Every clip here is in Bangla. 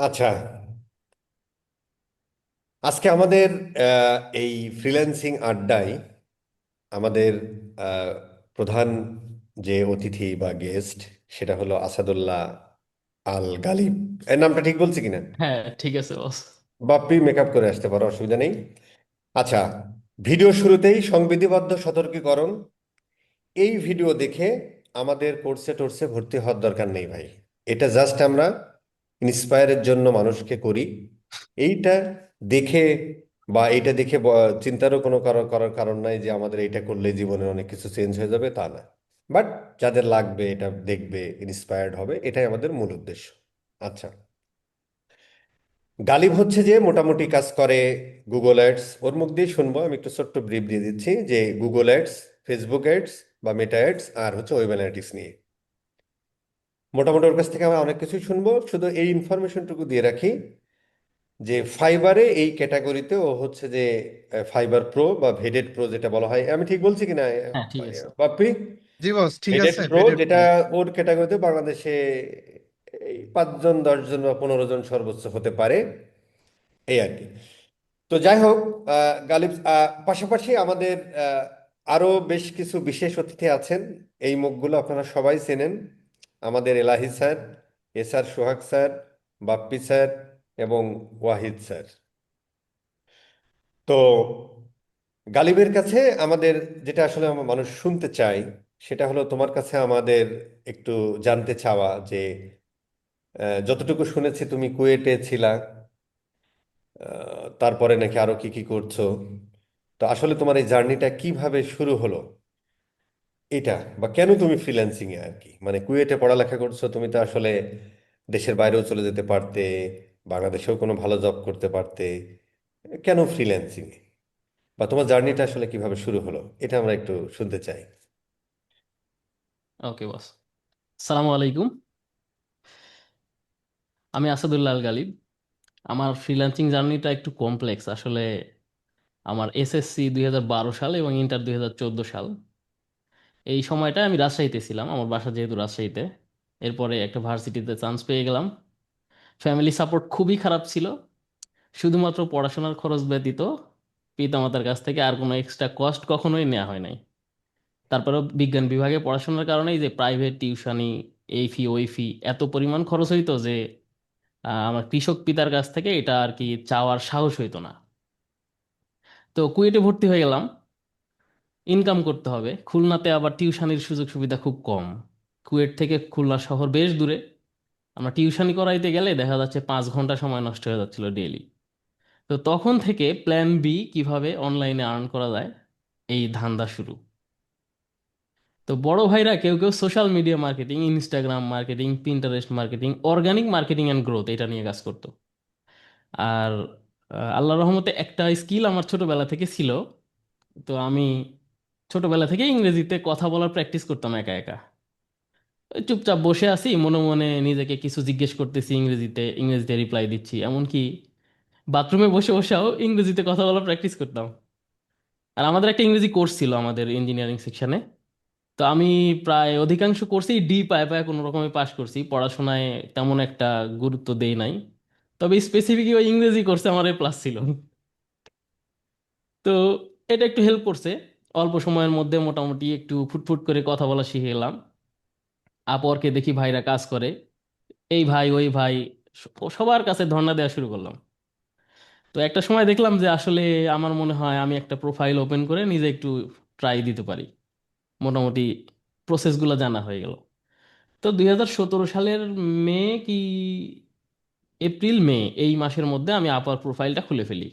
আচ্ছা, আজকে আমাদের এই ফ্রিল্যান্সিং আড্ডায় আমাদের আহ, প্রধান যে অতিথি বা গেস্ট সেটা হলো আসাদুল্লাহ আল গালিব। এর নামটা ঠিক বলছি কিনা? হ্যাঁ, ঠিক আছে বস। বাপ্পি মেকআপ করে আসতে পারো, অসুবিধা নেই। আচ্ছা, ভিডিও শুরুতেই সংবিধিবদ্ধ সতর্কীকরণ। এই ভিডিও দেখে আমাদের কোর্সে টোর্সে ভর্তি হওয়ার দরকার নেই ভাই। এটা জাস্ট আমরা ইন্সপায়ারের জন্য মানুষকে করি। এইটা দেখে বা এইটা দেখে চিন্তারও কোনো করার কারণ নাই যে আমাদের এইটা করলে জীবনে অনেক কিছু চেঞ্জ হয়ে যাবে, তা না। বাট যাদের লাগবে এটা দেখবে, ইন্সপায়ার্ড হবে, এটাই আমাদের মূল উদ্দেশ্য। আচ্ছা, গালিব হচ্ছে যে মোটামুটি কাজ করে গুগল অ্যাডস। ওর মুখ দিয়ে শুনবো, আমি একটু ছোট্ট ব্রিফ দিয়ে দিচ্ছি যে গুগল অ্যাডস, ফেসবুক অ্যাডস বা মেটা অ্যাডস আর হচ্ছে ওয়েব অ্যানালিটিক্স নিয়ে মোটামুটি ওর কাছ থেকে আমরা অনেক কিছুই শুনবো। শুধু এই ইনফরমেশনটুকু দিয়ে রাখি যে ফাইবারে এই ক্যাটাগরিতে ও হচ্ছে যে ফাইবার প্রো বা ভেডেড প্রো যেটা বলা হয়, আমি ঠিক বলছি কিনা হ্যাঁ, ঠিক আছে। বাপ্পি? জি বস, ঠিক ভেডেড আছে, প্রো পেডের যেটা প্রো। ওর ক্যাটাগরিতে বাংলাদেশে এই 5 জন 10 জন বা 15 জন সর্বোচ্চ হতে পারে, এই আর কি। তো যাই হোক, গালিব পাশাপাশি আমাদের আরো বেশ কিছু বিশেষ অতিথি আছেন। এই মুখগুলো আপনারা সবাই চেনেন। আমাদের এলাহি স্যার, এস আর সোহাগ স্যার, বাপ্পি স্যার এবং ওয়াহিদ স্যার। তো গালিবের কাছে আমাদের যেটা আসলে মানুষ শুনতে চায় সেটা হলো তোমার কাছে আমাদের একটু জানতে চাওয়া যে যতটুকু শুনেছি তুমি কুয়েটে ছিলা, তারপরে নাকি আরো কি কি করছো। তো আসলে তোমার এই জার্নিটা কিভাবে শুরু হলো, এটা বা কেন তুমি ফ্রিল্যান্সিং এ আর কি, মানে কুয়েটে পড়ালেখা করছো, তুমি তো আসলে দেশের বাইরেও চলে যেতে পারতে, বাংলাদেশেও কোনো ভালো জব করতে পারতে। কেন ফ্রিল্যান্সিং এ, বা তোমার জার্নিটা আসলে কিভাবে শুরু হলো, এটা আমরা একটু শুনতে চাই। ওকে বস। সালামু আলাইকুম। আমি আসাদুল্লাহ আল গালিব। আমার ফ্রিল্যান্সিং জার্নিটা একটু কমপ্লেক্স আসলে। আমার এসএসসি 2012 সাল এবং ইন্টার 2014 সাল। এই সময়টা আমি রাজশাহীতে ছিলাম, আমার বাসা যেহেতু রাজশাহীতে। এরপরে একটা ভার্সিটিতে চান্স পেয়ে গেলাম। ফ্যামিলি সাপোর্ট খুবই খারাপ ছিল। শুধুমাত্র পড়াশোনার খরচ ব্যতীত পিতামাতার কাছ থেকে আর কোনো এক্সট্রা কস্ট কখনোই নেওয়া হয় নাই। তারপরেও বিজ্ঞান বিভাগে পড়াশোনার কারণে এই যে প্রাইভেট টিউশনি, এই ফি ওই ফি, এত পরিমাণ খরচ হইতো যে আমার কৃষক পিতার কাছ থেকে এটা আর কি চাওয়ার সাহস হইতো না। তো কুয়েটে ভর্তি হয়ে গেলাম। ইনকাম করতে হবে, খুলনাতে আবার টিউশনির সুযোগ সুবিধা খুব কম। কুয়েট থেকে খুলনা শহর বেশ দূরে। আমরা টিউশনি করাইতে গেলে দেখা যাচ্ছে 5 ঘন্টা সময় নষ্ট হয়ে যাচ্ছিল ডেইলি। তো তখন থেকে প্ল্যান বি, কিভাবে অনলাইনে আর্ন করা যায়, এই ধান্দা শুরু। তো বড় ভাইরা কেউ কেউ social media marketing, Instagram marketing, Pinterest marketing, organic marketing and growth এটা নিয়ে কাজ করতো। আর আল্লাহর রহমতে একটা স্কিল আমার ছোটবেলা থেকে ছিল। তো আমি ছোটবেলা থেকে ইংরেজিতে কথা বলার প্র্যাকটিস করতাম একা একা। ওই চুপচাপ বসে আছি, মনে মনে নিজেকে কিছু জিজ্ঞেস করতেছি, ইংরেজিতে ইংরেজিতে রিপ্লাই দিচ্ছি। এমনকি বাথরুমে বসে বসেও ইংরেজিতে কথা বলার প্র্যাকটিস করতাম। আর আমাদের একটা ইংরেজি কোর্স ছিল আমাদের ইঞ্জিনিয়ারিং সেকশনে। তো আমি প্রায় অধিকাংশ কোর্সেই ডি পায় পায় কোনো রকমে পাশ করছি, পড়াশোনায় তেমন একটা গুরুত্ব দেই নাই। তবে স্পেসিফিক ওই ইংরেজি কোর্সে আমার প্লাস ছিল। তো এটা একটু হেল্প করছে। অল্প সময়ের মধ্যে মোটামুটি একটু ফুটফুট করে কথা বলা শিখে গেলাম। আপরকে দেখি ভাইরা কাজ করে, এই ভাই ওই ভাই, সবার কাছে ধর্ণা দেওয়া শুরু করলাম। তো একটা সময় দেখলাম যে আসলে আমার মনে হয় আমি একটা প্রোফাইল ওপেন করে নিজে একটু ট্রাই দিতে পারি। মোটামুটি প্রসেসগুলো জানা হয়ে গেল। তো 2017 সালের মে কি এপ্রিল মে, এই মাসের মধ্যে আমি আপার প্রোফাইলটা খুলে ফেলি।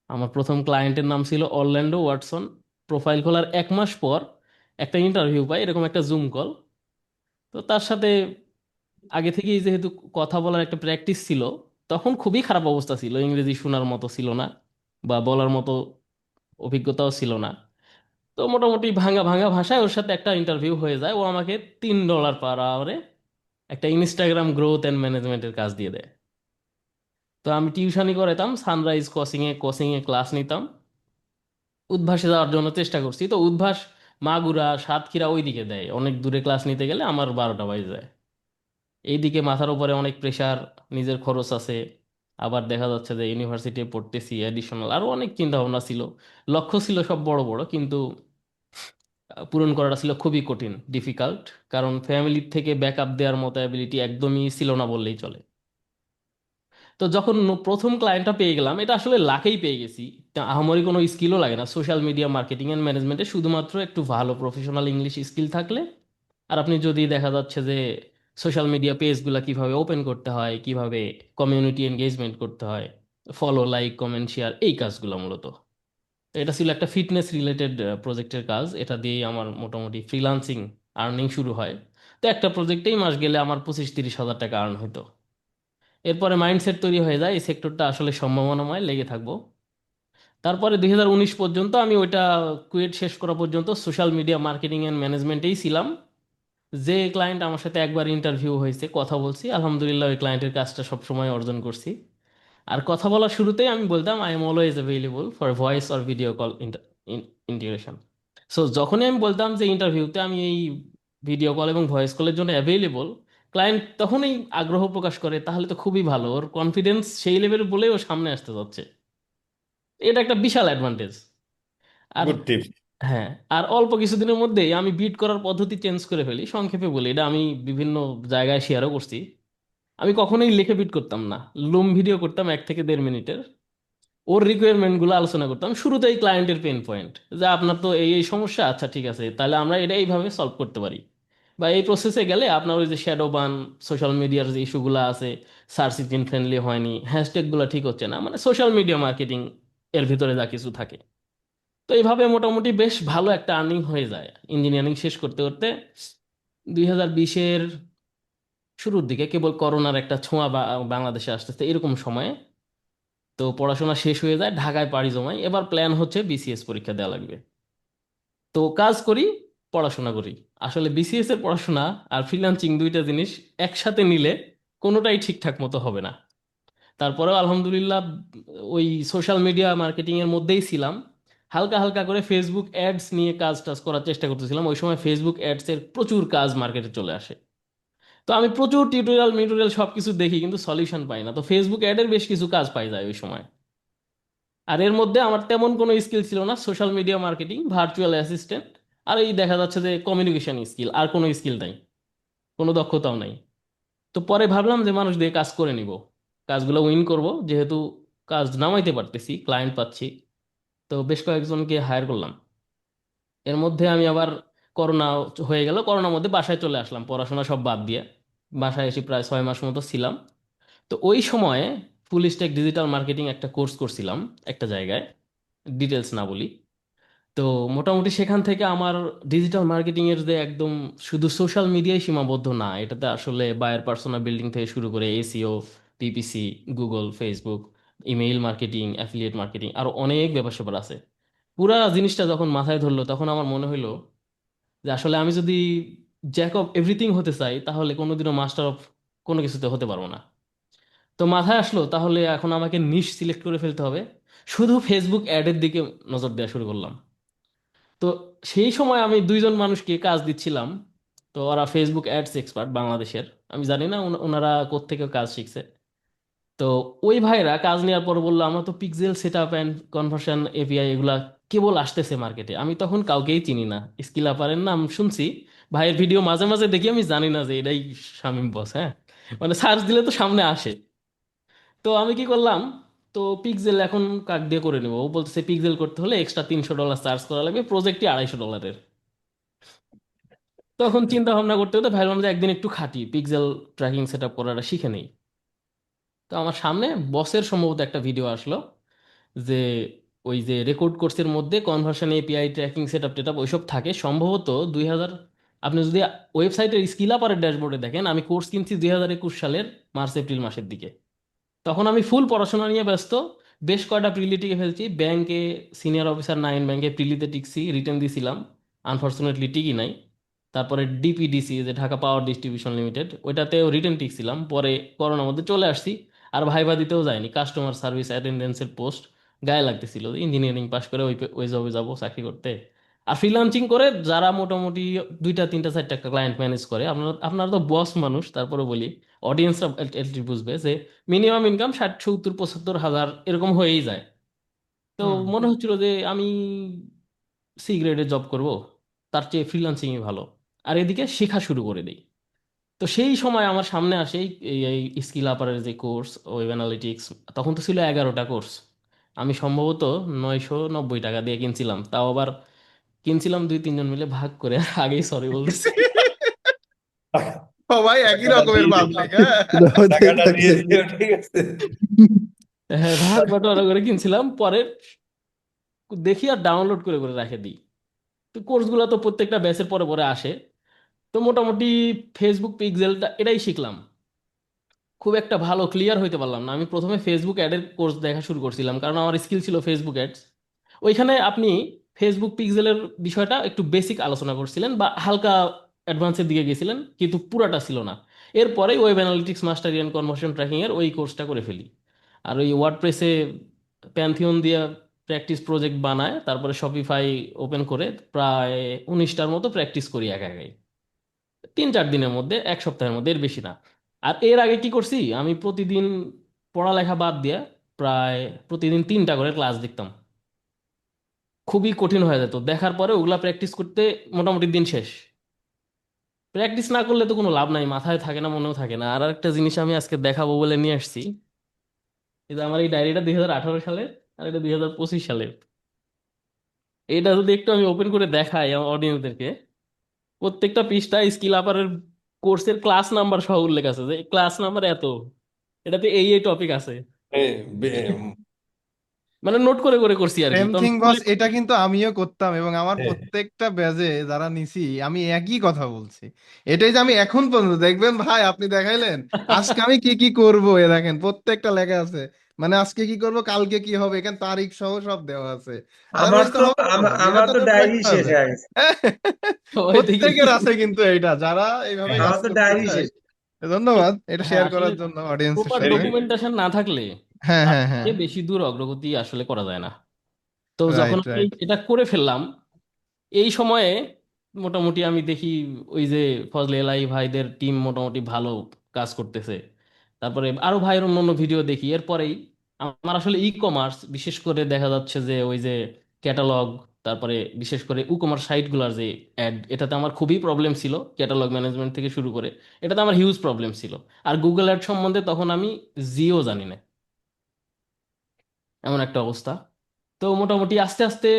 আমার প্রথম ক্লায়েন্টের নাম ছিল অরল্যান্ডো ওয়াটসন। প্রোফাইল খোলার 1 মাস পর একটা ইন্টারভিউ পাই, এরকম একটা জুম কল। তো তার সাথে আগে থেকেই যেহেতু কথা বলার একটা প্র্যাকটিস ছিল, তখন খুবই খারাপ অবস্থা ছিল, ইংরেজি শোনার মতো ছিল না বা বলার মতো অভিজ্ঞতাও ছিল না। তো মোটামুটি ভাঙা ভাঙা ভাষায় ওর সাথে একটা ইন্টারভিউ হয়ে যায়। ও আমাকে $3 পার আওয়ারে একটা ইনস্টাগ্রাম গ্রোথ অ্যান্ড ম্যানেজমেন্টের কাজ দিয়ে দেয়। তো আমি টিউশনি করাতাম, সানরাইজ কোচিংয়ে ক্লাস নিতাম। উদ্ভাসে যাওয়ার জন্য চেষ্টা করছি, তো উদ্ভাস মাগুরা সাতক্ষীরা ওইদিকে দেয়, অনেক দূরে ক্লাস নিতে গেলে আমার 12টা বাজে যায়। এইদিকে মাথার উপরে অনেক প্রেশার, নিজের খরচ আছে, আবার দেখা যাচ্ছে যে ইউনিভার্সিটি পড়তেছি অ্যাডিশনাল, আরো অনেক চিন্তা ভাবনা ছিল। লক্ষ্য ছিল সব বড় বড়, কিন্তু পূরণ করাটা ছিল খুবই কঠিন, ডিফিকাল্ট। কারণ ফ্যামিলির থেকে ব্যাকআপ দেওয়ার মতো অ্যাবিলিটি একদমই ছিল না বললেই চলে। তো যখন প্রথম ক্লায়েন্টটা পেয়ে গেলাম, এটা আসলে লাখেই পেয়ে গেছি। তা আহামরি কোনো স্কিলও লাগে না সোশ্যাল মিডিয়া মার্কেটিং এন্ড ম্যানেজমেন্টে, শুধুমাত্র একটু ভালো প্রফেশনাল ইংলিশ স্কিল থাকলে, আর আপনি যদি দেখা যাচ্ছে যে সোশ্যাল মিডিয়া পেজগুলো কিভাবে ওপেন করতে হয়, কিভাবে কমিউনিটি এনগেজমেন্ট করতে হয়, ফলো, লাইক, কমেন্ট, শেয়ার, এই কাজগুলো মূলত। তো এটা ছিল একটা ফিটনেস রিলেটেড প্রজেক্টের কাজ। এটা দিয়েই আমার মোটামুটি ফ্রিল্যান্সিং আর্নিং শুরু হয়। তো একটা প্রজেক্টেই মাস গেলে আমার 25-30 হাজার টাকা আর্ন হতো। এরপরে মাইন্ডসেট তৈরি হয়ে যায় এই সেক্টরটা আসলে সম্ভাবনাময়, লেগে থাকবো। তারপরে 2019 পর্যন্ত আমি ওইটা কুয়েট শেষ করা পর্যন্ত সোশ্যাল মিডিয়া মার্কেটিং অ্যান্ড ম্যানেজমেন্টেই ছিলাম। যে ক্লায়েন্ট আমার সাথে একবার ইন্টারভিউ হয়েছে, কথা বলছি, আলহামদুলিল্লাহ ওই ক্লায়েন্টের কাজটা সবসময় অর্জন করছি। আর কথা বলার শুরুতেই আমি বলতাম I am always available for voice or video call integration. So যখনই আমি বলতাম যে ইন্টারভিউতে আমি এই ভিডিও কল এবং ভয়েস কলের জন্য অ্যাভেলেবল, ক্লায়েন্ট তখনই আগ্রহ প্রকাশ করে, তাহলে তো খুবই ভালো, ওর কনফিডেন্স সেই লেভেল বলেই ও সামনে আসতে যাচ্ছে। এটা একটা বিশাল অ্যাডভান্টেজ। আর গুড টিপস। হ্যাঁ, আর অল্প কিছুদিনের মধ্যেই আমি বিট করার পদ্ধতি চেঞ্জ করে ফেলি। সংক্ষেপে বলি, এটা আমি বিভিন্ন জায়গায় শেয়ারও করছি। আমি কখনোই লিখে বিট করতাম না, লুম ভিডিও করতাম 1 থেকে 1.5 মিনিটের। ওর রিকোয়ারমেন্ট গুলো আলোচনা করতাম শুরুতেই, ক্লায়েন্টের পেন পয়েন্ট, যে আপনার তো এই এই সমস্যা, আচ্ছা ঠিক আছে, তাহলে আমরা এটা এইভাবে সলভ করতে পারি। বা এই প্রসেসে গেলে আপনার ওই যে শ্যাডো বান, সোশ্যাল মিডিয়ার যে ইস্যুগুলো আছে, সার্চ ইঞ্জিন ফ্রেন্ডলি হয়নি, হ্যাশট্যাগ গুলো ঠিক হচ্ছে না, মানে সোশ্যাল মিডিয়া মার্কেটিং এর ভিতরে যা কিছু থাকে। তো এইভাবে মোটামুটি বেশ ভালো একটা আর্নিং হয়ে যায় ইঞ্জিনিয়ারিং শেষ করতে করতে। 2020-এর শুরুর দিকে কেবল করোনার একটা ছোঁয়া বাংলাদেশে আসতেছে এরকম সময়ে, তো পড়াশোনা শেষ হয়ে যায়, ঢাকায় পাড়ি জমাই। এবার প্ল্যান হচ্ছে বিসিএস পরীক্ষা দেওয়া লাগবে। তো কাজ করি, পড়াশোনা করি। আসলে বিসিএস এর পড়াশোনা আর ফ্রিল্যান্সিং দুইটা জিনিস একসাথে নিলে কোনোটাই ঠিকঠাক মতো হবে না। তারপরেও আলহামদুলিল্লাহ ওই সোশ্যাল মিডিয়া মার্কেটিং এর মধ্যেই ছিলাম। হালকা হালকা করে ফেসবুক অ্যাডস নিয়ে কাজ টাজ করার চেষ্টা করতেছিলাম। ওই সময় ফেসবুক অ্যাডস এর প্রচুর কাজ মার্কেটে চলে আসে। তো আমি প্রচুর টিউটোরিয়াল মিউটোরিয়াল সবকিছু দেখি, কিন্তু সলিউশন পাই না। তো ফেসবুক অ্যাডের বেশ কিছু কাজ পাই যায় ওই সময়। আর এর মধ্যে আমার তেমন কোনো স্কিল ছিল না, social media marketing, virtual assistant, আর এই দেখা যাচ্ছে যে কমিউনিকেশন স্কিল, আর কোনো স্কিল নাই, কোনো দক্ষতাও নাই। তো পরে ভাবলাম যে মানুষ দিয়ে কাজ করে নিব, কাজগুলো উইন করব, যেহেতু কাজ নামাইতে পারতেছি, ক্লায়েন্ট পাচ্ছি। তো বেশ কয়েকজনকে হায়ার করলাম। এর মধ্যে আমি আবার করোনা হয়ে গেল, করোনার মধ্যে বাসায় চলে আসলাম পড়াশোনা সব বাদ দিয়ে। বাসায় এসে প্রায় 6 মাস মতো ছিলাম। তো ওই সময়ে ফুল স্ট্যাক ডিজিটাল মার্কেটিং একটা কোর্স করছিলাম একটা জায়গায়, ডিটেলস না বলি। তো মোটামুটি সেখান থেকে আমার ডিজিটাল মার্কেটিং এর যে একদম শুধু সোশ্যাল মিডিয়ায় সীমাবদ্ধ না, এটাতে আসলে বায়ার পার্সোনা বিল্ডিং থেকে শুরু করে SEO, PPC, Google, Facebook, email marketing, affiliate marketing, আরো অনেক ব্যাপার স্যাপার আছে। পুরা জিনিসটা যখন মাথায় ধরলো, তখন আমার মনে হইলো যে আসলে আমি যদি জ্যাক অফ এভরিথিং হতে চাই, তাহলে কোনোদিনও মাস্টার অফ কোনো কিছুতে হতে পারবো না। তো মাথায় আসলো তাহলে এখন আমাকে নিশ সিলেক্ট করে ফেলতে হবে। শুধু ফেসবুক অ্যাডের দিকে নজর দেওয়া শুরু করলাম। তো সেই সময় আমি দুইজন মানুষকে কাজ দিচ্ছিলাম। তো ওরা ফেসবুক অ্যাডস এক্সপার্ট বাংলাদেশের। আমি জানি না ওনারা কোত্থেকে কাজ শিখছে। তো ওই ভাইরা কাজ নেওয়ার পর বললো আমরা তো pixel set up and conversion API এগুলা কেবল আসতেছে মার্কেটে, আমি তখন কাউকেই চিনি না, স্কিল আপারের নাম শুনছি, ভাইয়ের ভিডিও মাঝে মাঝে দেখি, আমি জানি না যে এটাই শামীম বস। হ্যাঁ, মানে সার্চ দিলে তো সামনে আসে। তো আমি কি করলাম, তো পিক্সেল এখন কাক দিয়ে করে নেবো। ও বলতেছে পিক্সেল করতে হলে এক্সট্রা $300 চার্জ করা লাগবে, প্রজেক্টই $250। তখন চিন্তা ভাবনা করতে করতে ভাবলাম যে একদিন একটু খাটি, পিক্সেল ট্র্যাকিং সেট আপ করাটা শিখে নেই। তো আমার সামনে বসের সম্ভবত একটা ভিডিও আসলো, যে ওই যে রেকর্ড কোর্সের মধ্যে conversion API, tracking set up টেটআপ ওইসব থাকে সম্ভবত 2000। আপনি যদি ওয়েবসাইটের স্কিল আপারের ড্যাশবোর্ডে দেখেন, আমি কোর্স কিনছি 2021 সালের মার্চ এপ্রিল মাসের দিকে। তখন আমি ফুল পড়াশোনা নিয়ে ব্যস্ত। বেশ কয়টা প্রিলি টিকে ফেলছি ব্যাংকে, সিনিয়র অফিসার 9 ব্যাংকে প্রিলিতে টিকছি, রিটেন দিছিলাম, আনফরচুনেটলি টিকি নাই। তারপরে ডিপিডিসি, যে Dhaka power distribution limited, ওইটাতেও written টিকছিলাম, পরে করোনার মধ্যে চলে আসছি। আর ভাইবা দিতেও যায়নি, কাস্টমার সার্ভিস অ্যাটেন্ডেন্সের পোস্ট গায়ে লাগতেছিল, ইঞ্জিনিয়ারিং পাশ করে ওই ওই জবে যাবো চাকরি করতে। আর ফ্রিল্যান্সিং করে যারা মোটামুটি দুইটা তিনটা চারটা ক্লায়েন্ট ম্যানেজ করে, আপনারা আপনারা তো বস মানুষ, তারপরে বলি অডিয়েন্সরা বুঝবে যে মিনিমাম ইনকাম 60, 70, 75 হাজার এরকম হয়েই যায়। তো হুম। মনে হচ্ছিল যে আমি সি গ্রেডে জব করব, তার চেয়ে ফ্রিল্যান্সিংই ভালো। আর এদিকে শেখা শুরু করে দিই। তো সেই সময় আমার সামনে আসে এই স্কিল আপারের যে কোর্স, ওয়েব অ্যানালিটিক্স। তখন তো ছিল 11টা কোর্স। আমি সম্ভবত 990 টাকা দিয়ে কিনছিলাম, তাও আবার কিনছিলাম দুই তিনজন মিলে ভাগ করে। আগেই সরি বলতেছি। সবাই একই টাকাটা রকমের দিয়ে দিও, পাবলিক, হ্যাঁ। টাকাটা দিয়ে দিও, ঠিক আছে। হ্যাঁ, ভাগ বাটোয়ারা করে কিনছিলাম, পরে দেখি আর ডাউনলোড করে করে রেখে দিই। তো কোর্সগুলো তো প্রত্যেকটা ব্যাচের পরে পরে আসে। তো মোটামুটি ফেসবুক পিক্সেলটা এটাই শিখলাম। খুব একটা ভালো ক্লিয়ার হইতে পারলাম না। আমি প্রথমে ফেসবুক অ্যাডের কোর্স দেখা শুরু করছিলাম, কারণ আমার স্কিল ছিল ফেসবুক অ্যাডস। ওইখানে আপনি ফেসবুক পিক্সেলের বিষয়টা একটু বেসিক আলোচনা করছিলেন বা হালকা অ্যাডভান্সের দিকে গেছিলেন, কিন্তু পুরাটা ছিল না। এরপরে web analytics mastery and conversion tracking এর ওই কোর্সটা করে ফেলি। আর ওই ওয়ার্ডপ্রেসে প্যান্থিয়ন দিয়ে প্র্যাকটিস প্রজেক্ট বানায়, তারপরে শপিফাই ওপেন করে প্রায় 19টার মতো প্র্যাকটিস করি একা একাই, 3-4 দিনের মধ্যে, এক সপ্তাহের মধ্যে, এর বেশি না। আর এর আগে কি করছি, আমি প্রতিদিন পড়ালেখা বাদ দিয়ে প্রায় প্রতিদিন 3টা করে ক্লাস দেখতাম। খুবই কঠিন হয়ে যেত, দেখার পরে ওগুলা প্র্যাকটিস করতে মোটামুটি দিন শেষ। প্র্যাকটিস না করলে তো কোনো লাভ নাই, মাথায় থাকে না, মনেও থাকে না। আর একটা জিনিস আমি আজকে দেখাবো বলে নিয়ে আসছি। এই যে আমার এই ডায়েরিটা 2018 সালের, আর এটা 2025 সালের। এটা যদি একটু আমি ওপেন করে দেখাই আমার অডিয়েন্সদেরকে, প্রত্যেকটা পৃষ্ঠায় স্কিল আপারের কোর্সের ক্লাস নাম্বার সহ উল্লেখ আছে, যে ক্লাস নাম্বার এত, এটাতে এই টপিক আছে। এ, বে- মানে নোট করে করে করছি আর কি, সেম তো আমি থিং বস, স্কুলে। এটা কিন্তু আমিও করতাম এবং আমার হ্যাঁ। প্রত্যেকটা ব্যাচে যারা নিছি আমি একই কথা বলছি। এটাই যে আমি এখন পর্যন্ত দেখবেন ভাই, আপনি দেখাইলেন আজকে আমি কি কি করব, এ দেখেন প্রত্যেকটা লেখা আছে। মানে আজকে কি করব, কালকে কি হবে, এখানে তারিখ সহ সব দেওয়া আছে। আমার আদারওয়াইজ তো তো হবে না বস, এটা আমার তো তো নোট ডায়েরি রাখতে শেষ হবে। হয়ে গেছে। সবাই দেখি। প্রত্যেকের আছে কিন্তু এইটা, যারা এইভাবে কাজ আমার তো করতে ডায়েরি চায়। শেষ। ধন্যবাদ এটা হ্যাঁ, শেয়ার আসলে করার জন্য অডিয়েন্সের প্রপার সাথে। ডকুমেন্টেশন না থাকলে হ্যাঁ, তার হ্যাঁ, হ্যাঁ। থেকে বেশি দূর অগ্রগতি আসলে করা যায় না। তো যখন রাইট, আমি রাইট। এটা করে ফেললাম, এই সময়ে মোটামুটি আমি দেখি ওই যে ফজলে এলাই ভাইদের টিম মোটামুটি ভালো কাজ করতেছে। তারপরে আরো ভাইয়ের অন্যান্য ভিডিও দেখি। এরপরেই আমার আসলে ই কমার্স, বিশেষ করে দেখা যাচ্ছে যে ওই যে ক্যাটালগ, তারপরে বিশেষ করে ই কমার্স সাইটগুলোর যে অ্যাড, এটাতে আমার খুবই প্রবলেম ছিল। ক্যাটালগ ম্যানেজমেন্ট থেকে শুরু করে এটাতে আমার হিউজ প্রবলেম ছিল। আর গুগল অ্যাড সম্বন্ধে তখন আমি জিও জানি না, এমন একটা অবস্থা। তো মোটামুটি আস্তে আস্তে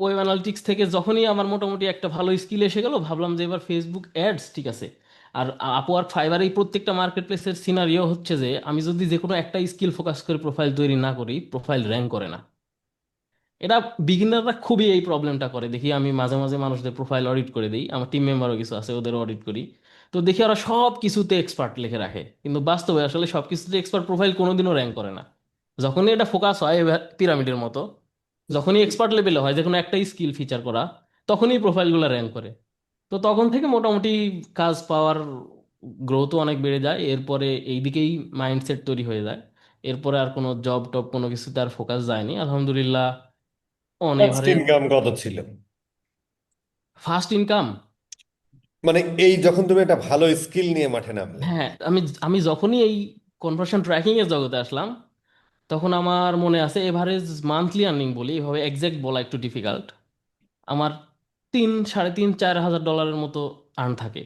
ওয়েব অ্যানালিটিক্স থেকে যখনই আমার মোটামুটি একটা ভালো স্কিল এসে গেল, ভাবলাম যে এবার ফেসবুক অ্যাডস ঠিক আছে। আর আপওয়ার্ক, ফাইবার, এই প্রত্যেকটা মার্কেট প্লেসের সিনারিও হচ্ছে যে আমি যদি যে কোনো একটা স্কিল ফোকাস করে প্রোফাইল তৈরি না করি, প্রোফাইল র্যাঙ্ক করে না। এটা বিগিনাররা খুবই এই প্রবলেমটা করে দেখি। আমি মাঝে মাঝে মানুষদের প্রোফাইল অডিট করে দিই, আমার টিম মেম্বারও কিছু আছে, ওদের অডিট করি। তো দেখি ওরা সব কিছুতে এক্সপার্ট লিখে রাখে, কিন্তু বাস্তবে আসলে সব কিছুতে এক্সপার্ট প্রোফাইল কোনোদিনও র্যাঙ্ক করে না। যখনই এটা ফোকাস হয় পিরামিডের মতো, যখনই এক্সপার্ট লেভেলে হয় যে কোনো একটা স্কিল ফিচার করা, তখনই প্রোফাইলগুলো র্যাঙ্ক করে। তো তখন থেকে মোটামুটি কাজ পাওয়ার গ্রোথও অনেক বেড়ে যায়। এরপরে এই দিকেই মাইন্ডসেট তৈরি হয়ে যায়। এরপরে আর কোনো জব টব কোনো কিছুতে আর ফোকাস যায়নি, আলহামদুলিল্লাহ। অন ফার্স্ট এভারেজ ইনকাম কত ছিল? First income. মানে এই যখন তুমি একটা ভালো স্কিল নিয়ে মাঠে নামলে। হ্যাঁ, আমি আমি যখনই এই কনভার্সন ট্র্যাকিং এর জগতে আসলাম, তখন আমার মনে আছে এভারেজ মান্থলি আর্নিং বলি, এভাবে এক্সাক্ট বলা একটু ডিফিকাল্ট, আমার 3, 3.5, 4 হাজার ডলারের মতো আর্ন থাকে।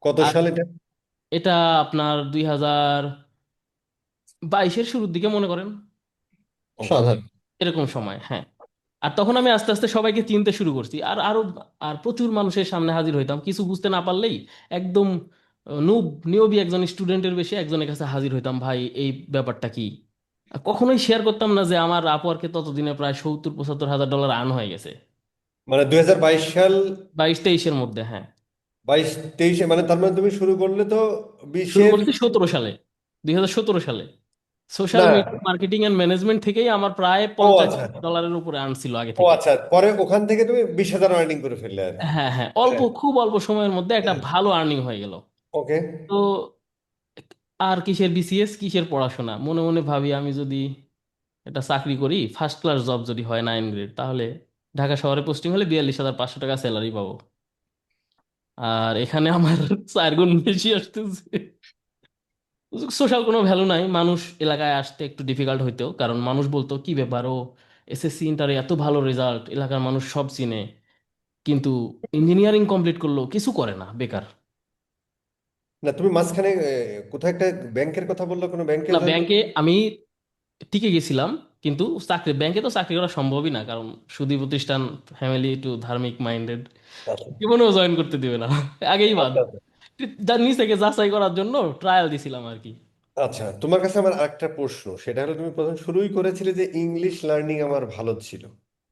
কত আর সাল এটা? এটা আপনার 2022-এর শুরুর দিকে মনে করেন, সাধারণ। এরকম সময়, হ্যাঁ। আর তখন আমি আস্তে আস্তে সবাইকে চিনতে শুরু করছি, আর আরো আর প্রচুর মানুষের সামনে হাজির হইতাম, কিছু বুঝতে না পারলেই একদম নুব নিয়বি একজন স্টুডেন্টের বেশি একজনের কাছে হাজির হইতাম, ভাই এই ব্যাপারটা কি। আর কখনোই শেয়ার করতাম না যে আমার আপওয়ার্কে ততদিনে প্রায় 70-75 হাজার ডলার আর্ন হয়ে গেছে। মানে 2022 সাল, 22-23-এর মধ্যে, হ্যাঁ। 22-23-এ, মানে তার মানে তুমি শুরু করলে তো শুরু বিশের। করছি 2017 সালে, 2017 সালে। সোশ্যাল না। মিডিয়া মার্কেটিং এন্ড ম্যানেজমেন্ট থেকেই আমার প্রায় ও পঞ্চাশ আচ্ছা। ডলারের উপরে আর্ন ছিল আগে ও থেকে। আচ্ছা, পরে ওখান থেকে তুমি 20,000 আর্নিং করে ফেললে আর কি। হ্যাঁ হ্যাঁ, অল্প, হ্যাঁ। খুব অল্প সময়ের মধ্যে একটা ভালো আর্নিং হয়ে গেল। ওকে। তো আর কিসের বিসিএস, কিসের পড়াশোনা, মনে মনে ভাবি আমি যদি একটা চাকরি করি, ফার্স্ট ক্লাস জব যদি হয় 9 গ্রেড, তাহলে ঢাকা শহরে পোস্টিং হলে 42,500 টাকা স্যালারি পাবো। আর এখানে আমার 4 গুণ বেশি আসতেছে। সোশ্যাল কোনো ভ্যালু নাই, মানুষ এলাকায় আসতে একটু ডিফিকাল্ট হইতো, কারণ মানুষ বলতো কি ব্যাপার ও এসএসসি ইন্টারে এত ভালো রেজাল্ট, এলাকার মানুষ সব চিনে, কিন্তু ইঞ্জিনিয়ারিং কমপ্লিট করলো কিছু করে না, বেকার। না, তুমি মাঝখানে কোথায় একটা ব্যাংকের কথা বললো, কোনো ব্যাংকে না, জয়েন? ব্যাংকে আমি টিকে গেছিলাম, কিন্তু চাকরি, ব্যাংকে তো চাকরি করা সম্ভবই না, কারণ সুদী প্রতিষ্ঠান, ফ্যামিলি একটু ধার্মিক মাইন্ডেড, আচ্ছা জীবনেও জয়েন করতে দিবে না। আগেই বাদ। আচ্ছা আচ্ছা। যার নিচেকে যাচাই করার জন্য ট্রায়াল দিছিলাম আর কি। আচ্ছা, তোমার কাছে আমার আরেকটা প্রশ্ন, সেটা হলো তুমি প্রথম শুরুই করেছিলে যে ইংলিশ লার্নিং আমার ভালো ছিল।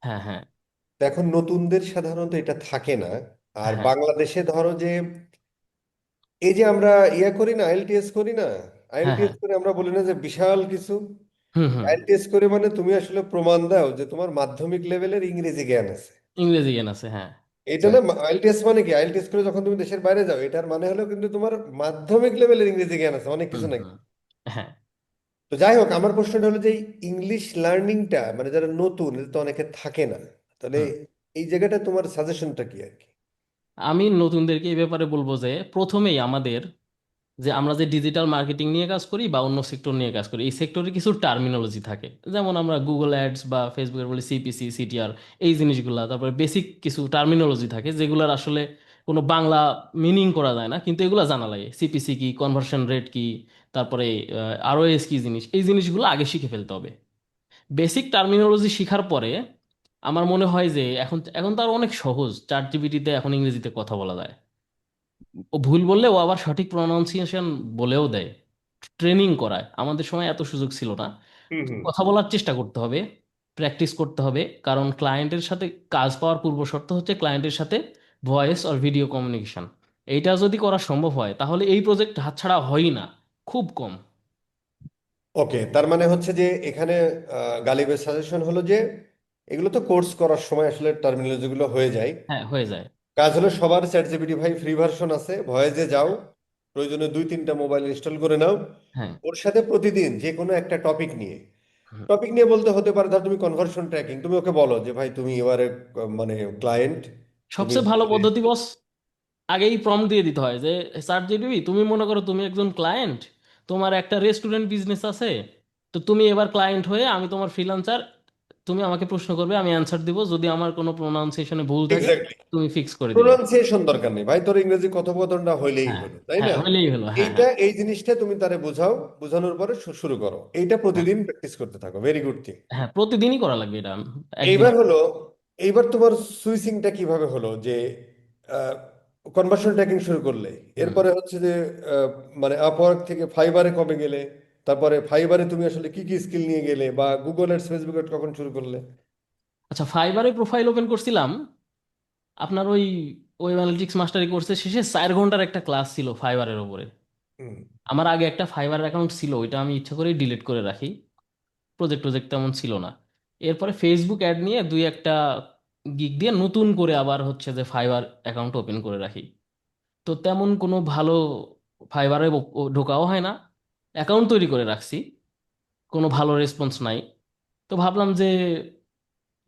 হ্যাঁ, হ্যাঁ, তো এখন নতুনদের সাধারণত এটা থাকে না। আর হ্যাঁ, বাংলাদেশে ধরো যে এই যে আমরা ইয়া করি না, আইএলটিএস করি না, হ্যাঁ, হ্যাঁ, আইএলটিএস করে আমরা বলি না যে বিশাল কিছু। হুম, হুম, আইএলটিএস করে মানে তুমি আসলে প্রমাণ দাও যে তোমার মাধ্যমিক লেভেলের ইংরেজি জ্ঞান আছে। ইংরেজি জ্ঞান আছে, হ্যাঁ। এটা না, আইএলটিএস মানে কি, আইএলটিএস করে যখন তুমি দেশের বাইরে যাও, এটার মানে হলো কিন্তু তোমার মাধ্যমিক লেভেলের ইংরেজি জ্ঞান আছে, অনেক হুম, কিছু নাকি। হুম, হ্যাঁ। তো যাই হোক, আমার প্রশ্নটা হলো যে ইংলিশ লার্নিংটা মানে যারা নতুন, এটা তো অনেকে থাকে না, তাহলে হুম। এই জায়গাটা তোমার সাজেশনটা কি আর কি? আমি নতুনদেরকে এই ব্যাপারে বলবো যে প্রথমেই আমাদের, যে আমরা যে ডিজিটাল মার্কেটিং নিয়ে কাজ করি বা অন্য সেক্টর নিয়ে কাজ করি, এই সেক্টরে কিছু টার্মিনোলজি থাকে, যেমন আমরা গুগল অ্যাডস বা ফেসবুকের বলি সিপিসি, সিটিআর, এই জিনিসগুলা, তারপরে বেসিক কিছু টার্মিনোলজি থাকে যেগুলোর আসলে কোনো বাংলা মিনিং করা যায় না, কিন্তু এগুলো জানা লাগে। সিপিসি কি, কনভার্সন রেট কি, তারপরে আরওএস কি জিনিস, এই জিনিসগুলো আগে শিখে ফেলতে হবে। বেসিক টার্মিনোলজি শিখার পরে আমার মনে হয় যে এখন এখন তো আর অনেক সহজ, চ্যাট জিপিটিতে এখন ইংরেজিতে কথা বলা যায়। ও ভুল বললে ও আবার সঠিক প্রনাউন্সিয়েশন বলেও দেয়, ট্রেনিং করায়। আমাদের সময় এত সুযোগ ছিল না। হুম হুম। কথা বলার চেষ্টা করতে হবে, প্র্যাকটিস করতে হবে, কারণ ক্লায়েন্টের সাথে কাজ পাওয়ার পূর্ব শর্ত হচ্ছে ক্লায়েন্টের সাথে ভয়েস আর ভিডিও কমিউনিকেশন। এইটা যদি করা সম্ভব হয় তাহলে এই প্রজেক্ট হাতছাড়া হয়ই না, খুব কম। ওকে, তার মানে হচ্ছে যে এখানে গালিবের সাজেশন হলো যে এগুলো তো কোর্স করার সময় আসলে টার্মিনোলজি গুলো হয়ে যায়। হ্যাঁ, হয়ে যায়। কাজ হলো সবার চ্যাট জিপিটি ভাই ফ্রি ভার্সন আছে, ভয়েসে যাও, প্রয়োজনে 2-3টা মোবাইল ইনস্টল করে নাও, হ্যাঁ, ওর সাথে প্রতিদিন যে কোনো একটা টপিক নিয়ে, টপিক নিয়ে বলতে হতে পারে ধর তুমি কনভার্সন ট্র্যাকিং, তুমি ওকে বলো যে ভাই তুমি এবারে মানে ক্লায়েন্ট, তুমি সবচেয়ে ভালো পদ্ধতি বস, আগেই প্রম্পট দিয়ে দিতে হয় যে স্যার জিডিবি, তুমি মনে করো তুমি একজন ক্লায়েন্ট, তোমার একটা রেস্টুরেন্ট বিজনেস আছে, তো তুমি এবার ক্লায়েন্ট হয়ে, আমি তোমার ফ্রিল্যান্সার, তুমি আমাকে প্রশ্ন করবে, আমি অ্যান্সার দিব, যদি আমার কোনো প্রোনাউন্সিয়েশনে ভুল থাকে এক্স্যাক্টলি তুমি ফিক্স করে দিবা। প্রোনাউন্সিয়েশন দরকার নেই ভাই, তোর ইংরেজি কথোপকথনটা হইলেই হ্যাঁ, হলো, তাই হ্যাঁ, না? হলেই হলো, হ্যাঁ, এইটা হ্যাঁ, এই জিনিসটা তুমি তারে বোঝাও, বোঝানোর পরে শুরু করো, এইটা হ্যাঁ, প্রতিদিন প্র্যাকটিস করতে থাকো, ভেরি গুড থিং। হ্যাঁ, প্রতিদিনই করা লাগবে এটা, একদিন। এইবার হলো, এইবার তোমার সুইচিংটা কিভাবে হলো যে কনভার্সন ট্র্যাকিং শুরু করলে, হুম। এরপরে হচ্ছে যে আহ, মানে আপওয়ার্ক থেকে ফাইবারে কবে গেলে, তারপরে ফাইবারে তুমি আসলে কি কি স্কিল নিয়ে গেলে, বা গুগল এডস ফেসবুক এড কখন শুরু করলে? আচ্ছা, ফাইবারে প্রোফাইল ওপেন করছিলাম, আপনার ওই ওয়েব অ্যানালিটিক্স মাস্টারি কোর্সের শেষে 4 ঘন্টার একটা ক্লাস ছিল ফাইবারের ওপরে। হুম। আমার আগে একটা ফাইবার অ্যাকাউন্ট ছিল, ওইটা আমি ইচ্ছা করেই ডিলিট করে রাখি, প্রজেক্ট প্রজেক্ট তেমন ছিল না। এরপরে ফেসবুক অ্যাড নিয়ে দুই একটা গিগ দিয়ে নতুন করে আবার হচ্ছে যে ফাইবার অ্যাকাউন্ট ওপেন করে রাখি। তো তেমন কোনো ভালো ফাইবারে ঢোকাও হয় না, অ্যাকাউন্ট তৈরি করে রাখছি, কোনো ভালো রেসপন্স নাই। তো ভাবলাম যে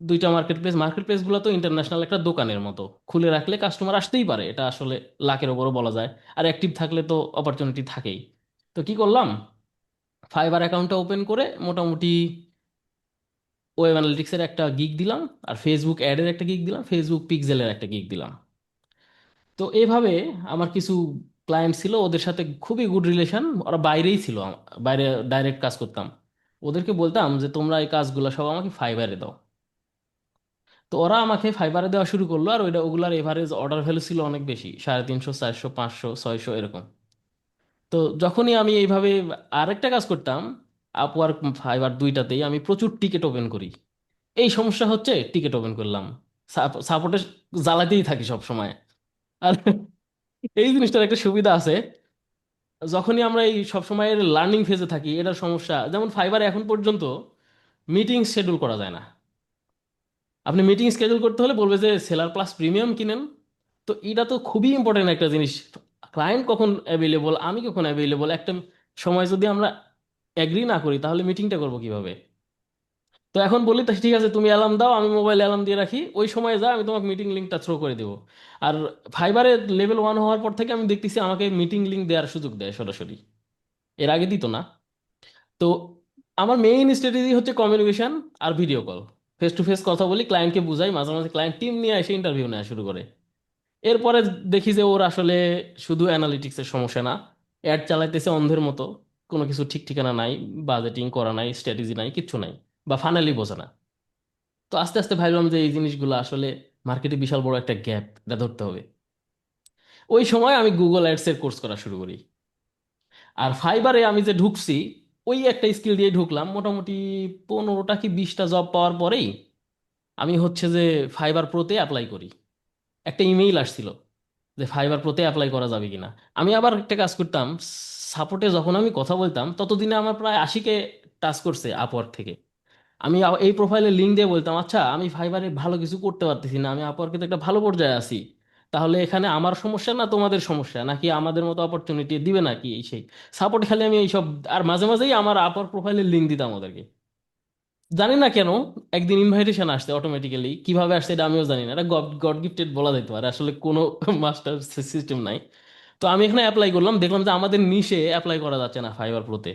দুইটা মার্কেট প্লেসগুলো তো ইন্টারন্যাশনাল একটা দোকানের মতো, খুলে রাখলে কাস্টমার আসতেই পারে, এটা আসলে লাখের ওপরও বলা যায়, আর অ্যাক্টিভ থাকলে তো অপরচুনিটি থাকেই। তো কি করলাম, ফাইবার অ্যাকাউন্টটা ওপেন করে মোটামুটি ওয়েব অ্যানালিটিক্সের একটা গিগ দিলাম, আর ফেসবুক অ্যাডের একটা গিগ দিলাম, ফেসবুক পিক্সেলের একটা গিগ দিলাম। তো এভাবে আমার কিছু ক্লায়েন্ট ছিল, ওদের সাথে খুবই গুড রিলেশন, ওরা বাইরেই ছিল, বাইরে ডাইরেক্ট কাজ করতাম। ওদেরকে বলতাম যে তোমরা এই কাজগুলো সব আমাকে ফাইবারে দাও। তো ওরা আমাকে ফাইবারে দেওয়া শুরু করলো, আর ওইটা ওগুলার এভারেজ অর্ডার ভ্যালু ছিল অনেক বেশি, 350, 400, 500, 600 এরকম। তো যখনই আমি এইভাবে আরেকটা কাজ করতাম, আপওয়ার্ক ফাইবার দুইটাতেই আমি প্রচুর টিকিট ওপেন করি। এই সমস্যা হচ্ছে, টিকিট ওপেন করলাম, সাপোর্টে জ্বালাতেই থাকি সব সময়। আর এই জিনিসটার একটা সুবিধা আছে, যখনই আমরা এই সব সময়ের লার্নিং ফেজে থাকি, এটার সমস্যা যেমন ফাইবারে এখন পর্যন্ত মিটিং শিডিউল করা যায় না। আপনি মিটিং স্কেডিউল করতে হলে বলবে যে সেলার প্লাস প্রিমিয়াম কিনেন। তো এটা তো খুবই ইম্পর্টেন্ট একটা জিনিস, ক্লায়েন্ট কখন অ্যাভেলেবল, আমি কখন অ্যাভেলেবল, একটা সময় যদি আমরা অ্যাগ্রি না করি তাহলে মিটিংটা করবো কিভাবে? তো এখন বলি তা ঠিক আছে, তুমি অ্যালার্ম দাও, আমি মোবাইলে অ্যালার্ম দিয়ে রাখি, ওই সময় যা আমি তোমাকে মিটিং লিঙ্কটা থ্রো করে দেবো। আর ফাইবারের লেভেল 1 হওয়ার পর থেকে আমি দেখতেছি আমাকে মিটিং লিঙ্ক দেওয়ার সুযোগ দেয় সরাসরি, এর আগে দিত না। তো আমার মেইন স্ট্র্যাটেজি হচ্ছে কমিউনিকেশন আর video call, face to face কথা বলি, ক্লায়েন্টকে বুঝাই, মাঝে মাঝে ক্লায়েন্ট টিম নিয়ে এসে ইন্টারভিউ নেওয়া শুরু করে। এরপরে দেখি যে ওর আসলে শুধু অ্যানালিটিক্সের সমস্যা না, অ্যাড চালাইতেছে অন্ধের মতো, কোনো কিছু ঠিক ঠিকানা নাই, বাজেটিং করা নাই, স্ট্র্যাটেজি নাই, কিচ্ছু নাই, বা ফাইনালি বোঝে না। তো আস্তে আস্তে ভাবলাম যে এই জিনিসগুলো আসলে মার্কেটে বিশাল বড় একটা গ্যাপ, এটা ধরতে হবে। ওই সময় আমি গুগল অ্যাডস এর কোর্স করা শুরু করি। আর ফাইবারে আমি যে ঢুকছি, ওই একটা স্কিল দিয়ে ঢুকলাম, মোটামুটি 15টা কি 20টা জব পাওয়ার পরেই আমি হচ্ছে যে ফাইবার প্রোতে অ্যাপ্লাই করি। একটা ইমেইল আসছিল যে ফাইবার প্রোতে অ্যাপ্লাই করা যাবে কিনা। আমি আবার একটা কাজ করতাম, সাপোর্টে যখন আমি কথা বলতাম ততদিনে আমার প্রায় 80কে টাচ করছে আপওয়ার্ক থেকে। আমি এই প্রোফাইলে লিঙ্ক দিয়ে বলতাম, আচ্ছা আমি ফাইবারে ভালো কিছু করতে পারতেছি না, আমি আপওয়ার্কে তো একটা ভালো পর্যায়ে আছি, তাহলে এখানে আমার সমস্যা না তোমাদের সমস্যা, নাকি আমাদের মতো অপরচুনিটি দিবে নাকি, এই সেই সাপোর্ট। খালি আমি এইসব, আর মাঝে মাঝেই আমার আপওয়ার্ক প্রোফাইলে লিঙ্ক দিতাম ওদেরকে। জানি না কেন একদিন ইনভাইটেশন আসছে অটোমেটিক্যালি, কিভাবে আসছে এটা আমিও জানি না, এটা গড গড গিফটেড বলা যেতে পারে, আসলে কোনো মাস্টার সিস্টেম নাই। তো আমি এখানে অ্যাপ্লাই করলাম, দেখলাম যে আমাদের নিশে অ্যাপ্লাই করা যাচ্ছে না ফাইবার প্রোতে।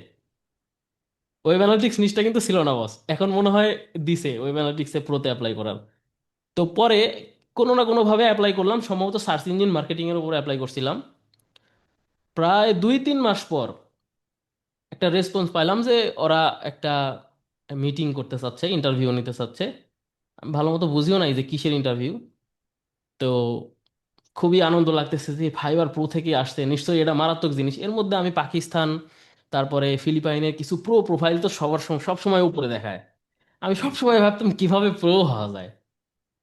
ওয়েব অ্যানালিটিক্স নিশটা কিন্তু ছিল না বস, এখন মনে হয় দিছে ওয়েব অ্যানালিটিক্সে প্রোতে অ্যাপ্লাই করার। তো পরে কোনো না কোনো ভাবে অ্যাপ্লাই করলাম, সম্ভবত সার্চ ইঞ্জিন মার্কেটিং এর উপর অ্যাপ্লাই করছিলাম। প্রায় 2-3 মাস পর একটা রেসপন্স পাইলাম যে ওরা একটা মিটিং করতে চাচ্ছে, ইন্টারভিউ নিতে চাচ্ছে। আমি ভালো মতো বুঝিও নাই যে কিসের ইন্টারভিউ। তো খুবই আনন্দ লাগতেছে যে ফাইবার প্রো থেকে আসছে, নিশ্চয়ই এটা মারাত্মক জিনিস। এর মধ্যে আমি পাকিস্তান, তারপরে ফিলিপাইনের কিছু প্রো প্রোফাইল তো সব সময় উপরে দেখায়। আমি সব সময় ভাবতাম কিভাবে প্রো হওয়া যায়,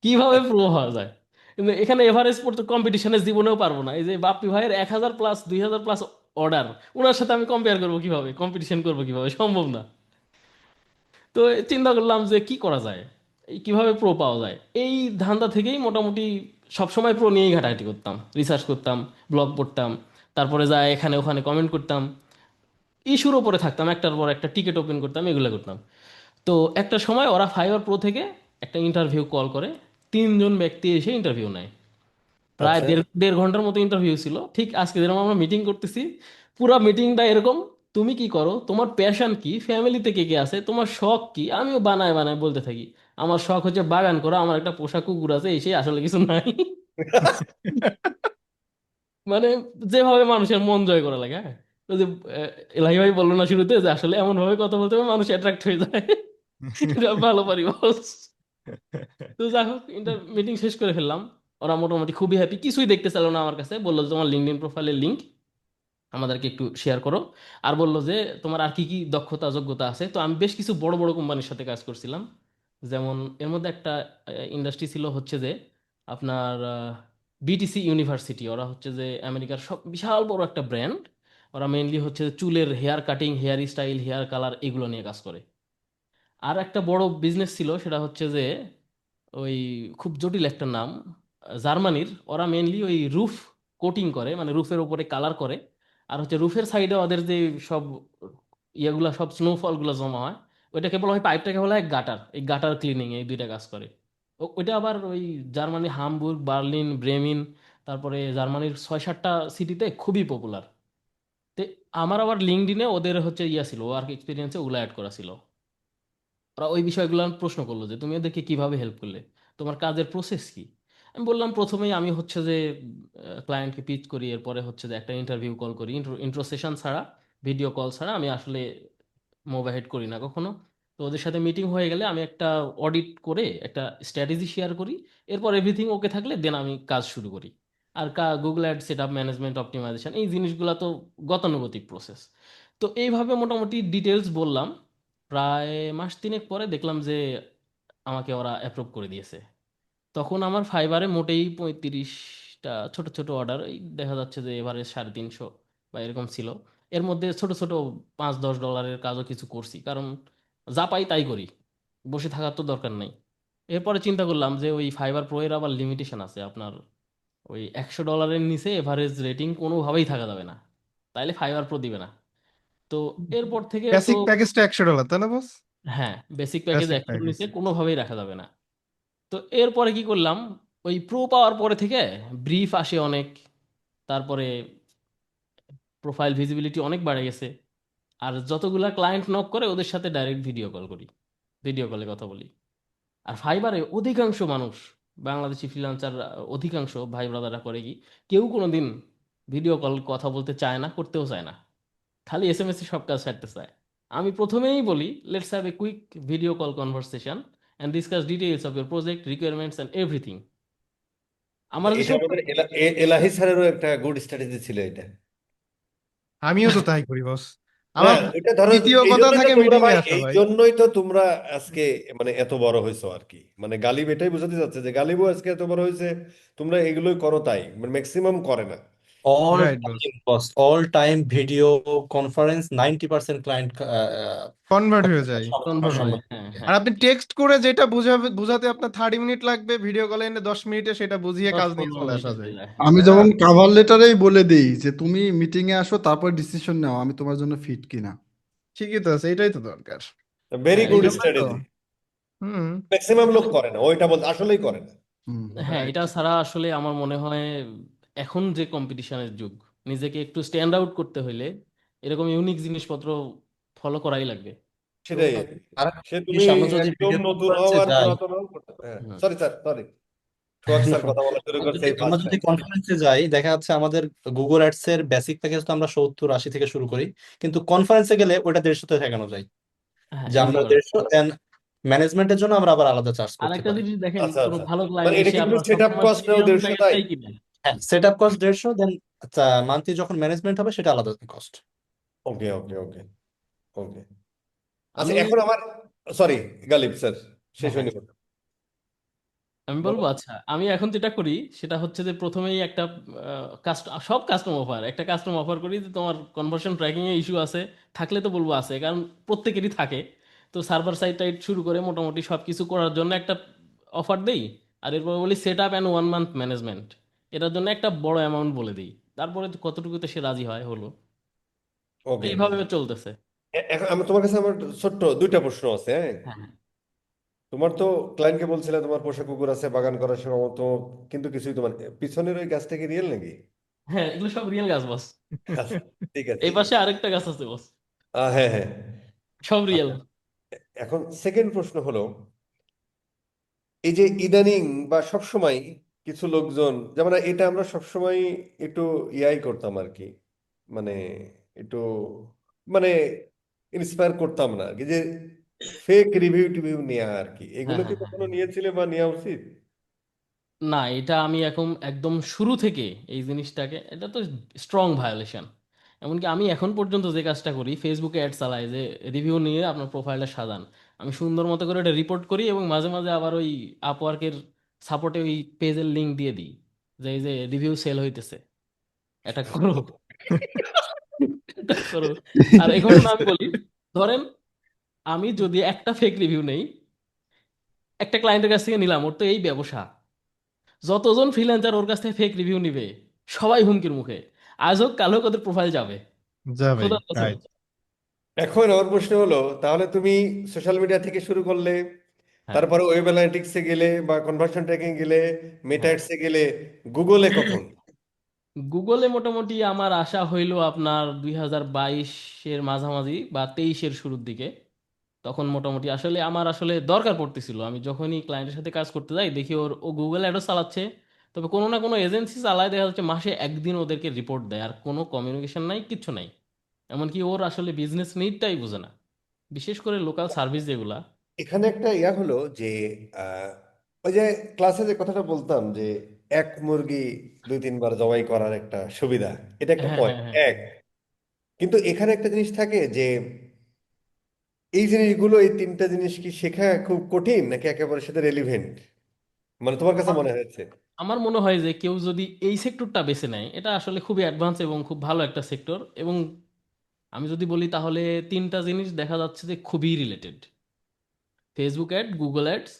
কিভাবে প্রো হওয়া যায়। কিন্তু এখানে এভারেজ পড়তে কম্পিটিশনের জীবনেও পারবো না। এই যে বাপ্পি ভাইয়ের 1000+, 2000+ অর্ডার, ওনার সাথে আমি কম্পেয়ার করবো কিভাবে, কম্পিটিশন করবো কিভাবে, সম্ভব না। তো চিন্তা করলাম যে কি করা যায়, এই কিভাবে প্রো পাওয়া যায়। এই ধান্দা থেকেই মোটামুটি সবসময় প্রো নিয়েই ঘাটাঘাটি করতাম, রিসার্চ করতাম, ব্লগ পড়তাম, তারপরে যায় এখানে ওখানে কমেন্ট করতাম, ইস্যুর ওপরে থাকতাম, একটার পর একটা টিকিট ওপেন করতাম, এগুলো করতাম। তো একটা সময় ওরা ফাইবার প্রো থেকে একটা ইন্টারভিউ কল করে, 3জন ব্যক্তি এসে ইন্টারভিউ নেয়। প্রায় আচ্ছা। দেড় দেড় ঘন্টার মতো ইন্টারভিউ ছিল, ঠিক আজকে যেরকম আমরা মিটিং করতেছি। পুরো মিটিংটা এরকম, তুমি কি করো, তোমার প্যাশন কি, ফ্যামিলিতে কে কে আছে, তোমার শখ কি, আমিও বানায় বানায় বলতে থাকি। আমার শখ হচ্ছে বাগান করা, আমার একটা পোষা কুকুর আছে, এই সেই, আসলে কিছু নাই। মানে যেভাবে মানুষের মন জয় করা লাগে, হ্যাঁ। ওই যে এলাহি ভাই বললো না শুরুতে যে আসলে এমন ভাবে কথা বলতে হবে মানুষ অ্যাট্রাক্ট হয়ে যায়। এটা ভালো পারি বস। তো যাই হোক, মিটিং শেষ করে ফেললাম। ওরা মোটামুটি খুবই হ্যাপি, কিছুই দেখতে চাইলো না আমার কাছে, বললো যে তোমার লিঙ্কডইন প্রোফাইলের লিঙ্ক আমাদেরকে একটু শেয়ার করো। আর বললো যে তোমার আর কি কি দক্ষতা যোগ্যতা আছে। তো আমি বেশ কিছু বড় বড় কোম্পানির সাথে কাজ করছিলাম। যেমন এর মধ্যে একটা ইন্ডাস্ট্রি ছিল হচ্ছে যে আপনার বিটিসি ইউনিভার্সিটি, ওরা হচ্ছে যে আমেরিকার সব বিশাল বড় একটা ব্র্যান্ড। ওরা মেইনলি হচ্ছে যে চুলের hair cutting, hair style, hair colour এগুলো নিয়ে কাজ করে। আর একটা বড় বিজনেস ছিল, সেটা হচ্ছে যে ওই খুব জটিল একটা নাম, জার্মানির। ওরা মেনলি ওই রুফ কোটিং করে, মানে রুফের উপরে কালার করে। আর হচ্ছে রুফের সাইডে ওদের যে সব ইয়েগুলা, সব স্নোফল গুলো জমা হয়, ওইটাকে বলা হয়, পাইপটাকে বলা হয় গাটার। এই গাটার ক্লিনিং, এই দুইটা কাজ করে। ওইটা আবার ওই জার্মানি হামবুর্গ, বার্লিন, ব্রেমিন, তারপরে জার্মানির 6-7টা সিটিতে খুবই পপুলার। তো আমার আবার লিঙ্কডইনে ওদের হচ্ছে ইয়া ছিল, ওয়ার্ক এক্সপিরিয়েন্সে ওগুলো অ্যাড করা ছিল। ওরা ওই বিষয়গুলো প্রশ্ন করলো যে তুমি ওদেরকে কিভাবে হেল্প করলে, তোমার কাজের প্রসেস কি। আমি বললাম প্রথমেই আমি হচ্ছে যে ক্লায়েন্টকে পিচ করি, এরপরে হচ্ছে যে একটা ইন্টারভিউ কল করি, ইন্ট্রো সেশন ছাড়া, ভিডিও কল ছাড়া আমি আসলে মুভ হেড করি না কখনো। তো ওদের সাথে মিটিং হয়ে গেলে আমি একটা অডিট করে একটা স্ট্র্যাটেজি শেয়ার করি। এরপর এভরিথিং ওকে থাকলে দেন আমি কাজ শুরু করি। আর Google ad set up, management, optimization, এই জিনিসগুলো তো গতানুগতিক প্রসেস। তো এইভাবে মোটামুটি ডিটেলস বললাম। প্রায় মাস তিনেক পরে দেখলাম যে আমাকে ওরা অ্যাপ্রুভ করে দিয়েছে। তখন আমার ফাইবারে মোটেই 35টা ছোট ছোট অর্ডার, এই দেখা যাচ্ছে যে এবারে 350 বা এরকম ছিল। এর মধ্যে ছোট ছোট $5-10 কাজও কিছু করছি, কারণ যা পাই তাই করি, বসে থাকার তো দরকার নাই। এরপরে চিন্তা করলাম যে ওই ফাইবার প্রো এর আবার লিমিটেশন আছে আপনার, ওই $100 নিচে এভারেজ রেটিং কোনোভাবেই থাকা যাবে না, তাইলে ফাইবার প্রো দিবে না। তো এরপর থেকে তো বেসিক প্যাকেজটা $100, তাই না বস? হ্যাঁ, বেসিক প্যাকেজ বেসিক 100 প্যাকেজ। নিচে কোনোভাবেই রাখা যাবে না। তো এরপরে কি করলাম, ওই প্রো পাওয়ার পরে থেকে ব্রিফ আসে অনেক, তারপরে প্রোফাইল ভিজিবিলিটি অনেক বেড়ে গেছে। আর যতগুলা ক্লায়েন্ট নক করে ওদের সাথে ডাইরেক্ট ভিডিও কল করি, ভিডিও কলে কথা বলি। আর ফাইবারে অধিকাংশ মানুষ, বাংলাদেশি ফ্রিল্যান্সার অধিকাংশ ভাই ব্রাদাররা করে কি, কেউ কোনোদিন ভিডিও কল কথা বলতে চায় না, করতেও চায় না, খালি এসএমএস এ সব কাজ সারতে চায়। আমি প্রথমেই বলি, let's have a quick video call conversation and discuss details of your project requirements and everything. আমার যে এটা সত্য, আমাদের এলাহি স্যারেরও একটা গুড স্ট্র্যাটেজি ছিল এটা। আমিও তো তাই করি বস। না, আমার ওইটা ধরো, দ্বিতীয় এই কথা জন্যই তো থাকে তোমরা মিটিং এ ভাই, আসা এই ভাই। জন্যই তো তোমরা আজকে মানে এত বড় হয়েছো আর কি। মানে গালিব এটাই বোঝাতে যাচ্ছে যে গালিবও আজকে এত বড় হয়েছে, তোমরা এগুলোই করো তাই, মানে ম্যাক্সিমাম করে না। All right boss. Time boss, all time video conference 90% client convert হয়ে যায়। কনভার্ট হয়, সম্মত। হ্যাঁ আর হ্যাঁ। আপনি টেক্সট করে যেটা বুঝাতে আপনার 30 মিনিট লাগবে, ভিডিও কলে এনে 10 মিনিটে সেটা বুঝিয়ে দশ কাজ নিয়ে পনেরো চলে আসা মিনিটে যায়। হয়ে যায়, হ্যাঁ। আমি তাই না? যেমন কাভার লেটারেই বলে দিই যে তুমি মিটিং এ আসো, তারপর ডিসিশন নাও আমি তোমার জন্য ফিট কিনা। ঠিকই তো আছে, এটাই তো দরকার। ভেরি হ্যাঁ, এই গুড এটা জন্যই তো। স্ট্র্যাটেজি। হুম। ম্যাক্সিমাম লোক করে না, ওইটা বলতে আসলেই করে না। হুম। হ্যাঁ, রাইট। এটা ছাড়া আসলে আমার মনে হয় এখন যে কম্পিটিশনের যুগ, নিজেকে একটু স্ট্যান্ড আউট করতে হইলে এরকম ইউনিক জিনিসপত্র ফলো করাই লাগবে। তো সেটাই আর কি। আর সে তুমি জিনিস, আমরা যদি একদম ভিডিও নতুন হও কনফারেন্সে আর যাই, পুরাতন হও করতে, হ্যাঁ হুম। সরি স্যার, সরি, সোহাগ স্যার কথা বলা শুরু করছে এই আমরা ফার্স্ট যদি টাইম। কনফারেন্সে যাই, দেখা যাচ্ছে আমাদের গুগল অ্যাডস এর বেসিক প্যাকেজ তো আমরা 70-80 থেকে শুরু করি, কিন্তু কনফারেন্সে গেলে ওটা 150-তে ঠেকানো যায়। হ্যাঁ, যে আমরা এগুলো করে। 150, দেন ম্যানেজমেন্টের জন্য আমরা আবার আলাদা চার্জ আর করতে একটা পারি। জিনিস দেখেন, আচ্ছা কোনো আচ্ছা, ভালো মানে ক্লায়েন্ট এটা এসে কি তুমি আপনার সেট আপ সবসময় কস্ট নাও প্রিমিয়াম 150 তাই? প্যাকেজটাই কিনে। হ্যাঁ, সেট আপ কস্ট 150, দেন মান্থলি যখন ম্যানেজমেন্ট হবে সেটা আলাদা কস্ট। ওকে ওকে ওকে ওকে। আচ্ছা আমি এখন আমার, সরি গালিব স্যার, শেষ হ্যাঁ হ্যাঁ, হয়নি। আমি বলো। বলবো, আচ্ছা আমি এখন যেটা করি সেটা হচ্ছে যে প্রথমেই একটা সব কাস্টম অফার, একটা কাস্টম অফার করি যে তোমার কনভার্সন ট্র্যাকিং এ ইস্যু আছে, থাকলে তো বলবো আছে, কারণ প্রত্যেকেরই থাকে। তো সার্ভার সাইড টাইড শুরু করে মোটামুটি সব কিছু করার জন্য একটা অফার দেই। আর এরপর বলি set up and 1 month management, এটার জন্য একটা বড় অ্যামাউন্ট বলে দিই। তারপরে কতটুকুতে সে রাজি হয় হলো, ওকে, এইভাবে চলতেছে। এখন আমি তোমার কাছে আমার ছোট্ট দুইটা প্রশ্ন আছে, হ্যাঁ। হ্যাঁ হ্যাঁ তোমার তো ক্লায়েন্টকে বলছিলে তোমার পোষা কুকুর আছে, বাগান করার সময় তো, কিন্তু কিছুই তোমার পিছনের ওই গাছটা কি রিয়েল নাকি? হ্যাঁ, এগুলো সব রিয়েল গাছ বস। আচ্ছা, ঠিক আছে। এই পাশে আরেকটা গাছ আছে বস, হ্যাঁ হ্যাঁ। সব রিয়েল। আচ্ছা, এখন সেকেন্ড প্রশ্ন হলো, এই যে ইদানিং বা সব সময় কিছু লোকজন, যেমন এটা আমরা সব সময় একটু ইয়াই করতাম আর কি, মানে একটু মানে ইন্সপায়ার করতাম না আর কি, যে ফেক রিভিউ টিভিউ নেওয়া আর কি, হ্যাঁ এগুলো কি হ্যাঁ হ্যাঁ কখনো হ্যাঁ। নিয়েছিলে বা নেওয়া উচিত? না, এটা আমি এখন একদম শুরু থেকে এই জিনিসটাকে, এটা তো স্ট্রং ভায়োলেশন। এমনকি আমি এখন পর্যন্ত যে কাজটা করি, ফেসবুকে অ্যাড চালাই যে রিভিউ নিয়ে আপনার প্রোফাইলটা সাজান, আমি সুন্দর মতো করে এটা রিপোর্ট করি এবং মাঝে মাঝে আবার ওই আপওয়ার্কের সাপোর্টে ওই পেজের লিঙ্ক দিয়ে দিই যে এই যে রিভিউ সেল হইতেছে, এটা করো, এটা করো। আর এই ঘটনা আমি বলি, ধরেন আমি যদি একটা ফেক রিভিউ নেই, একটা ক্লায়েন্টের কাছ থেকে নিলাম, ওর তো এই ব্যবসা, যতজন ফ্রিল্যান্সার ওর কাছ থেকে ফেক রিভিউ নিবে সবাই হুমকির মুখে, আজ হোক কাল হোক ওদের প্রোফাইল যাবে, যাবেই। খোদার কসম। রাইট। এখন আমার প্রশ্ন হলো, তাহলে তুমি সোশ্যাল মিডিয়া থেকে শুরু করলে, হ্যাঁ তারপরে ওয়েব অ্যানালিটিক্সে গেলে বা কনভার্সন ট্র্যাকিং গেলে, মেটা হ্যাঁ। অ্যাডসে গেলে, গুগলে কখন? গুগলে মোটামুটি আমার আসা হইলো আপনার 2022-এর মাঝামাঝি বা 23-এর শুরুর দিকে। তখন মোটামুটি আসলে আমার আসলে দরকার পড়তেছিল, আমি যখনই ক্লায়েন্টের সাথে কাজ করতে যাই দেখি ও গুগল অ্যাডও চালাচ্ছে, তবে কোনো না কোনো এজেন্সি চালায়, দেখা যাচ্ছে মাসে একদিন ওদেরকে রিপোর্ট দেয়, আর কোনো কমিউনিকেশন নাই, কিচ্ছু নাই। এমনকি ওর আসলে বিজনেস নিডটাই বুঝে না, বিশেষ করে লোকাল সার্ভিস যেগুলা। এখানে একটা ইয়া হলো যে আহ, ওই যে ক্লাসে যে কথাটা বলতাম যে এক মুরগি দুই তিনবার জবাই করার একটা সুবিধা, এটা একটা হ্যাঁ হ্যাঁ পয়েন্ট হ্যাঁ। এক। কিন্তু এখানে একটা জিনিস থাকে যে এই জিনিসগুলো, এই তিনটা জিনিস কি শেখা খুব কঠিন নাকি একেবারে সাথে রেলিভেন্ট, মানে তোমার কাছে আমার মনে হয়েছে? আমার মনে হয় যে কেউ যদি এই সেক্টরটা বেছে নেয়, এটা আসলে খুবই অ্যাডভান্স এবং খুব ভালো একটা সেক্টর। এবং আমি যদি বলি তাহলে তিনটা জিনিস দেখা যাচ্ছে যে খুবই related: Facebook ad, Google ads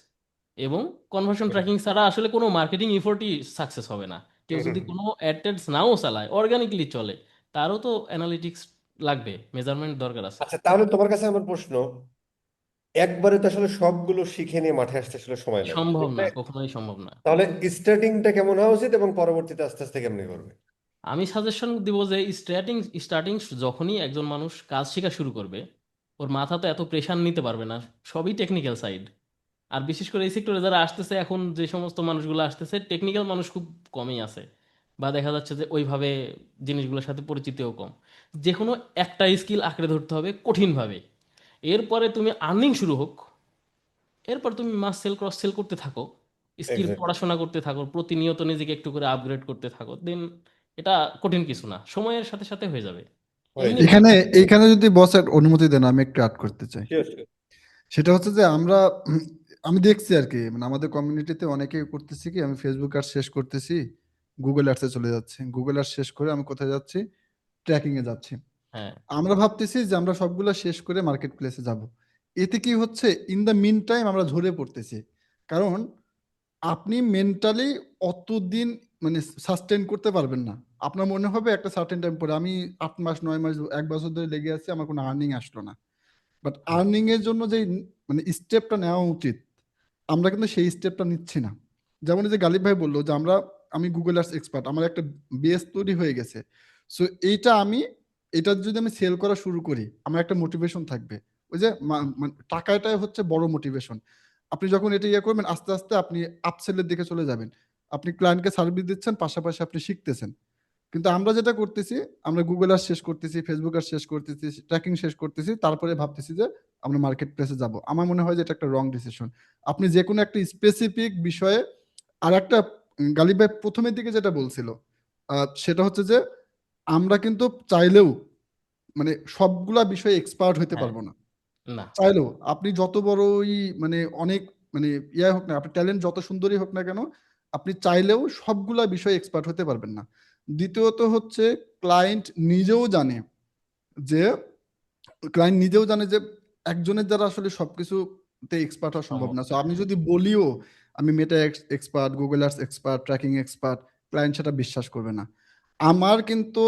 এবং কনভার্সন হুম, ট্র্যাকিং ছাড়া আসলে কোনো মার্কেটিং ইফোর্টই সাকসেস হবে না। কেউ হুম, যদি হুম। কোনো অ্যাড ট্যাডস নাও চালায়, অর্গানিকলি চলে, তারও তো অ্যানালিটিক্স লাগবে, মেজারমেন্ট দরকার আছে। আচ্ছা, তাহলে তোমার কাছে আমার প্রশ্ন, একবারে তো আসলে সবগুলো শিখে নিয়ে মাঠে আসতে আসলে সময় লাগে সম্ভব তাহলে না, কখনোই সম্ভব না। তাহলে স্টার্টিংটা কেমন হওয়া উচিত এবং পরবর্তীতে আস্তে আস্তে কেমনি করবে? আমি সাজেশন দিব যে স্টার্টিং স্টার্টিং যখনই একজন মানুষ কাজ শেখা শুরু করবে, ওর মাথা তো এত প্রেশার নিতে পারবে না, সবই টেকনিক্যাল সাইড। আর বিশেষ করে এই সেক্টরে যারা আসতেছে এখন, যে সমস্ত মানুষগুলো আসতেছে, টেকনিক্যাল মানুষ খুব কমই আছে, বা দেখা যাচ্ছে যে ওইভাবে জিনিসগুলোর সাথে পরিচিতও কম। যে কোনো একটা স্কিল আঁকড়ে ধরতে হবে কঠিনভাবে, এরপরে তুমি আর্নিং শুরু হোক, এরপর তুমি মাস সেল ক্রস সেল করতে থাকো, স্কিল এক্স্যাক্টলি। পড়াশোনা করতে থাকো, প্রতিনিয়ত নিজেকে একটু করে আপগ্রেড করতে থাকো, দেন এটা কঠিন কিছু না, সময়ের সাথে সাথে হয়ে যাবে, হয়ে এমনি যাবে। হয়ে এখানে যাবে। এইখানে যদি বসের অনুমতি দেন আমি একটু অ্যাড করতে চাই। Sure sure. সেটা হচ্ছে যে আমরা আমি দেখছি আর কি, মানে আমাদের কমিউনিটিতে অনেকে করতেছি কি, আমি ফেসবুক অ্যাড শেষ করতেছি, গুগল অ্যাডসে চলে যাচ্ছি, গুগল অ্যাড শেষ করে আমি কোথায় যাচ্ছি, ট্র্যাকিং এ যাচ্ছি। হ্যাঁ, আমরা ভাবতেছি যে আমরা সবগুলা শেষ করে মার্কেট প্লেসে যাব। এতে কি হচ্ছে, ইন দ্য মিন টাইম আমরা ঝরে পড়তেছি। কারণ আপনি মেন্টালি অতদিন মানে সাস্টেন করতে পারবেন না। আপনার মনে হবে একটা সার্টেন টাইম পরে, আমি 8 মাস 9 মাস 1 বছর ধরে লেগে আছি, আমার কোনো আর্নিং আসলো না। বাট আর্নিং এর জন্য যে মানে স্টেপটা নেওয়া উচিত, আমরা কিন্তু সেই স্টেপটা নিচ্ছি না। যেমন এই যে গালিব ভাই বললো যে আমি গুগল অ্যাডস এক্সপার্ট, আমার একটা বেস তৈরি হয়ে গেছে। সো এইটা এটা যদি আমি সেল করা শুরু করি, আমার একটা মোটিভেশন থাকবে। ওই যে টাকাটাই হচ্ছে বড় মোটিভেশন। আপনি যখন এটা ইয়ে করবেন, আস্তে আস্তে আপনি আপসেলের দিকে চলে যাবেন। আপনি ক্লায়েন্টকে সার্ভিস দিচ্ছেন, পাশাপাশি আপনি শিখতেছেন। কিন্তু আমরা যেটা করতেছি, আমরা গুগল আর শেষ করতেছি, ফেসবুক আর শেষ করতেছি, ট্র্যাকিং শেষ করতেছি, তারপরে ভাবতেছি যে আমরা মার্কেট প্লেসে যাব। আমার মনে হয় যে এটা একটা রং ডিসিশন। আপনি যে কোনো একটা স্পেসিফিক বিষয়ে, আর একটা গালিব ভাই প্রথমের দিকে যেটা বলছিল, সেটা হচ্ছে যে আমরা কিন্তু চাইলেও মানে সবগুলা বিষয়ে এক্সপার্ট হতে হ্যাঁ, পারবো না। না, চাইলেও আপনি যত বড়ই মানে অনেক মানে ইয়ে হোক না, আপনার ট্যালেন্ট যত সুন্দরই হোক না কেন, আপনি চাইলেও সবগুলা বিষয়ে এক্সপার্ট হতে পারবেন না। দ্বিতীয়ত হচ্ছে, ক্লায়েন্ট নিজেও জানে যে ক্লায়েন্ট নিজেও জানে যে একজনের দ্বারা আসলে সবকিছুতে এক্সপার্ট হওয়া সম্ভব সম্ভব না। সো না, আমি হ্যাঁ। যদি বলিও আমি Meta expert, Google ads expert, tracking expert, client সেটা বিশ্বাস করবে না। আমার কিন্তু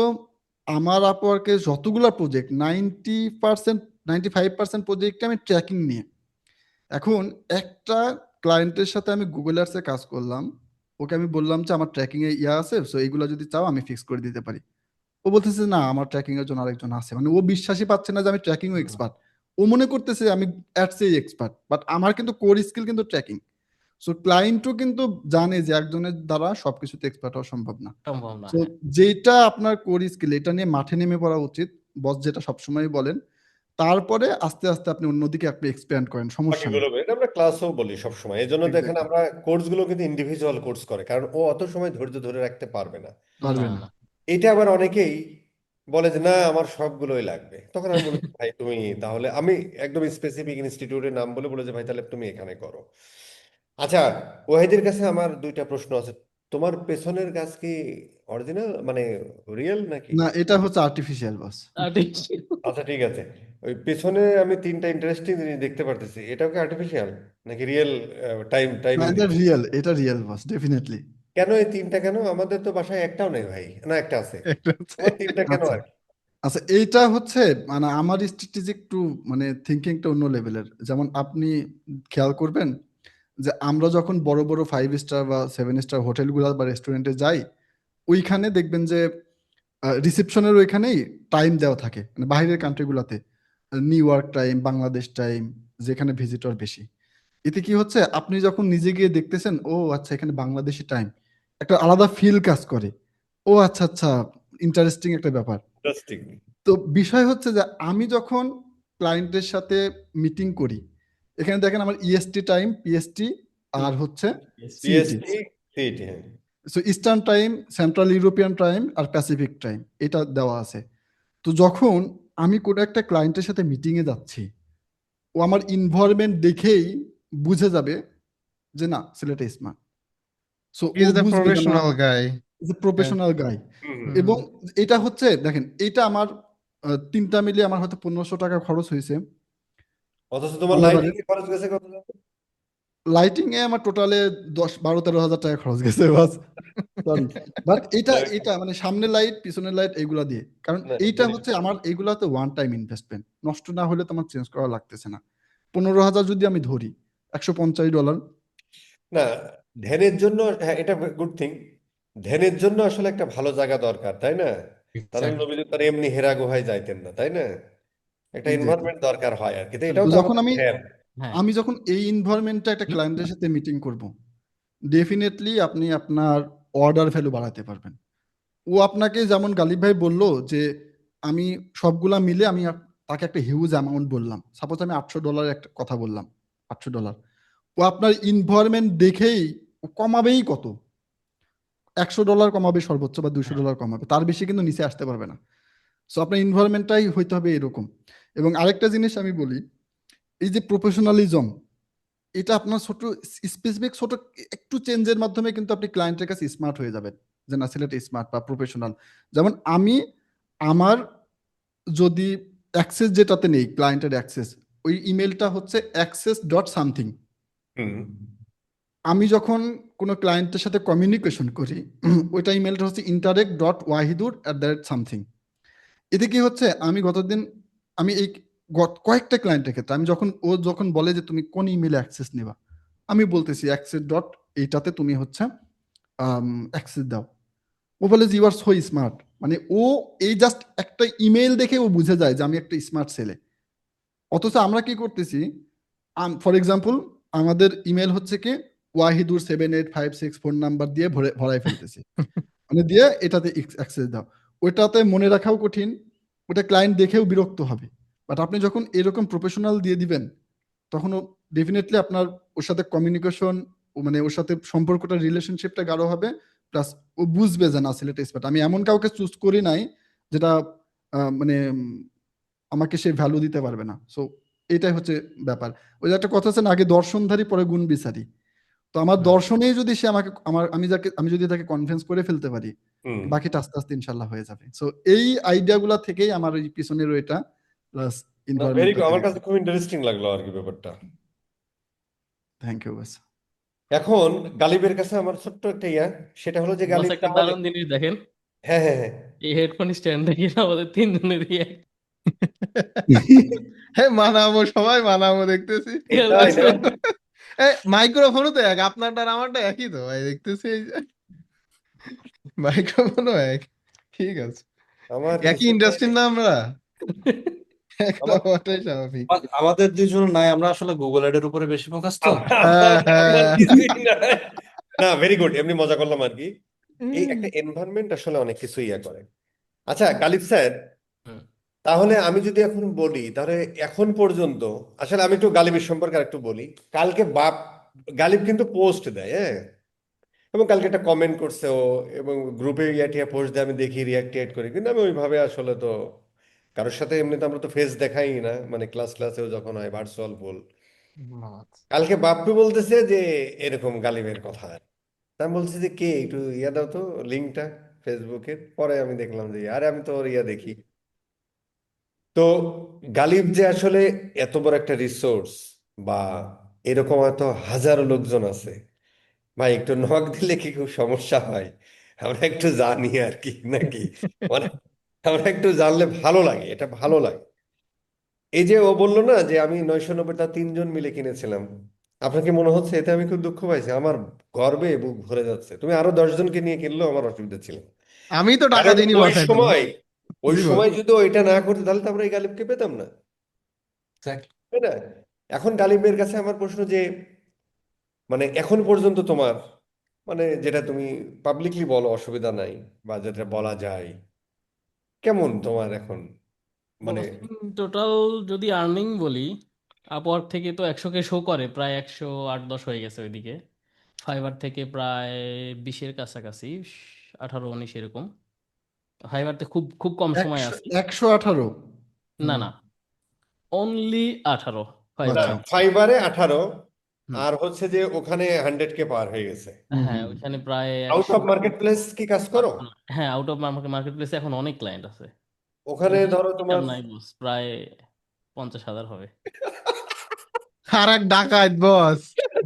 আমার আপওয়ার্কে যতগুলা প্রজেক্ট, 95% প্রজেক্টে আমি ট্র্যাকিং নিয়ে। এখন একটা ক্লায়েন্টের সাথে আমি গুগল অ্যাডসে কাজ করলাম, ওকে আমি বললাম যে আমার ট্র্যাকিং এ ইয়া আছে, সো এইগুলা যদি চাও আমি ফিক্স করে দিতে পারি। ও বলতেছে না, আমার ট্র্যাকিং এর জন্য আরেকজন আছে। মানে ও বিশ্বাসই পাচ্ছে না যে আমি ট্র্যাকিং ও হুম, এক্সপার্ট। ও মনে করতেছে আমি অ্যাডস এ এক্সপার্ট, বাট আমার কিন্তু কোর স্কিল কিন্তু ট্র্যাকিং। সো ক্লায়েন্টও কিন্তু জানে যে একজনের দ্বারা সবকিছুতে এক্সপার্ট হওয়া সম্ভব না। সম্ভব না, সো হ্যাঁ। যেটা আপনার কোর স্কিল, এটা নিয়ে মাঠে নেমে পড়া উচিত, বস যেটা সবসময় বলেন। তারপরে আস্তে আস্তে আপনি অন্যদিকে আপনি এক্সপ্যান্ড করেন, সমস্যা নেই। বাকিগুলো এটা আমরা ক্লাসেও বলি সবসময়, এই জন্য দেখেন এক্স্যাক্টলি, আমরা কোর্সগুলো কিন্তু ইন্ডিভিজুয়াল কোর্স করে, কারণ ও অত সময় ধৈর্য ধরে রাখতে পারবে না। না, পারবে না। না। এটা আবার অনেকেই বলে যে না আমার সবগুলোই লাগবে, তখন আমি বলি ভাই তুমি তাহলে, আমি একদম স্পেসিফিক ইনস্টিটিউটের নাম বলে বলে যে ভাই তাহলে তুমি এখানে করো। আচ্ছা, ওয়াহিদের কাছে আমার দুইটা প্রশ্ন আছে। তোমার পেছনের গাছ কি অরিজিনাল মানে রিয়েল নাকি? না, এটা হচ্ছে আর্টিফিশিয়াল, বস। আর ঠিক। আচ্ছা ঠিক আছে। ওই পেছনে আমি তিনটা ইন্টারেস্টিং জিনিস দেখতে পারতেছি, এটাও কি আর্টিফিশিয়াল নাকি রিয়েল? না, টাইমিং এটা দিচ্ছে রিয়েল, এটা রিয়েল বস, ডেফিনেটলি। কেন? এই তিনটা কেন? আমাদের তো বাসায় একটাও নেই ভাই, না একটা আছে। একটা হচ্ছে, তোমার তিনটা কেন আচ্ছা আর কি? আচ্ছা, এইটা হচ্ছে মানে আমার স্ট্র্যাটেজিক একটু মানে থিঙ্কিংটা অন্য লেভেলের। যেমন আপনি খেয়াল করবেন যে আমরা যখন বড় বড় 5 স্টার বা 7 স্টার হোটেলগুলো বা রেস্টুরেন্টে যাই, ওইখানে দেখবেন যে রিসেপশনের ওইখানেই টাইম দেওয়া থাকে, মানে বাইরের কান্ট্রিগুলোতে New York time, Bangladesh time, যেখানে ভিজিটর বেশি। এতে কি হচ্ছে, আপনি যখন নিজে গিয়ে দেখতেছেন, ও আচ্ছা এখানে বাংলাদেশি টাইম, একটা আলাদা ফিল কাজ করে। ও আচ্ছা আচ্ছা, ইন্টারেস্টিং একটা ব্যাপার। ইন্টারেস্টিং। তো বিষয় হচ্ছে যে আমি যখন ক্লায়েন্টের সাথে মিটিং করি, এখানে দেখেন আমার ইএসটি টাইম, পিএসটি, আর হচ্ছে সিইটি। পিএসটি, সিইটি, হ্যাঁ। So eastern time, central European time আর প্যাসিফিক টাইম, এটা দেওয়া আছে। তো যখন আমি কোনো একটা ক্লায়েন্টের সাথে মিটিং এ যাচ্ছি, ও আমার ইনভায়রনমেন্ট দেখেই বুঝে যাবে যে না, ছেলেটা স্মার্ট। সো হি ও ইজ দ্য বুঝবে যে না, professional guy. Is a professional guy. Hmm hmm. Hmm. এবং এটা হচ্ছে দেখেন, এটা আমার তিনটা মিলিয়ে আমার হয়তো 1500 টাকা খরচ হয়েছে। অথচ তোমার বলতে পারেন লাইটিং এ খরচ গেছে কত জানো? লাইটিং এ আমার টোটালে 10 12 13 হাজার টাকা খরচ গেছে বাস। সরি, বাট এটা যাই হোক, এটা মানে সামনে লাইট পিছনের লাইট এইগুলা দিয়ে, কারণ না এইটা জিনিস হচ্ছে আমার এইগুলাতে ওয়ান টাইম ইনভেস্টমেন্ট, নষ্ট না হলে তোমার চেঞ্জ করা লাগতেছে না। 15,000 যদি আমি ধরি, $150। না, ধ্যানের জন্য, হ্যাঁ এটা গুড থিং। ধ্যানের জন্য আসলে একটা ভালো জায়গা দরকার, তাই না? তাহলে এক্স্যাক্টলি। নবীজি তার এমনি হেরা গুহায় যাইতেন না, তাই না? একটা এক্স্যাক্টলি। এনভায়রনমেন্ট দরকার হয় আর কি, তো আসলে এটাও তো তো যখন আমাদের আমি ধ্যান। হ্যাঁ, আমি যখন এই এনভায়রনমেন্টটা একটা ক্লায়েন্টের সাথে মিটিং করব, ডেফিনেটলি আপনি আপনার অর্ডার ভ্যালু বাড়াতে পারবেন। ও আপনাকে যেমন গালিব ভাই বললো যে আমি সবগুলা মিলে আমি তাকে একটা হিউজ অ্যামাউন্ট বললাম, সাপোজ আমি $800 একটা কথা বললাম, $800। ও আপনার ইনভায়রনমেন্ট দেখেই ও কমাবেই কত, $100 কমাবে সর্বোচ্চ, বা হ্যাঁ, $200 কমাবে, তার বেশি কিন্তু নিচে আসতে পারবে না। সো আপনার ইনভায়রনমেন্টটাই হইতে হবে এরকম। এবং আরেকটা জিনিস আমি বলি, এই যে প্রফেশনালিজম, এটা আপনার ছোট স্পেসিফিক ছোট একটু চেঞ্জের মাধ্যমে কিন্তু আপনি ক্লায়েন্টের কাছে স্মার্ট হয়ে যাবেন, যে না ছেলেটা স্মার্ট বা প্রফেশনাল। যেমন আমি আমার যদি অ্যাক্সেস যেটাতে নেই, ক্লায়েন্টের অ্যাক্সেস, ওই ইমেলটা হচ্ছে access.something। হুম। আমি যখন কোনো ক্লায়েন্টের সাথে কমিউনিকেশন করি, ওইটা ইমেলটা হচ্ছে interact.wahidur@something। এতে কি হচ্ছে, আমি গতদিন আমি এই কয়েকটা ক্লায়েন্টের ক্ষেত্রে আমি যখন বলে যে তুমি কোন ইমেলে অ্যাক্সেস নেবা, আমি বলতেছি অ্যাক্সেস ডট এইটাতে তুমি হচ্ছে অ্যাক্সেস দাও। ও বলে যে ইউ আর সো স্মার্ট, মানে ও এই জাস্ট একটা ইমেল দেখে ও বুঝে যায় যে আমি একটা স্মার্ট ছেলে। অথচ আমরা কি করতেছি, ফর এক্সাম্পল আমাদের ইমেল হচ্ছে কি wahidur7856 ফোন নাম্বার দিয়ে ভরাই ফেলতেছি, মানে দিয়ে এটাতে অ্যাক্সেস দাও। ওইটাতে মনে রাখাও কঠিন, ওটা ক্লায়েন্ট দেখেও বিরক্ত হবে। বাট আপনি যখন এরকম প্রফেশনাল দিয়ে দিবেন, তখন ও ডেফিনেটলি আপনার ওর সাথে কমিউনিকেশন, মানে ওর সাথে সম্পর্কটা, রিলেশনশিপটা গাঢ় হবে। প্লাস ও বুঝবে যে না ছেলেটা স্মার্ট। আমি এমন কাউকে চুজ করি নাই যেটা মানে আমাকে সে ভ্যালু দিতে পারবে না। সো এটাই হচ্ছে ব্যাপার। ওই যে একটা কথা আছে না, আগে দর্শনধারী পরে গুণ বিচারি। তো আমার হুম। দর্শনেই যদি সে আমাকে আমি যদি তাকে কনভিন্স করে ফেলতে পারি, হুম। বাকিটা আস্তে আস্তে ইনশাল্লাহ হয়ে যাবে। সো এই আইডিয়া গুলা থেকেই আমার ওই পিছনের ওইটা, প্লাস না, ভেরি এনভায়রনমেন্টটা গুড, আমার তৈরি কাছে করা। খুব ইন্টারেস্টিং লাগলো আর কি ব্যাপারটা। থ্যাংক ইউ বাস। এখন গালিবের কাছে আমার ছোট্ট একটা সেটা হলো যে বস গালিব একটা তাহলে, দারুণ জিনিস দেখেন, হ্যাঁ হ্যাঁ হ্যাঁ, এই হেডফোন স্ট্যান্ড দেখে না আমাদের তিনজনেরই হ্যাঁ, মানাবো, সবাই মানাবো দেখতেছি। খেয়াল তাই করছে। না? মাইক্রোফোনও তো এক, আপনারটা আর আমারটা একই তো ভাই, দেখতেছি এই যে মাইক্রোফোনও এক। ঠিক আছে, আমার একই কিছুতে, ইন্ডাস্ট্রির না আমরা, এক আমার নাম্বারটাই স্বাভাবিক। আমাদের দুইজন নাই, আমরা আসলে গুগল এড এর উপরে বেশি ফোকাস তো। হ্যাঁ আমার হ্যাঁ। কিছুই নাই। না, ভেরি গুড, এমনি মজা করলাম আর কি। এই একটা এনভায়রনমেন্ট আসলে অনেক কিছু করে। আচ্ছা গালিব স্যার, হুম। তাহলে আমি যদি এখন বলি, তাহলে এখন পর্যন্ত আসলে আমি একটু গালিবের সম্পর্কে আরেকটু বলি। কালকে গালিব কিন্তু পোস্ট দেয়, হ্যাঁ, এবং কালকে একটা কমেন্ট করছে ও, এবং গ্রুপে টিয়া পোস্ট দেয়, আমি দেখি রিয়াক্ট করি, কিন্তু আমি ওইভাবে আসলে তো কারোর সাথে এমনিতে আমরা তো ফেস দেখাই না, মানে ক্লাসেও যখন হয় ভার্চুয়াল বল। কালকে বাপ্পি বলতেছে যে এরকম গালিবের কথা, তা আমি বলছি যে কে, একটু দাও তো লিঙ্কটা ফেসবুকের। পরে আমি দেখলাম যে আরে আমি তো ওর দেখি। তো গালিব যে আসলে এত বড় একটা রিসোর্স, বা এরকম হয়তো হাজারো লোকজন আছে, ভাই একটু নক দিলে কি খুব সমস্যা হয়? আমরা একটু জানি আর কি, নাকি? মানে আমরা একটু জানলে ভালো লাগে, এটা ভালো লাগে। এই যে ও বললো না যে আমি 990টা 3 জন মিলে কিনেছিলাম, আপনাকে মনে হচ্ছে এতে আমি খুব দুঃখ পাইছি? আমার গর্বে বুক ভরে যাচ্ছে। তুমি আরো 10 জনকে নিয়ে কিনলেও আমার অসুবিধা ছিল না। আমি তো টাকা কারণ দিইনি ওই বাসায় তো। সময়, ওই জি বল। সময় যদি ওইটা না করতে, তাহলে তো আমরা এই গালিবকে পেতাম না, Exactly. তাই না? এখন গালিবের কাছে আমার প্রশ্ন যে, মানে এখন পর্যন্ত তোমার, মানে যেটা তুমি পাবলিকলি বলো অসুবিধা নাই, বা যেটা বলা যায়, কেমন তোমার এখন, মানে? টোটাল যদি আর্নিং বলি, আপওয়ার্ক থেকে তো 100K শো করে, প্রায় 108-10 হয়ে গেছে ওইদিকে। ফাইবার থেকে প্রায় 20-এর কাছাকাছি, 18-19 এরকম। ফাইবারতে খুব খুব কম সময় একশো আছি। 118। না না, অনলি 18 না, ফাইবারে। আচ্ছা। ফাইবারে 18, হুম। আর হচ্ছে যে ওখানে 100K পার হয়ে গেছে। হ্যাঁ, ওইখানে প্রায় আউট 100। অফ মার্কেট প্লেস কি কাজ করো? হ্যাঁ, আউট অফ মার্কেট প্লেসে এখন অনেক ক্লায়েন্ট আছে। ওখানে ধরো হিসাব তোমার, নাই বস, প্রায় 50,000 হবে। আর এক ডাকাত বস,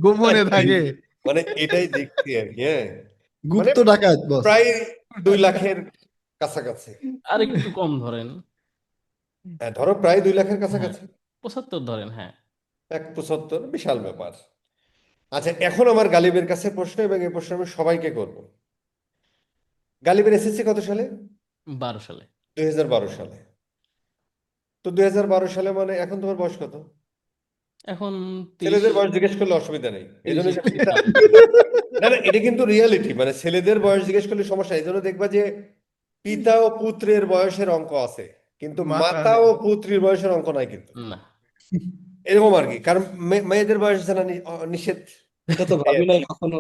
গোপনে থাকে, মানে এটাই দেখছি আর কি, হ্যাঁ, মানে গুপ্ত ডাকাত বস। প্রায় 2 লাখের কাছাকাছি। আর একটু কম ধরেন, হ্যাঁ, ধরো প্রায় 2 লাখের হ্যাঁ কাছাকাছি। 75 ধরেন, হ্যাঁ। 1.75, বিশাল ব্যাপার। আচ্ছা, এখন আমার গালিবের কাছে প্রশ্ন, এবং এই প্রশ্ন আমি সবাইকে করব। গালিবের এসএসসি কত সালে? 12 সালে। 2012 সালে। তো 2012 সালে মানে এখন তোমার বয়স কত? এখন 30, ছেলেদের বয়স জিজ্ঞেস করলে অসুবিধা নেই, এই জন্য 30-এর যে দিকে যাবে। না না, এটা কিন্তু রিয়ালিটি, মানে ছেলেদের বয়স জিজ্ঞেস করলে সমস্যা, এই জন্য দেখবা যে পিতা ও পুত্রের বয়সের অঙ্ক আছে, কিন্তু মাতা মাতা নেই। ও পুত্রীর বয়সের অঙ্ক নাই কিন্তু, না, এরকম আর কি। কারণ মেয়েদের বয়স জানা নিষেধ। এটা তো এই ভাবি আর নাই কি। কখনো।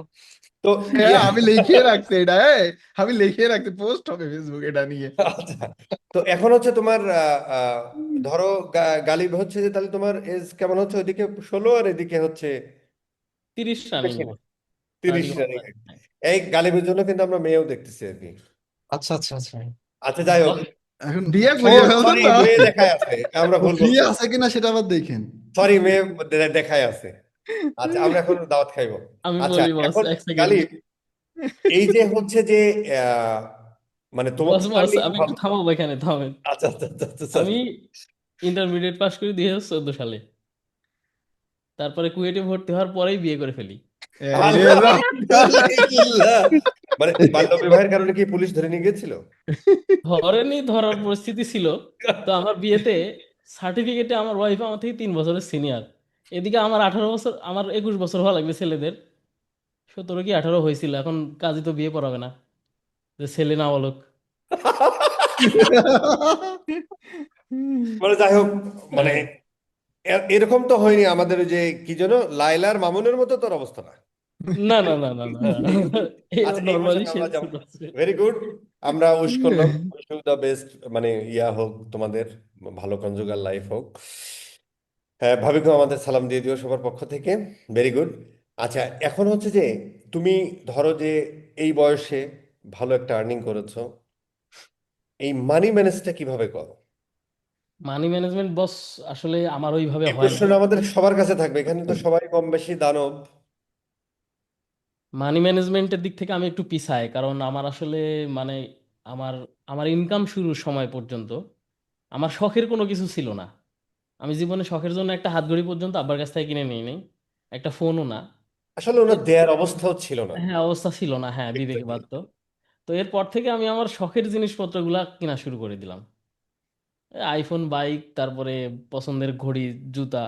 তো হ্যাঁ, ইয়া, আমি লিখে রাখছি এটা, আমি লিখে রাখছি, পোস্ট হবে ফেসবুক এটা নিয়ে। আচ্ছা, তো এখন হচ্ছে তোমার ধরো গালিব হচ্ছে যে, তাহলে তোমার এজ কেমন হচ্ছে? ওইদিকে 16 আর এদিকে হচ্ছে 30 রানিং, বেশি না, 30 31 রানিং। রানিং। হ্যাঁ। এই গালিবের জন্য কিন্তু আমরা মেয়েও দেখতেছি আর কি। আচ্ছা আচ্ছা আচ্ছা। আচ্ছা, যাই হোক। বাহ, এখন বিয়ে ও করিয়ে ফেলছেন সরি, না? মেয়ে দেখায় আছে, আমরা ভুল ফ্রি বলছি। আছে কিনা সেটা আবার দেখেন। সরি, মেয়ে দেখায় আছে। আচ্ছা, আমরা এখন দাওয়াত খাইবো। আমি আচ্ছা, বলি বস, এখন 1 সেকেন্ড। গালিব, এই যে হচ্ছে যে আহ, মানে তোমার বস তোমার বস, নিয়ে আমি একটু ভাব- থামাবো এখানে, থামেন। আচ্ছা আচ্ছা আচ্ছা আচ্ছা, আমি sorry। ইন্টারমিডিয়েট পাস করি 2014 সালে, তারপরে কুয়েটে ভর্তি হওয়ার পরেই বিয়ে করে ফেলি। আরে রাম। আলহামদুলিল্লাহ। মানে বাল্য বিবাহের কারণে কি পুলিশ ধরে নিয়ে গেছিল? ধরেনি, ধরার পরিস্থিতি ছিল। তো আমার বিয়েতে সার্টিফিকেটে আমার ওয়াইফ আমার থেকে 3 বছরের সিনিয়র। এদিকে আমার 18 বছর, আমার 21 বছর হওয়া লাগবে ছেলেদের, 17 কি 18 হয়েছিল। এখন কাজী তো বিয়ে পড়াবে না, যে ছেলে না বলুক। মানে যাই হোক, মানে এরকম তো হয়নি আমাদের ওই যে কি যেন লাইলার মামুনের মতো তোর অবস্থা না। না না না না না, এও আচ্ছা, এই নর্মালি প্রসঙ্গে আমরা শেষ যাব। আছে। ভেরি গুড, আমরা উইশ করলাম, উইশ ইউ দ্য বেস্ট, মানে ইয়া হোক তোমাদের, ভালো কনজুগাল লাইফ হোক। হ্যাঁ, ভাবিকেও আমাদের সালাম দিয়ে দিও সবার পক্ষ থেকে। Very good. আচ্ছা, এখন হচ্ছে যে তুমি ধরো যে এই বয়সে ভালো একটা আর্নিং করেছো, এই মানি ম্যানেজটা কিভাবে করো? মানি ম্যানেজমেন্ট বস, আসলে আমার ওইভাবে এই হয় না। প্রশ্নটা আমাদের সবার কাছে থাকবে, এখানে তো সবাই কম বেশি দানব। মানি ম্যানেজমেন্টের দিক থেকে আমি একটু পিছাই, কারণ আমার আসলে মানে আমার আমার ইনকাম শুরুর সময় পর্যন্ত আমার শখের কোনো কিছু ছিল না। আমি জীবনে শখের জন্য একটা হাত ঘড়ি পর্যন্ত আব্বার কাছ থেকে কিনে নিই নাই, একটা ফোনও না। আসলে ওনার এর- দেয়ার অবস্থাও ছিল না। হ্যাঁ, অবস্থা ছিল না, হ্যাঁ, বিবেকে Exactly. বাধ্য। তো এরপর থেকে আমি আমার শখের জিনিসপত্রগুলা কিনা শুরু করে দিলাম। আইফোন, বাইক, তারপরে পছন্দের ঘড়ি, জুতা।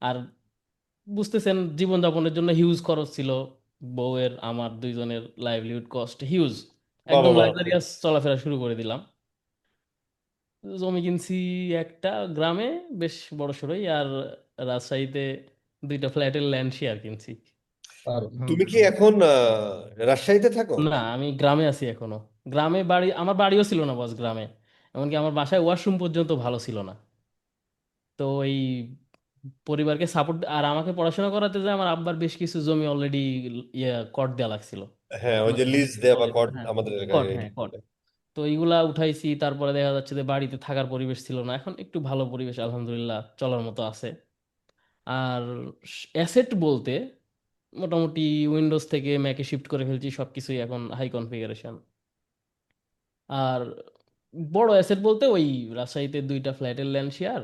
আর বুঝতেছেন, জীবনযাপনের জন্য হিউজ খরচ ছিল। বউয়ের, আমার, দুইজনের লাইভলিহুড কস্ট হিউজ। বাবা একদম বাবা। লাক্সারিয়াস চলাফেরা শুরু করে দিলাম। জমি কিনছি একটা গ্রামে, বেশ বড় সড়ই। আর রাজশাহীতে 2টা ফ্ল্যাটের ল্যান্ড শেয়ার কিনছি। দারুণ। তুমি কি এখন রাজশাহীতে থাকো? না, আমি গ্রামে আছি এখনো। গ্রামে বাড়ি, আমার বাড়িও ছিল না বস গ্রামে। এমনকি আমার বাসায় ওয়াশরুম পর্যন্ত ভালো ছিল না। তো এই পরিবারকে সাপোর্ট আর আমাকে পড়াশোনা করাতে যায় আমার আব্বার বেশ কিছু জমি অলরেডি ইয়ে কর দেওয়া লাগছিল। হ্যাঁ, ওই মানে যে লিজ দেয়া বা বলে, কট হ্যাঁ, আমাদের এলাকায় কট, এটা হ্যাঁ কট। বলে। তো এইগুলা উঠাইছি, তারপরে দেখা যাচ্ছে যে বাড়িতে থাকার পরিবেশ ছিল না। এখন একটু ভালো পরিবেশ, আলহামদুলিল্লাহ, চলার মতো আছে। আর অ্যাসেট বলতে মোটামুটি উইন্ডোজ থেকে ম্যাকে শিফট করে ফেলছি, সবকিছুই এখন হাই কনফিগারেশন। আর বড় অ্যাসেট বলতে ওই রাজশাহীতে 2টা ফ্ল্যাটের ল্যান্ড শেয়ার,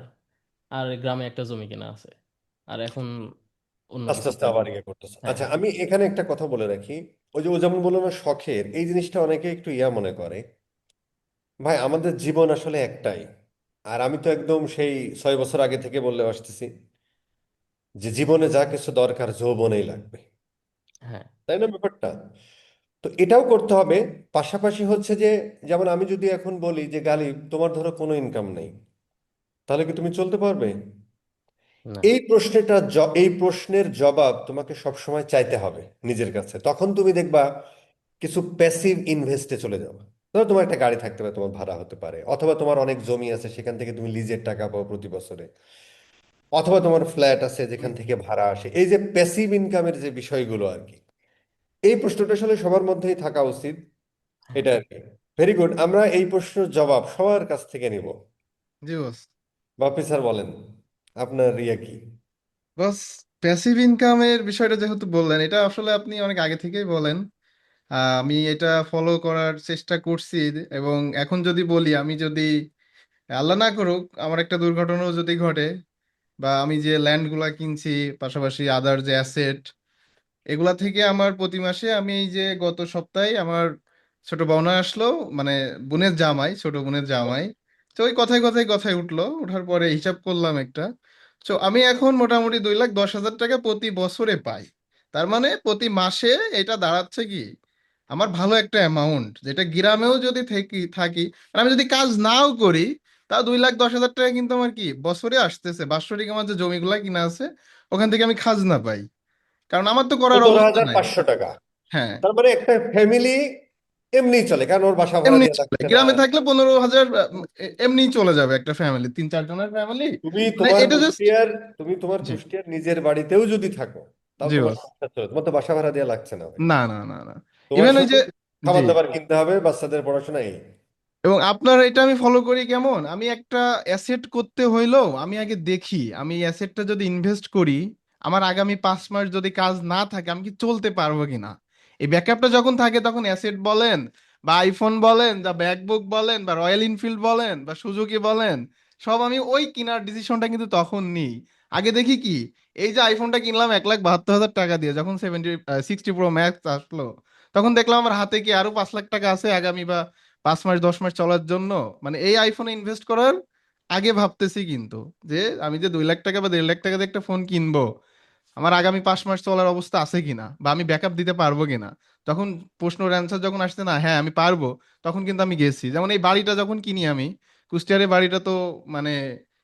আর গ্রামে একটা জমি কেনা আছে। আর এখন অন্য আস্তে কিছু আস্তে প্ল্যান। আবার ইয়ে করতেছে। হ্যাঁ আচ্ছা, হ্যাঁ। আমি এখানে একটা কথা বলে রাখি। ওই যে ও যেমন বললো না শখের, এই জিনিসটা অনেকে একটু ইয়া মনে করে। ভাই, আমাদের জীবন আসলে একটাই। আর আমি তো একদম সেই 6 বছর আগে থেকে বললে আসতেছি যে জীবনে যা কিছু দরকার যৌবনেই লাগবে, হ্যাঁ তাই না ব্যাপারটা? তো এটাও করতে হবে। পাশাপাশি হচ্ছে যে, যেমন আমি যদি এখন বলি যে গালিব, তোমার ধরো কোনো ইনকাম নেই, তাহলে কি তুমি চলতে পারবে? না এই প্রশ্নের জবাব তোমাকে সবসময় চাইতে হবে নিজের কাছে। তখন তুমি দেখবা কিছু প্যাসিভ ইনভেস্টে চলে যাবে। ধরো তোমার একটা গাড়ি থাকতে পারে, তোমার ভাড়া হতে পারে, অথবা তোমার অনেক জমি আছে, সেখান থেকে তুমি লিজের টাকা পাও প্রতি বছরে, অথবা তোমার ফ্ল্যাট আছে যেখান থেকে ভাড়া আসে। এই যে প্যাসিভ ইনকামের যে বিষয়গুলো আর কি, এই প্রশ্নটা আসলে সবার মধ্যেই থাকা উচিত। হ্যাঁ। এটা আর কি। ভেরি গুড, আমরা এই প্রশ্নের জবাব সবার কাছ থেকে নিব। জি বস। বাপি স্যার বলেন, আপনার ইয়ে কি? বস, প্যাসিভ ইনকামের বিষয়টা যেহেতু বললেন, এটা আসলে আপনি অনেক আগে থেকেই বলেন। আমি এটা ফলো করার চেষ্টা করছি। এবং এখন যদি বলি, আমি যদি, আল্লাহ না করুক, আমার একটা দুর্ঘটনাও যদি ঘটে, বা আমি যে ল্যান্ড গুলা কিনছি, পাশাপাশি আদার যে অ্যাসেট, এগুলা থেকে আমার প্রতি মাসে আমি এই যে গত সপ্তাহে আমার ছোট বোন আসলো, মানে বোনের জামাই, ছোট বোনের জামাই। তো ওই কথায় কথায় কথায় উঠলো, ওঠার পরে হিসাব করলাম একটা। তো আমি এখন মোটামুটি 2,10,000 টাকা প্রতি বছরে পাই। তার মানে প্রতি মাসে এটা দাঁড়াচ্ছে কি আমার ভালো একটা অ্যামাউন্ট, যেটা গ্রামেও যদি থাকি থাকি আর আমি যদি কাজ নাও করি, তাও 2,10,000 টাকা কিন্তু আমার কি বছরে আসতেছে। বাৎসরিক আমার যে জমিগুলা কিনা আছে, ওখান থেকে আমি খাজনা পাই, কারণ আমার তো করার সতেরো অবস্থা হাজার নাই। পাঁচশো টাকা হ্যাঁ, তার মানে একটা ফ্যামিলি এমনি চলে, কারণ ওর বাসা ভাড়া এমনি দেওয়া চলে, লাগছে না। গ্রামে থাকলে 15,000 এমনি চলে যাবে একটা ফ্যামিলি, 3-4 জনের ফ্যামিলি। তুমি মানে তোমার এটা জাস্ট, কুষ্টিয়ার তুমি তোমার জি, কুষ্টিয়ার নিজের বাড়িতেও যদি থাকো, তাও জি তোমার বস, সংসার চলে, তোমার তো বাসা ভাড়া দেওয়া লাগছে না ভাই। না না না না, তোমার ইভেন ওই শুধু যে, জি। খাবার দাবার কিনতে হবে, বাচ্চাদের পড়াশোনা, এই। এবং আপনার এটা আমি ফলো করি কেমন, আমি একটা অ্যাসেট করতে হইলেও আমি আগে দেখি আমি অ্যাসেটটা যদি ইনভেস্ট করি, আমার আগামী 5 মাস যদি কাজ না থাকে আমি কি চলতে পারবো কিনা। এই ব্যাকআপটা যখন থাকে তখন অ্যাসেট বলেন, বা আইফোন বলেন, বা ব্যাকবুক বলেন, বা রয়্যাল এনফিল্ড বলেন, বা সুজুকি বলেন, সব আমি ওই কেনার ডিসিশনটা কিন্তু তখন নিই। আগে দেখি কি, এই যে আইফোনটা কিনলাম 1,72,000 টাকা দিয়ে, যখন 60 প্রো ম্যাক্স আসলো, তখন দেখলাম আমার হাতে কি আরো 5 লাখ টাকা আছে আগামী বা 5 মাস 10 মাস চলার জন্য। মানে এই আইফোনে ইনভেস্ট করার আগে ভাবতেছি কিন্তু, যে আমি যে 2 লাখ টাকা বা 1.5 লাখ টাকা দিয়ে একটা ফোন কিনবো, আমার আগামী 5 মাস চলার অবস্থা আছে কিনা, বা আমি ব্যাকআপ দিতে পারবো কিনা। তখন প্রশ্নের অ্যান্সার যখন আসছে না, হ্যাঁ আমি পারবো, তখন কিন্তু আমি গেছি। যেমন এই বাড়িটা যখন কিনি আমি, কুষ্টিয়ারে বাড়িটা তো মানে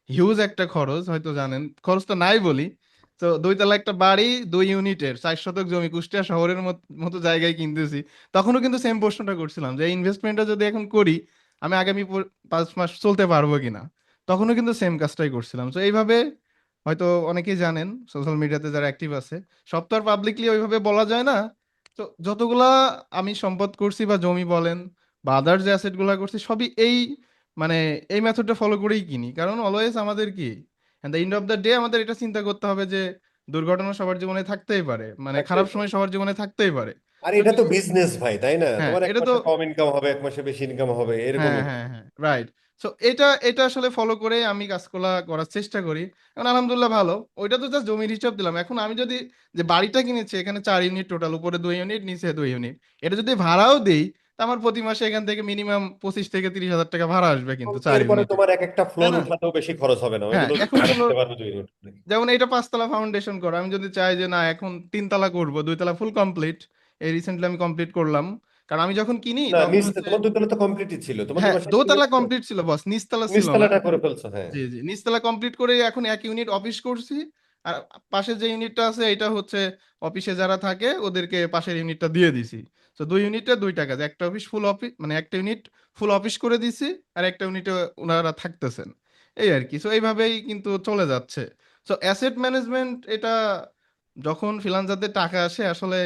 হিউজ একটা খরচ, হয়তো জানেন, খরচটা নাই বলি। তো 2 তলা একটা বাড়ি, 2 ইউনিটের, 4 শতক জমি, কুষ্টিয়া শহরের মতো জায়গায় কিনতেছি। তখনও কিন্তু সেম প্রশ্নটা করছিলাম যে ইনভেস্টমেন্টটা যদি এখন করি, আমি আগামী 5 মাস চলতে পারবো কিনা। তখনও কিন্তু সেম কাজটাই করছিলাম। তো এইভাবে হয়তো অনেকেই জানেন, সোশ্যাল মিডিয়াতে যারা অ্যাক্টিভ আছে, সব তো আর পাবলিকলি ওইভাবে বলা যায় না। তো যতগুলা আমি সম্পদ করছি বা জমি বলেন বা আদার যে অ্যাসেট গুলা করছি, সবই এই মানে এই মেথডটা ফলো করেই কিনি। কারণ অলওয়েজ আমাদের কি, at the end of the day আমাদের এটা চিন্তা করতে হবে যে দুর্ঘটনা সবার জীবনে থাকতেই পারে, মানে থাকতেই খারাপ পারে। সময় সবার জীবনে থাকতেই পারে। আর তো এটা তো বিজনেস ভাই, তাই না? হ্যাঁ, তোমার এক এটা তো, মাসে কম ইনকাম হবে, এক মাসে বেশি ইনকাম হবে, হ্যাঁ এরকমই। হ্যাঁ হ্যাঁ, রাইট। সো এটা এটা আসলে ফলো করে আমি কাজগুলা করার চেষ্টা করি। এখন আলহামদুলিল্লাহ ভালো। ওইটা তো জাস্ট জমির হিসাব দিলাম। এখন আমি যদি যে বাড়িটা কিনেছি, এখানে 4 ইউনিট টোটাল, উপরে 2 ইউনিট, নিচে 2 ইউনিট, এটা যদি ভাড়াও দিই, তা আমার প্রতি মাসে এখান থেকে মিনিমাম 25 থেকে 30 হাজার টাকা ভাড়া আসবে এবং কিন্তু চার এরপরে ইউনিটে তোমার এক একটা তাই ফ্লোর না? উঠাতেও বেশি খরচ হবে না, হ্যাঁ, ওইগুলো এখন ভাড়া কোনো, দিতে পারবে দুই ইউনিট। যেমন এটা 5 তলা ফাউন্ডেশন করা, আমি যদি চাই যে না এখন 3 তলা করব, 2 তলা ফুল কমপ্লিট, এই রিসেন্টলি আমি কমপ্লিট করলাম। কারণ আমি যখন কিনি না, তখন নিচ হচ্ছে, তোমার দুতলা তো কমপ্লিটই ছিল, তোমার কি হ্যাঁ বাসায় তিন দোতলা ছিল? কমপ্লিট ছিল বস, নিচতলা ছিল না। নিচতলাটা করে ফেলছো, হ্যাঁ। জি জি, নিচতলা কমপ্লিট করে এখন 1 ইউনিট অফিস করছি। আর পাশে যে ইউনিটটা আছে এটা হচ্ছে অফিসে যারা থাকে ওদেরকে পাশের ইউনিটটা দিয়ে দিছি। তো 2 ইউনিটে 2 টাকা, একটা অফিস ফুল অফিস, মানে একটা ইউনিট ফুল অফিস করে দিছি, আর একটা ইউনিটে ওনারা থাকতেছেন। এই আর কি। সো এইভাবেই কিন্তু চলে যাচ্ছে। সো অ্যাসেট ম্যানেজমেন্ট এটা, যখন ফ্রিল্যান্সারদের টাকা আসে আসলে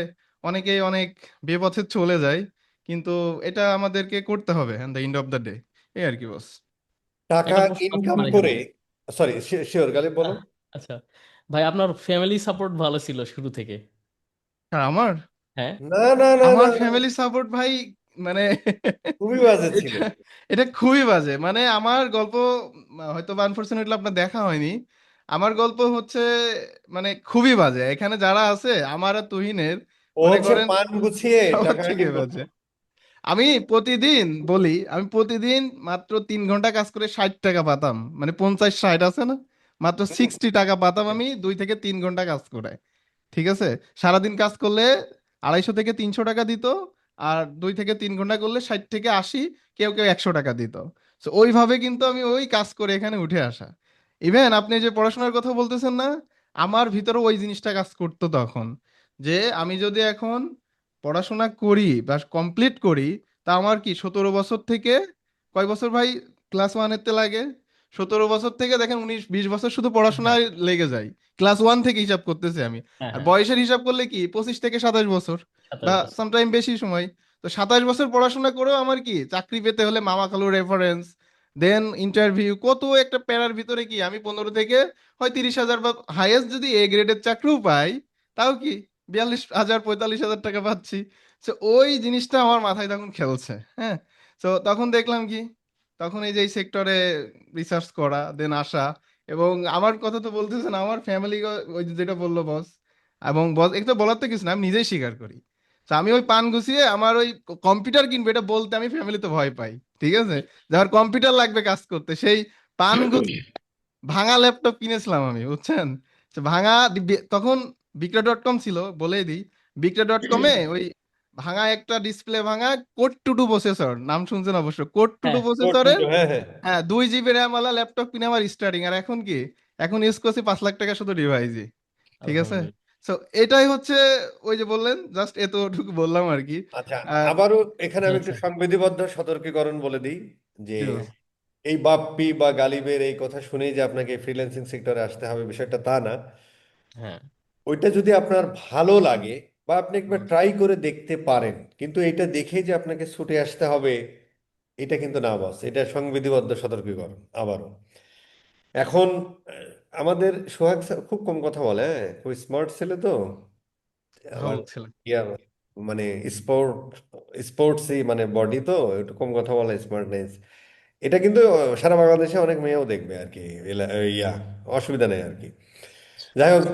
অনেকেই অনেক বেপথে চলে যায়, কিন্তু এটা আমাদেরকে করতে হবে at the end of the day. এই আর কি বস। টাকা একটা প্রশ্ন আছে ইনকাম আমার এখানে। করে, সরি, শিওর গালিব, বলো। আহ, আচ্ছা ভাই, আপনার ফ্যামিলি সাপোর্ট ভালো ছিল শুরু থেকে? আর আমার হ্যাঁ। না না না আমার না না, ফ্যামিলি সাপোর্ট ভাই, মানে খুবই বাজে ছিল। এটা এটা খুবই বাজে। মানে আমার গল্প হয়তো বা আনফরচুনেটলি আপনার দেখা হয়নি। আমার গল্প হচ্ছে মানে খুবই বাজে। এখানে যারা আছে আমার আর তুহিনের, ও মনে হচ্ছে করেন পান গুছিয়ে সবার টাকা থেকে আর্নিং করতো। বাজে। আমি প্রতিদিন বলি, আমি প্রতিদিন মাত্র 3 ঘন্টা কাজ করে 60 টাকা পাতাম, মানে 50-60 আছে না, মাত্র 60 টাকা পাতাম আমি 2 থেকে 3 ঘন্টা কাজ করে। ঠিক আছে, সারাদিন কাজ করলে 250 থেকে 300 টাকা দিত। আর 2 থেকে 3 ঘন্টা করলে 60 থেকে 80, কেউ কেউ 100 টাকা দিত। তো ওইভাবে কিন্তু আমি ওই কাজ করে এখানে উঠে আসা। ইভেন আপনি যে পড়াশোনার কথা বলতেছেন না, আমার ভিতরে ওই জিনিসটা কাজ করতো তখন, যে আমি যদি এখন পড়াশোনা করি বা কমপ্লিট করি, তা আমার কি 17 বছর থেকে, কয় বছর ভাই ক্লাস 1 এর লাগে, 17 বছর থেকে দেখেন 19-20 বছর শুধু হ্যাঁ, পড়াশোনায় লেগে যায়। ক্লাস 1 থেকে হিসাব করতেছি আমি। হ্যাঁ, আর হ্যাঁ, বয়সের হিসাব করলে কি 25 থেকে 27 বছর, 27 বছর। সামটাইম বেশি সময়। তো 27 বছর পড়াশোনা করেও আমার কি চাকরি পেতে হলে মামা খালু রেফারেন্স, দেন ইন্টারভিউ, কত একটা প্যারার ভিতরে কি আমি 15 থেকে হয় 30 হাজার, বা হাইয়েস্ট যদি এ গ্রেডের চাকরিও পাই, তাও কি 42 হাজার 45 হাজার টাকা পাচ্ছি। তো ওই জিনিসটা আমার মাথায় তখন খেলছে। হ্যাঁ। তো তখন দেখলাম কি, তখন এই যে এই সেক্টরে রিসার্চ করা, দেন আসা, এবং আমার কথা তো বলতেছেন, আমার ফ্যামিলি ওই যে যেটা বললো বস, এবং বস এক তো বলার তো কিছু না, আমি নিজেই স্বীকার করি। তো আমি ওই পান গুছিয়ে আমার ওই কম্পিউটার কিনবো এটা বলতে আমি ফ্যামিলিতে ভয় পাই, ঠিক আছে? যার কম্পিউটার লাগবে কাজ করতে, সেই পান ভাঙা ল্যাপটপ কিনেছিলাম আমি, বুঝছেন? তো তখন বিক্রা.কম ছিল, বলেই দিই। বিক্রা.কমে ওই ভাঙা একটা ডিসপ্লে ভাঙা কোড টু টু প্রসেসর, নাম শুনছেন অবশ্য, কোড টু টু হ্যাঁ, প্রসেসরের, হ্যাঁ হ্যাঁ। হ্যাঁ 2 GB র্যাম ওয়ালা ল্যাপটপ কিনে আমার স্টার্টিং। আর এখন কি, এখন ইউজ করছি 5 লাখ টাকা শুধু ডিভাইসই, ঠিক আছে? আলহামদুলিল্লাহ। সো এটাই হচ্ছে, ওই যে বললেন, জাস্ট এতটুকু বললাম আর কি। আচ্ছা, আর আবারও এখানে আমি একটু আচ্ছা, সংবিধিবদ্ধ সতর্কীকরণ বলে দিই যে জি বস। এই বাপ্পি বা গালিবের এই কথা শুনেই যে আপনাকে ফ্রিল্যান্সিং সেক্টরে আসতে হবে বিষয়টা তা না। হ্যাঁ, ওইটা যদি আপনার ভালো লাগে বা আপনি একবার হুম। ট্রাই করে দেখতে পারেন, কিন্তু এটা দেখেই যে আপনাকে ছুটে আসতে হবে এটা কিন্তু না বস, এটা সংবিধিবদ্ধ সতর্কীকরণ আবারও। এখন আমাদের সোহাগ স্যার খুব কম কথা বলে, হ্যাঁ খুব স্মার্ট ছেলে তো, আবার ভাবুক ছেলে। ইয়া মানে স্পোর্ট স্পোর্টসই মানে বডি তো একটু কম কথা বলা, স্মার্টনেস। এটা কিন্তু সারা বাংলাদেশে অনেক মেয়েও দেখবে আর কি, ইয়া অসুবিধা নেই আর কি। যাই হোক,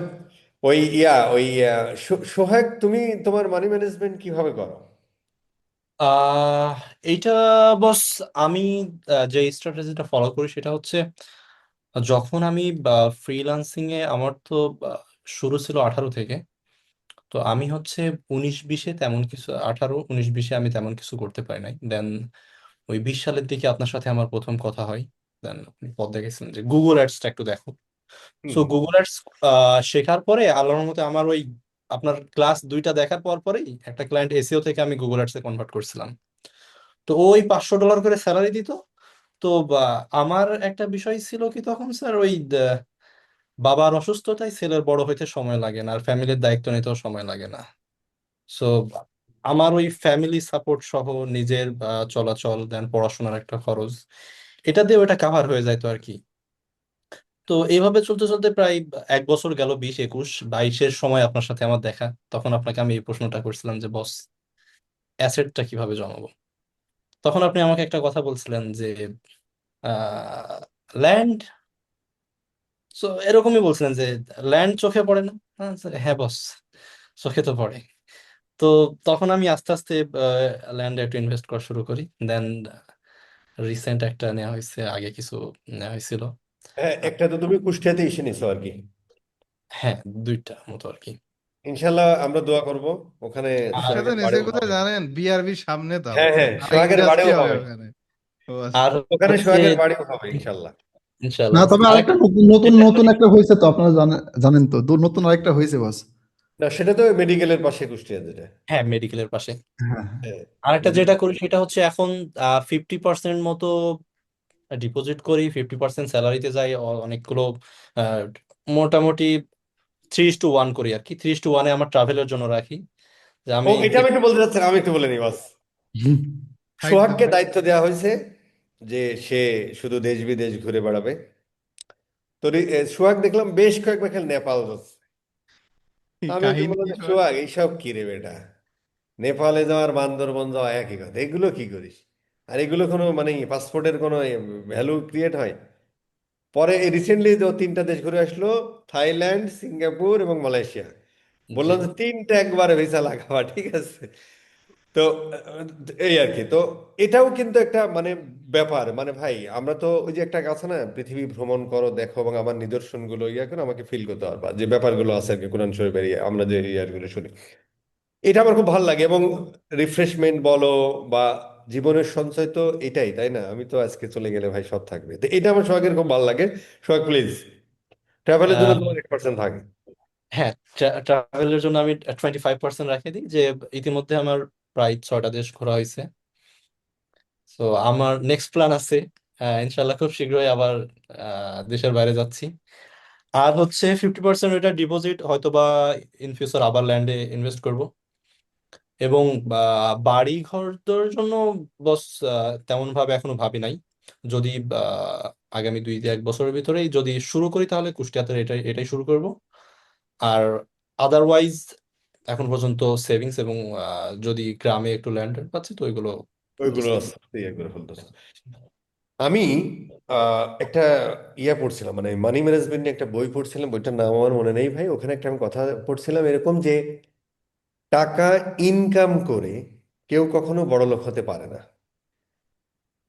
সোহাগ, তুমি তোমার মানি ম্যানেজমেন্ট কিভাবে করো? আহ এইটা বস, আমি যে স্ট্র্যাটেজিটা ফলো করি সেটা হচ্ছে, যখন আমি ফ্রিল্যান্সিং এ আমার তো আহ, শুরু ছিল 18 থেকে। তো আমি হচ্ছে 19-20-এ তেমন কিছু, 18-19-20-এ আমি তেমন কিছু করতে পারি নাই। দেন ওই 20 সালের দিকে আপনার সাথে আমার প্রথম কথা হয়। দেন আপনি পথ দেখেছিলেন যে গুগল অ্যাডসটা একটু দেখো। হুম সো হুম। গুগল অ্যাডস শেখার পরে আল্লাহর মতে আমার ওই আপনার ক্লাস 2টা দেখার পর পরেই একটা ক্লায়েন্ট এসিও থেকে আমি গুগল অ্যাডসে কনভার্ট করছিলাম। তো ওই $500 করে স্যালারি দিত। তো আমার একটা বিষয় ছিল কি তখন স্যার, ওই বাবার অসুস্থতায় ছেলের বড় হইতে সময় লাগে না, আর ফ্যামিলির দায়িত্ব নিতেও সময় লাগে না। সো আমার ওই ফ্যামিলি সাপোর্ট সহ নিজের চলাচল, দেন পড়াশোনার একটা খরচ, এটা দিয়ে ওটা কাভার হয়ে যাইতো আর কি। তো এইভাবে চলতে চলতে প্রায় 1 বছর গেল, 20, 21, 22-এর সময় আপনার সাথে আমার দেখা। তখন আপনাকে আমি এই প্রশ্নটা করছিলাম যে বস, অ্যাসেটটা কিভাবে জমাবো। তখন আপনি আমাকে একটা কথা বলছিলেন যে ল্যান্ড, সো এরকমই বলছিলেন যে ল্যান্ড চোখে পড়ে না। হ্যাঁ বস, চোখে তো পড়ে। তো তখন আমি আস্তে আস্তে ল্যান্ডে একটু ইনভেস্ট করা শুরু করি। দেন রিসেন্ট একটা নেওয়া হয়েছে, আগে কিছু নেওয়া হয়েছিল। হ্যাঁ, আহ, একটা তো তুমি কুষ্টিয়াতে এসে নিছো আর কি। হ্যাঁ, 2টা মতো আর কি। ইনশাল্লাহ আমরা দোয়া করব ওখানে আর কুষ্টাতে সোহাগের নেচে বাড়িও কোথায় হবে। জানেন? বিআরবির সামনে তাও, হ্যাঁ হ্যাঁ, আর সোহাগের ইন্ডাস্ট্রি বাড়িও হবে হবে। ওখানে। ও আর ওখানে হচ্ছে সোহাগের বাড়িও হবে ইনশাল্লাহ। না, ইনশাল্লাহ তবে আরেকটা আরেকটা নতুন নতুন যেটা নতুন করি, একটা হয়েছে তো, আপনারা জানেন তো, নতুন আরেকটা হয়েছে বস। না, সেটা তো মেডিকেলের পাশে কুষ্টিয়া যেটা। হ্যাঁ মেডিকেলের পাশে হ্যাঁ হ্যাঁ। আরেকটা যেটা মেডিকেল। করি সেটা হচ্ছে এখন 50% মতো ডিপোজিট করি, 50% স্যালারিতে যায়। অনেকগুলো আহ, মোটামুটি 3:1 করি আর কি। 3:1-এ আমার ট্রাভেলের জন্য রাখি, যে ও, আমি এটা আমি একটু বলতে চাচ্ছিলাম, আমি একটু বলে নিই বাস। হ্যাঁ। সাইড দেন। সোহাগকে দায়িত্ব দেওয়া হয়েছে যে সে শুধু দেশ বিদেশ ঘুরে বেড়াবে। তো সোহাগ দেখলাম বেশ কয়েকবার খেলে নেপাল যাচ্ছে। কি আমি ওকে কাহিনী বললাম কি যে সব? সোহাগ এইসব কি রে বেটা, নেপালে যাওয়ার বান্দরবন যাওয়া একই কথা, এগুলো কি করিস? আর এগুলো কোনো মানে পাসপোর্টের কোনো ভ্যালু ক্রিয়েট হয়? পরে রিসেন্টলি যে ও 3টা দেশ ঘুরে আসলো, থাইল্যান্ড, সিঙ্গাপুর এবং মালয়েশিয়া। জি। বললাম যে 3টা একবারে ভিসা লাগাবা, ঠিক আছে? তো এই আর কি। তো এটাও কিন্তু একটা মানে ব্যাপার, মানে ভাই আমরা তো ওই যে একটা আছে না, পৃথিবী ভ্রমণ করো দেখো এবং আমার নিদর্শনগুলো ইয়া করে আমাকে ফিল করতে পারবা, যে ব্যাপারগুলো আছে আর কি কোরআন শরীফের আমরা যে ইয়ারগুলো শুনি, এটা আমার খুব ভালো লাগে। এবং রিফ্রেশমেন্ট বলো বা জীবনের সঞ্চয় তো এটাই, তাই না? আমি তো আজকে চলে গেলে ভাই সব থাকবে, তো এটা আমার সোহাগের খুব ভালো লাগে। সোহাগ প্লিজ, ট্রাভেলের জন্য আহ, তোমার 8% থাকে। হ্যাঁ, ট্রাভেলের জন্য আমি 25% রেখে দিই। যে ইতিমধ্যে আমার প্রায় 6টা দেশ ঘোরা হয়েছে। তো আমার নেক্সট প্ল্যান আছে, ইনশাল্লাহ খুব শীঘ্রই আবার দেশের বাইরে যাচ্ছি। আর হচ্ছে 50% ওইটা ডিপোজিট, হয়তো বা ইন ফিউচার আবার ল্যান্ডে ইনভেস্ট করব। এবং বাড়ি ঘরদের জন্য বস তেমন ভাবে এখনো ভাবি নাই। যদি আগামী 2-1 বছরের ভিতরেই যদি শুরু করি, তাহলে কুষ্টিয়াতে এটাই এটাই শুরু করব। আর আদারওয়াইজ এখন পর্যন্ত সেভিংস এবং যদি গ্রামে একটু ল্যান্ড পাচ্ছি তো ওইগুলো ওইগুলো ফেলতেছি। আছে, ইয়ে করে ফেলতেছে। আমি একটা পড়ছিলাম, মানে মানি ম্যানেজমেন্ট নিয়ে একটা বই পড়ছিলাম, বইটার নাম আমার মনে নেই ভাই। ওখানে একটা আমি কথা পড়ছিলাম এরকম যে টাকা ইনকাম করে কেউ কখনো বড়লোক হতে পারে না,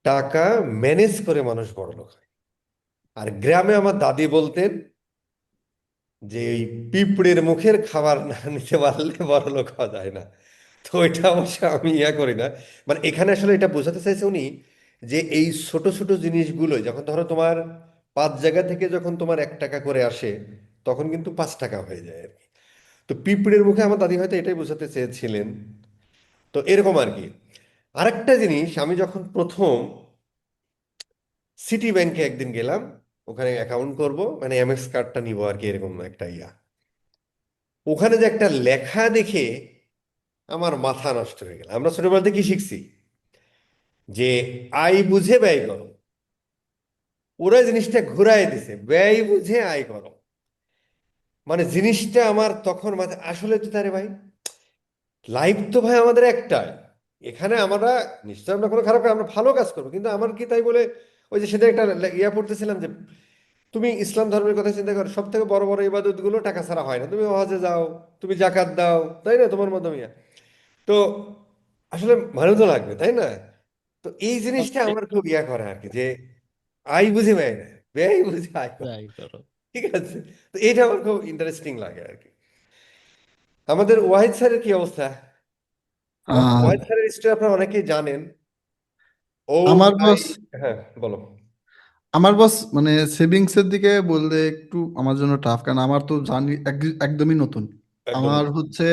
টাকা ম্যানেজ করে মানুষ বড়লোক হয়। আর গ্রামে আমার দাদি বলতেন যে এই পিঁপড়ের মুখের খাবার না নিতে পারলে বড়লোক হওয়া যায় না। তো এটা অবশ্য আমি করি না। মানে এখানে আসলে এটা বোঝাতে চাইছে উনি যে এই ছোট ছোট জিনিসগুলো যখন ধরো তোমার 5 জায়গা থেকে যখন তোমার 1 টাকা করে আসে, তখন কিন্তু 5 টাকা হয়ে যায় আর কি। তো পিঁপড়ের মুখে আমার দাদি হয়তো এটাই বোঝাতে চেয়েছিলেন। তো এরকম আর কি। আরেকটা জিনিস, আমি যখন প্রথম সিটি ব্যাংকে একদিন গেলাম, ওখানে অ্যাকাউন্ট করব, মানে এমএক্স কার্ডটা নিব আর কি, এরকম একটা ওখানে যে একটা লেখা দেখে আমার মাথা নষ্ট হয়ে গেল। আমরা ছোটবেলাতে কি শিখছি যে আয় বুঝে ব্যয় করো, ওরা জিনিসটা ঘুরাই দিছে, ব্যয় বুঝে আয় করো। মানে জিনিসটা আমার তখন মাথায় আসলে তো তারে ভাই, লাইফ তো ভাই আমাদের একটাই। এখানে আমরা নিশ্চয় আমরা কোনো খারাপ আমরা ভালো কাজ করবো, কিন্তু আমার কি তাই বলে ওই যে সেটা একটা পড়তেছিলাম যে তুমি ইসলাম ধর্মের কথা চিন্তা করো, সব থেকে বড় বড় ইবাদত গুলো টাকা ছাড়া হয় না। তুমি হজে যাও, তুমি জাকাত দাও, তাই না, তোমার মাধ্যমে তো আসলে ভালো তো লাগবে, তাই না? তো এই জিনিসটা আমার খুব করে আর কি, যে আয় বুঝে ব্যয় না, ব্যয় বুঝে আয় কর। ট্রাই করো। ঠিক আছে। তো এটা আমার খুব ইন্টারেস্টিং লাগে আর কি। আমাদের ওয়াহিদ স্যারের কি অবস্থা? আর ওয়াহিদ স্যারের স্টোরি আপনারা অনেকেই জানেন। ও আমার ভাই, বস হ্যাঁ বলো। আমার বস মানে সেভিংস এর দিকে বললে একটু আমার জন্য টাফ, কারণ আমার তো জানি একদমই নতুন। একদম। আমার হচ্ছে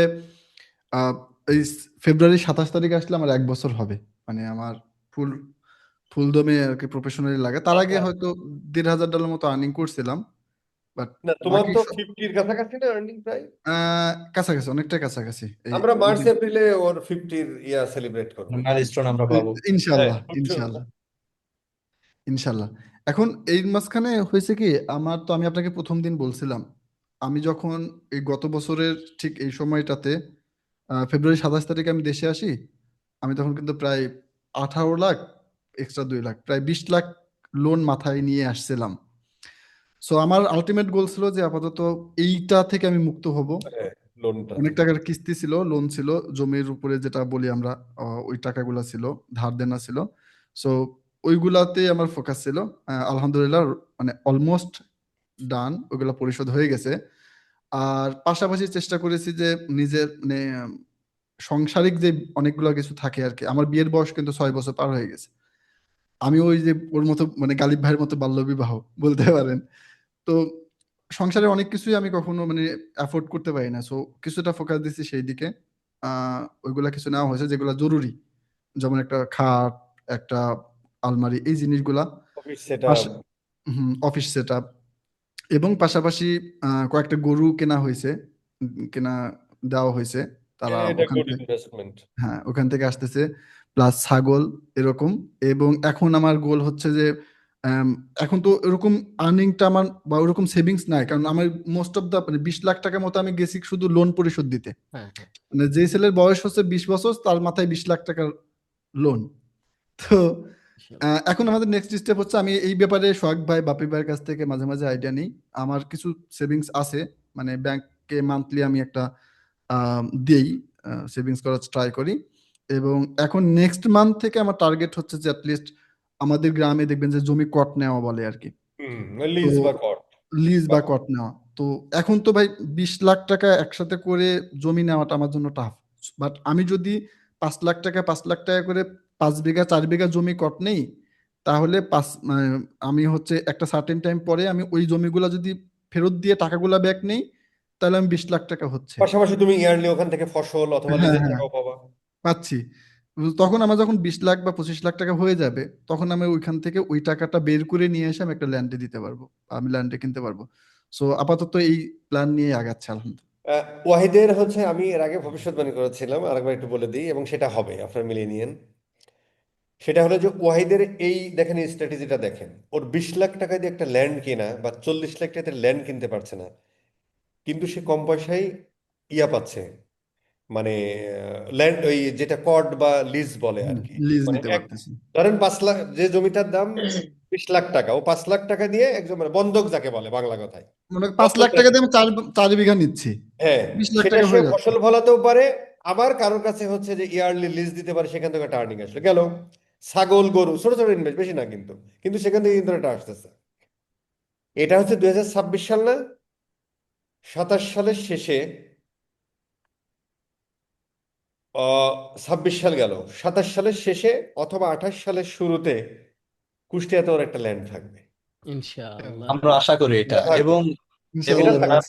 আহ, এই ফেব্রুয়ারি 27 তারিখে আসলে আমার 1 বছর হবে। মানে আমার ফুল ফুলদমে আর কি প্রফেশনালি লাগে। তার আগে আচ্ছা, হয়তো $1,500 মতো আর্নিং করছিলাম, বাট না তোমার বাকি তো 50-র কাছাকাছি না আর্নিং প্রায়। কাছাকাছি, অনেকটা কাছাকাছি এই আমরা ওই মার্চ এপ্রিলে ওর 50-র সেলিব্রেট করবো ইনশাল্লাহ। মাইলস্টোন আমরা পাবো। হ্যাঁ, ইনশাল্লাহ ইনশাল্লাহ ইনশাল্লাহ। এখন এই মাঝখানে হয়েছে কি, আমি আপনাকে প্রথম দিন বলছিলাম, আমি যখন এই গত বছরের ঠিক এই সময়টাতে ফেব্রুয়ারি 27 তারিখে আমি দেশে আসি, আমি তখন কিন্তু প্রায় 18 লাখ এক্সট্রা 2 লাখ, প্রায় 20 লাখ লোন মাথায় নিয়ে আসছিলাম। সো আমার আলটিমেট গোল ছিল যে আপাতত এইটা থেকে আমি মুক্ত হব। হ্যাঁ, লোনটা অনেক থেকে। টাকার কিস্তি ছিল, লোন ছিল, জমির উপরে যেটা বলি আমরা, ওই টাকাগুলা ছিল, ধার দেনা ছিল। সো ওইগুলাতে আমার ফোকাস ছিল। আলহামদুলিল্লাহ, মানে অলমোস্ট ডান, ওইগুলা পরিশোধ হয়ে গেছে। আর পাশাপাশি চেষ্টা করেছি যে নিজের মানে সাংসারিক যে অনেকগুলো কিছু থাকে আর কি। আমার বিয়ের বয়স কিন্তু 6 বছর পার হয়ে গেছে। আমি ওই যে ওর মতো মানে গালিব ভাইয়ের মতো বাল্যবিবাহ বলতে পারেন। তো সংসারে অনেক কিছুই আমি কখনো মানে অ্যাফোর্ড করতে পারি না। সো কিছুটা ফোকাস দিচ্ছি সেই দিকে। ওইগুলা কিছু নেওয়া হয়েছে যেগুলো জরুরি, যেমন একটা খাট, একটা আলমারি, এই জিনিসগুলা। অফিস সেটা। পাশা অফিস সেট আপ, এবং পাশাপাশি কয়েকটা গরু কেনা হয়েছে, কেনা দেওয়া হয়েছে। তারা এটা ওখান গুড থেকে, ইনভেস্টমেন্ট। হ্যাঁ ওখান থেকে আসতেছে, প্লাস ছাগল এরকম। এবং এখন আমার গোল হচ্ছে যে আম, এখন তো এরকম আর্নিংটা আমার বা ওরকম সেভিংস নাই, কারণ আমার মোস্ট অফ দা মানে 20 লাখ টাকার মতো আমি গেছি শুধু লোন পরিশোধ দিতে। হ্যাঁ, হ্যাঁ। মানে যে ছেলের বয়স হচ্ছে 20 বছর, তার মাথায় 20 লাখ টাকার লোন। তো এখন আমাদের নেক্সট স্টেপ হচ্ছে, আমি এই ব্যাপারে সোহাগ ভাই, বাপি ভাইয়ের কাছ থেকে মাঝে মাঝে আইডিয়া নিই। আমার কিছু সেভিংস আছে, মানে ব্যাংকে মান্থলি আমি একটা দেই, সেভিংস করার ট্রাই করি। এবং এখন নেক্সট মান্থ থেকে আমার টার্গেট হচ্ছে যে অ্যাটলিস্ট আমাদের গ্রামে দেখবেন যে জমি কট নেওয়া বলে আর কি। তো লিজ বা কর। লিজ বা কট নেওয়া, তো এখন তো ভাই 20 লাখ টাকা একসাথে করে জমি নেওয়াটা আমার জন্য টাফ। বাট আমি যদি 5 লাখ টাকা 5 লাখ টাকা করে 5 বিঘা 4 বিঘা জমি কট নেই, তাহলে আমি হচ্ছে একটা সার্টেন টাইম পরে আমি ওই জমিগুলা যদি ফেরত দিয়ে টাকাগুলা ব্যাক নেই, তাহলে আমি 20 লাখ টাকা হচ্ছে। পাশাপাশি তুমি ইয়ারলি ওখান থেকে ফসল অথবা হ্যাঁ লিজের হ্যাঁ টাকাও পাবা। পাচ্ছি। তখন আমার যখন 20 লাখ বা 25 লাখ টাকা হয়ে যাবে, তখন আমি ওইখান থেকে ওই টাকাটা বের করে নিয়ে এসে আমি একটা ল্যান্ডে দিতে পারবো, আমি ল্যান্ডে কিনতে পারবো। সো আপাতত এই প্ল্যান নিয়ে আগাচ্ছে আলহামদুলিল্লাহ। ওয়াহিদের আমি এর আগে ভবিষ্যৎবাণী করেছিলাম, আরেকবার একটু বলে দিই, এবং সেটা হবে, আপনার মিলিয়ে নিয়েন। সেটা হলো যে ওয়াহিদের এই দেখেন, এই স্ট্র্যাটেজিটা দেখেন, ওর 20 লাখ টাকা দিয়ে একটা ল্যান্ড কেনা বা 40 লাখ টাকাতে ল্যান্ড কিনতে পারছে না, কিন্তু সে কম পয়সায় পাচ্ছে, মানে ল্যান্ড, ওই যেটা কর্ড বা লিজ বলে আর কি। লিজ মানে নিতে এক, পারতেছি। ধরেন 5 লাখ, যে জমিটার দাম 20 লাখ টাকা, ও 5 লাখ টাকা দিয়ে একজন, মানে বন্ধক যাকে বলে বাংলা কথায়, মানে 5 লাখ বন্ধক টাকা রেখে, দিয়ে আমি 4 বিঘা নিচ্ছি, হ্যাঁ, 20 লাখ সেটা টাকা সে হয়ে যাচ্ছে। ফসল ফলাতেও পারে, আবার কারোর কাছে হচ্ছে যে ইয়ারলি লিজ দিতে পারে, সেখান থেকে একটা আর্নিং আসলো গেল। ছাগল গরু ছোট ছোট ইনভেস্ট, বেশি না কিন্তু, কিন্তু সেখান থেকে কিন্তু এটা আসতেছে। এটা হচ্ছে 2026 সাল না, 27 সালের শেষে, 26 সাল গেল, 27 সালের শেষে অথবা 28 সালের শুরুতে কুষ্টিয়াতে ওর একটা ল্যান্ড থাকবে। ইনশাআল্লাহ। আমরা আশা করি এটা, এটা থাকবে, এবং ইনশাল্লাহ থাকবে। বস।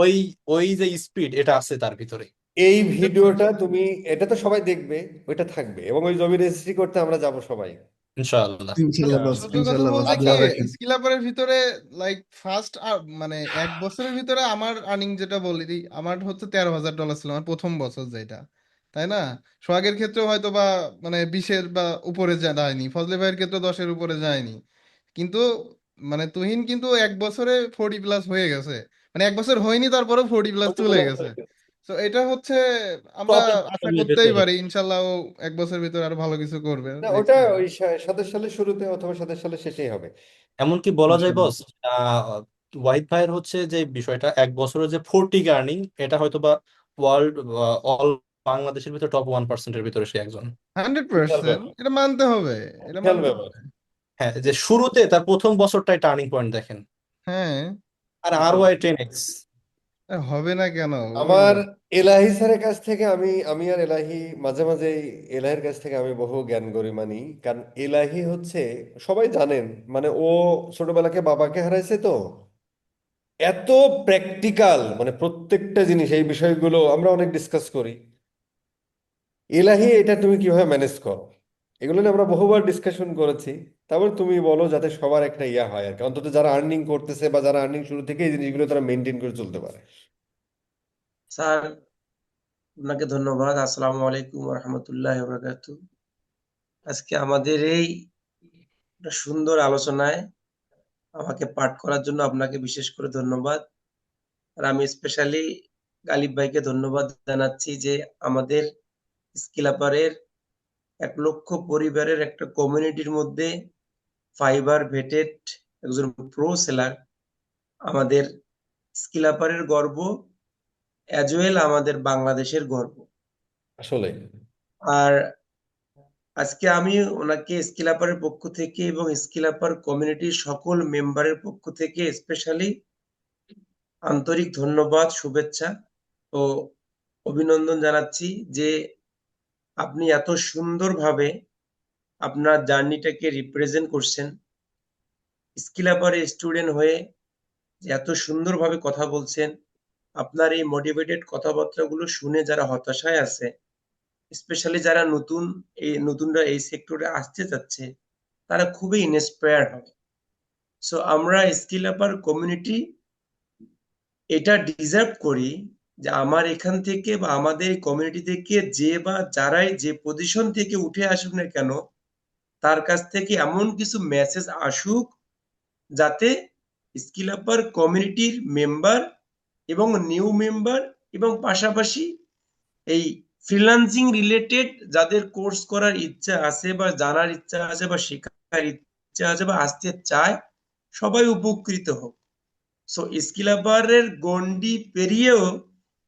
ওই ওই যে স্পিড এটা আছে তার ভিতরে। এই ভিডিওটা তুমি, এটা তো সবাই দেখবে, ওইটা থাকবে, এবং ওই জমি রেজিস্ট্রি করতে আমরা যাব সবাই। ইনশাআল্লাহ। ইনশাল্লাহ বস, সত্যি কথা ইনশাল্লাহ বস, বলতে কি, দোয়া রাখেন। স্কিল আপের ভিতরে লাইক ফার্স্ট মানে 1 বছরের ভিতরে আমার আর্নিং যেটা বলি, আমার হচ্ছে $13,000 ছিল আমার প্রথম বছর যেটা, তাই না? সোহাগের ক্ষেত্রে হয়তো বা মানে 20-এর বা উপরে যায়নি, ফজলে ভাইয়ের ক্ষেত্রে 10-এর উপরে যায়নি, কিন্তু মানে তুহিন কিন্তু 1 বছরে 40+ হয়ে গেছে, মানে 1 বছর হয়নি তারপরে 40+ চলে গেছে। তো এটা হচ্ছে আমরা টপ আশা লেভেলের করতেই ভেতরে। পারি ইনশাল্লাহ ও 1 বছরের ভিতরে আরো ভালো কিছু করবে না, ওটা নেক্সট ইয়ার। ওই 27 সালের শুরুতে অথবা 27 সালের শেষেই হবে। এমনকি বলা যায় ইনশাল্লাহ। বস, ওয়াহিদ ভাইয়ের হচ্ছে যে বিষয়টা, 1 বছরের যে 40 আর্নিং, এটা হয়তো বা ওয়ার্ল্ড, অল বাংলাদেশের ভিতরে টপ 1%-এর ভিতরে সে একজন। হান্ড্রেড বিশাল পার্সেন্ট ব্যাপার, এটা মানতে হবে, এটা বিশাল মানতে ব্যাপার। হবে। হ্যাঁ, যে শুরুতে তার প্রথম বছরটাই টার্নিং পয়েন্ট দেখেন, হ্যাঁ, আর ROI 10x। হবে না কেন? ওই আমার এলাহি স্যারের কাছ থেকে আমি আর এলাহি মাঝে মাঝে, এলাহির কাছ থেকে আমি বহু জ্ঞান গরিমা নিই, কারণ এলাহি হচ্ছে, সবাই জানেন, মানে ও ছোটবেলাকে বাবাকে হারাইছে তো, এত প্র্যাকটিক্যাল, মানে প্রত্যেকটা জিনিস, এই বিষয়গুলো আমরা অনেক ডিসকাস করি। এলাহি, এটা তুমি কিভাবে ম্যানেজ করো, এগুলো নিয়ে আমরা বহুবার ডিসকাশন করেছি। তারপর তুমি বলো, যাতে সবার একটা ইয়া হয় আর কি, অন্তত যারা আর্নিং করতেছে বা যারা আর্নিং শুরু থেকে এই জিনিসগুলো তারা মেনটেন করে চলতে পারে। স্যার, আপনাকে ধন্যবাদ। আসসালামু আলাইকুম রহমতুল্লাহ বারাকাতু। আজকে আমাদের এই একটা সুন্দর আলোচনায় আমাকে পাঠ করার জন্য আপনাকে বিশেষ করে ধন্যবাদ। আর আমি স্পেশালি গালিব ভাইকে ধন্যবাদ জানাচ্ছি যে আমাদের স্কিল আপারের 1 লক্ষ পরিবারের একটা কমিউনিটির মধ্যে ফাইবার ভেটেড একজন প্রো সেলার, আমাদের স্কিল আপারের গর্ব, অ্যাজ ওয়েল আমাদের বাংলাদেশের গর্ব। আসলে আর আজকে আমি ওনাকে স্কিল আপারের পক্ষ থেকে এবং স্কিল আপার কমিউনিটির সকল মেম্বারের পক্ষ থেকে স্পেশালি আন্তরিক ধন্যবাদ, শুভেচ্ছা ও অভিনন্দন জানাচ্ছি যে আপনি এত সুন্দরভাবে আপনার জার্নিটাকে রিপ্রেজেন্ট করছেন। স্কিল আপারের স্টুডেন্ট হয়ে যে এত সুন্দরভাবে কথা বলছেন, আপনার এই মোটিভেটেড কথাবার্তাগুলো শুনে যারা হতাশায় আছে, স্পেশালি যারা নতুনরা এই সেক্টরে আসতে যাচ্ছে, তারা খুবই ইন্সপায়ার হবে। সো আমরা স্কিল আপার কমিউনিটি এটা ডিজার্ভ করি যে আমার এখান থেকে বা আমাদের কমিউনিটি থেকে যে বা যারাই যে পজিশন থেকে উঠে আসুক না কেন, তার কাছ থেকে এমন কিছু মেসেজ আসুক যাতে স্কিল আপার কমিউনিটির মেম্বার এবং নিউ মেম্বার এবং পাশাপাশি এই ফ্রিল্যান্সিং রিলেটেড যাদের কোর্স করার ইচ্ছা আছে বা জানার ইচ্ছা আছে বা শেখার ইচ্ছা আছে বা আসতে চায়, সবাই উপকৃত হোক। সো স্কিল আপারের গন্ডি পেরিয়েও